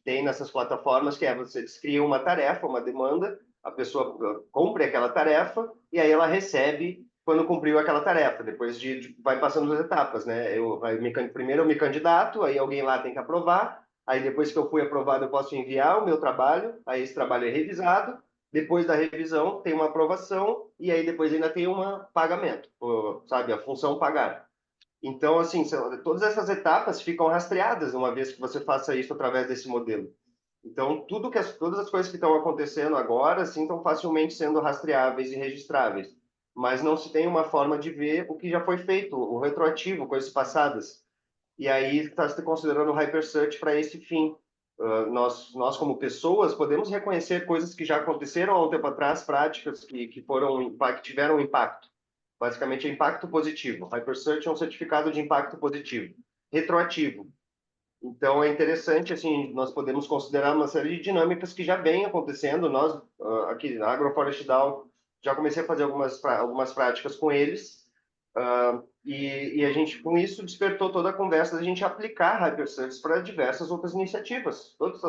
tem nessas plataformas, que é você cria uma tarefa, uma demanda, a pessoa cumpre aquela tarefa e aí ela recebe quando cumpriu aquela tarefa. Depois vai passando as etapas, né? Primeiro eu me candidato, aí alguém lá tem que aprovar, aí depois que eu fui aprovado eu posso enviar o meu trabalho, aí esse trabalho é revisado, depois da revisão tem uma aprovação e aí depois ainda tem um pagamento, sabe? A função pagar. Então, assim, todas essas etapas ficam rastreadas uma vez que você faça isso através desse modelo. Então, todas as coisas que estão acontecendo agora, assim, estão facilmente sendo rastreáveis e registráveis. Mas não se tem uma forma de ver o que já foi feito, o retroativo, coisas passadas. E aí está se considerando o Hyper Search para esse fim. Nós, como pessoas, podemos reconhecer coisas que já aconteceram há um tempo atrás, práticas que tiveram impacto. Basicamente, é impacto positivo. HyperSearch é um certificado de impacto positivo, retroativo. Então, é interessante, assim, nós podemos considerar uma série de dinâmicas que já vem acontecendo. Nós, aqui na Agroforest DAO, já comecei a fazer algumas práticas com eles, e a gente, com isso, despertou toda a conversa da gente aplicar HyperSearch para diversas outras iniciativas. Todos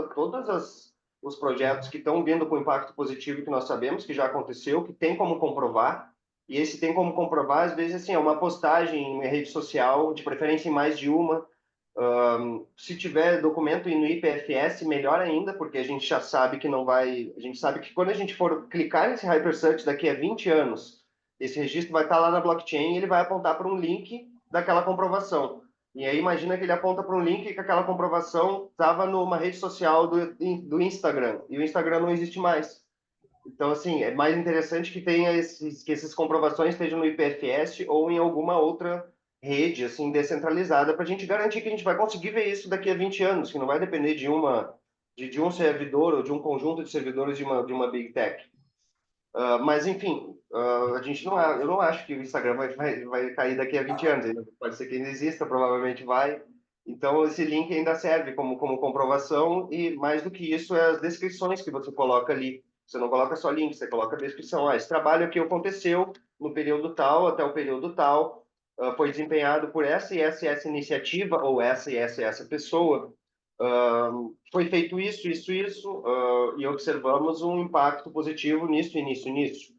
os projetos que estão vindo com impacto positivo, que nós sabemos que já aconteceu, que tem como comprovar, e esse tem como comprovar, às vezes, assim, é uma postagem em rede social, de preferência em mais de uma. Se tiver documento no IPFS, melhor ainda, porque a gente já sabe que não vai. A gente sabe que quando a gente for clicar nesse HyperSearch daqui a 20 anos, esse registro vai estar lá na blockchain e ele vai apontar para um link daquela comprovação. E aí imagina que ele aponta para um link que aquela comprovação estava numa rede social do Instagram, e o Instagram não existe mais. Então, assim, é mais interessante que que essas comprovações estejam no IPFS ou em alguma outra rede, assim, descentralizada, para a gente garantir que a gente vai conseguir ver isso daqui a 20 anos, que não vai depender de um servidor ou de um conjunto de servidores de uma Big Tech. Mas, enfim, eu não acho que o Instagram vai cair daqui a 20 anos. Pode ser que ainda exista, provavelmente vai. Então, esse link ainda serve como comprovação e, mais do que isso, é as descrições que você coloca ali. Você não coloca só link, você coloca a descrição. Esse trabalho aqui aconteceu no período tal, até o período tal, foi desempenhado por essa e essa iniciativa, ou essa e essa pessoa. Foi feito isso, e observamos um impacto positivo nisso e nisso e nisso.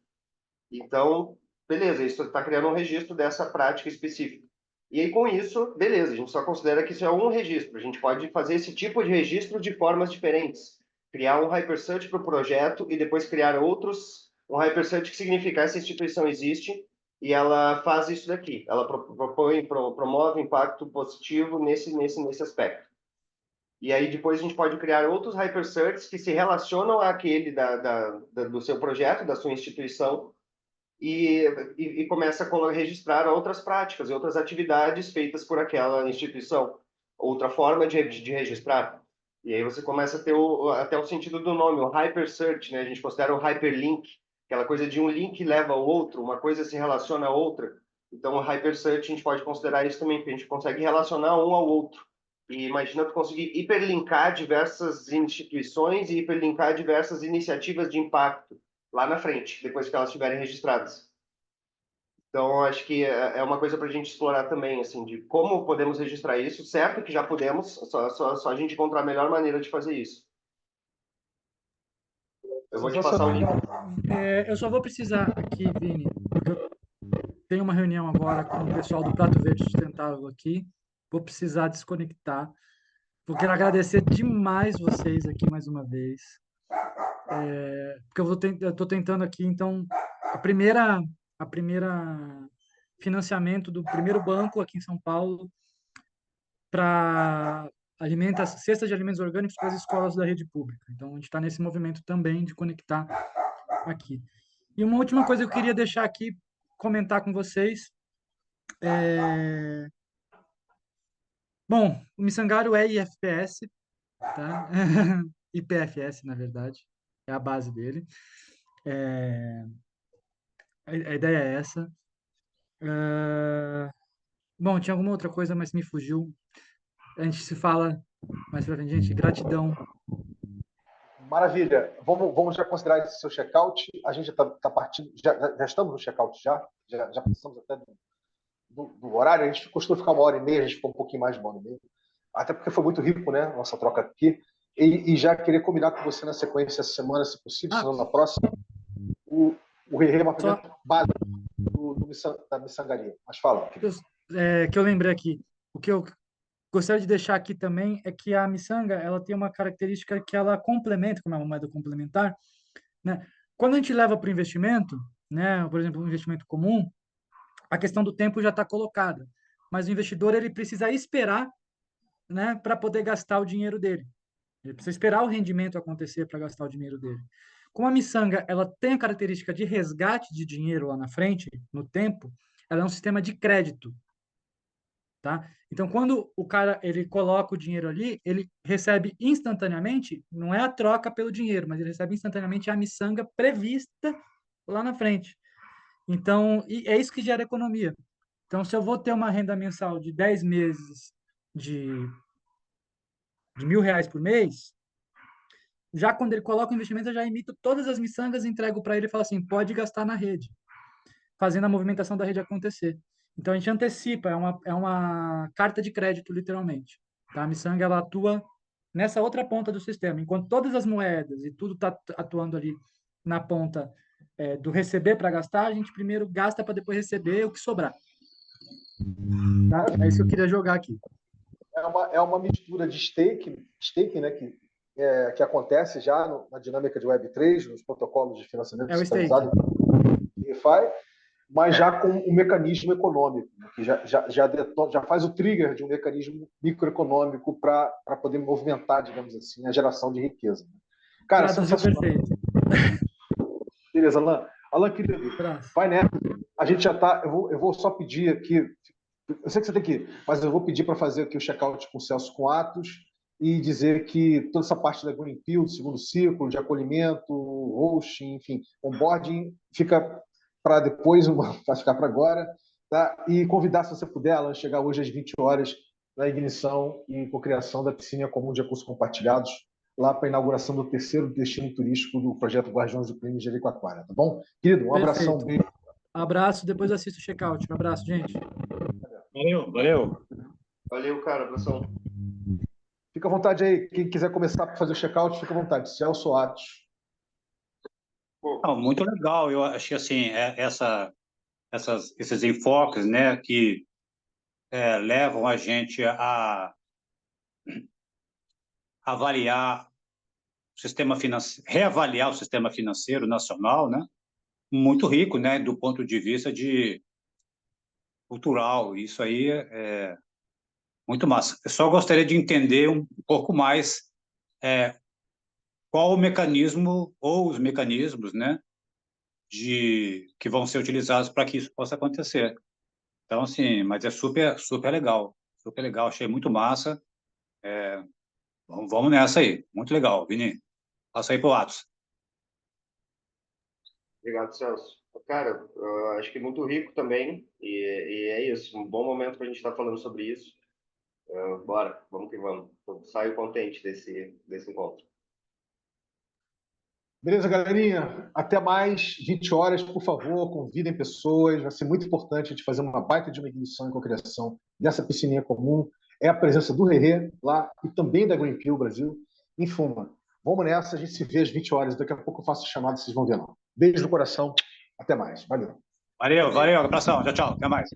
Então, beleza, isso está criando um registro dessa prática específica. E aí, com isso, beleza, a gente só considera que isso é um registro. A gente pode fazer esse tipo de registro de formas diferentes. Criar um HyperSearch para o projeto e depois criar outros. Um HyperSearch que significa essa instituição existe e ela faz isso daqui. Ela promove impacto positivo nesse aspecto. E aí depois a gente pode criar outros HyperSearches que se relacionam àquele do seu projeto, da sua instituição, e começa a registrar outras práticas e outras atividades feitas por aquela instituição. Outra forma de registrar. E aí você começa a ter até o sentido do nome, o HyperSearch, né? A gente considera o Hyperlink, aquela coisa de um link leva ao outro, uma coisa se relaciona a outra. Então, o HyperSearch a gente pode considerar isso também, porque a gente consegue relacionar um ao outro. E imagina tu conseguir hiperlinkar diversas instituições e hiperlinkar diversas iniciativas de impacto lá na frente, depois que elas estiverem registradas. Então, acho que é uma coisa para a gente explorar também, assim, de como podemos registrar isso. Certo que já podemos, só a gente encontrar a melhor maneira de fazer isso. Eu vou te passar o link. Eu só vou precisar aqui, Vini, porque eu tenho uma reunião agora com o pessoal do Prato Verde Sustentável aqui. Vou precisar desconectar. Vou querer agradecer demais vocês aqui mais uma vez. Porque eu estou tentando aqui, então, a primeira financiamento do primeiro banco aqui em São Paulo para cestas de alimentos orgânicos para as escolas da rede pública. Então, a gente está nesse movimento também de conectar aqui. E uma última coisa que eu queria deixar aqui, comentar com vocês. Bom, o Missangário é IFPS, tá? IPFS, na verdade, é a base dele. A ideia é essa. Bom, tinha alguma outra coisa, mas me fugiu. A gente se fala mais pra frente. Gente, gratidão. Maravilha. Vamos já considerar esse seu check-out. A gente já está partindo, já estamos no check-out já passamos até do horário. A gente costumou ficar 1h30, a gente ficou um pouquinho mais de 1h30. Até porque foi muito rico, né? Nossa troca aqui. E já queria combinar com você na sequência essa semana, se possível, senão na próxima, o remapeamento básico da miçangaria. Mas fala. Que eu lembrei aqui. O que eu gostaria de deixar aqui também é que a miçanga, ela tem uma característica que ela complementa, como é uma moeda complementar, né? Quando a gente leva para o investimento, né, por exemplo, um investimento comum, a questão do tempo já está colocada, mas o investidor ele precisa esperar, né, para poder gastar o dinheiro dele. Ele precisa esperar o rendimento acontecer para gastar o dinheiro dele. Como a miçanga ela tem a característica de resgate de dinheiro lá na frente, no tempo, ela é um sistema de crédito, tá? Então, quando o cara ele coloca o dinheiro ali, ele recebe instantaneamente, não é a troca pelo dinheiro, mas ele recebe instantaneamente a miçanga prevista lá na frente. Então, e é isso que gera economia. Então, se eu vou ter uma renda mensal de 10 meses de, de R$ 1.000 por mês, já quando ele coloca o investimento, eu já emito todas as miçangas, entrego para ele e falo assim, pode gastar na rede, fazendo a movimentação da rede acontecer. Então, a gente antecipa, é uma carta de crédito, literalmente. Tá? A miçanga, ela atua nessa outra ponta do sistema. Enquanto todas as moedas e tudo está atuando ali na ponta do receber para gastar, a gente primeiro gasta para depois receber o que sobrar. Tá? É isso que eu queria jogar aqui. É uma mistura de staking, né, que acontece já na dinâmica de Web3, nos protocolos de financiamento descentralizado do DeFi, mas já com um mecanismo econômico, que já faz o trigger de um mecanismo microeconômico para poder movimentar, digamos assim, a geração de riqueza. Cara, sensacional. Perfeito. Beleza, Alan. Alan, querido, vai nessa. A gente já está. Eu vou só pedir aqui. Eu sei que você tem que ir, mas eu vou pedir para fazer aqui o check-out com o Celso com Atos e dizer que toda essa parte da Greenfield, segundo ciclo, de acolhimento, hosting, enfim, onboarding, fica para depois, vai ficar para agora, tá? E convidar, se você puder, Alan, chegar hoje às 20 horas na ignição e cocriação da piscina comum de recursos compartilhados, lá para a inauguração do terceiro destino turístico do projeto Guardiões do Clima em Jericoacoara, tá bom? Querido, um abração, um beijo. Abraço, depois assisto o check-out. Um abraço, gente. Valeu. Valeu, cara, abração. Fica à vontade aí. Quem quiser começar a fazer o check-out, fica à vontade. Celso Atos. Muito legal. Eu acho que assim, esses enfoques, né, que levam a gente a avaliar o sistema financeiro, reavaliar o sistema financeiro nacional, né, muito rico, né, do ponto de vista cultural. Isso aí é muito massa. Eu só gostaria de entender um pouco mais qual o mecanismo ou os mecanismos, né, que vão ser utilizados para que isso possa acontecer. Então, assim, mas é super, super legal, achei muito massa. Vamos nessa aí, muito legal, Vini. Passa aí pro Atos. Obrigado, Celso. Cara, acho que muito rico também, e é isso, um bom momento para a gente estar falando sobre isso. Bora, vamos que vamos. Saio contente desse encontro. Beleza, galerinha? Até mais, 20 horas, por favor, convidem pessoas. Vai ser muito importante a gente fazer uma baita de uma ignição e cocriação dessa piscininha comum. É a presença do Rerê lá e também da Greenfield Brasil. Enfim, vamos nessa, a gente se vê às 20 horas. Daqui a pouco eu faço a chamada, vocês vão ver não. Beijo no coração, até mais. Valeu. Valeu, abração, tchau, até mais.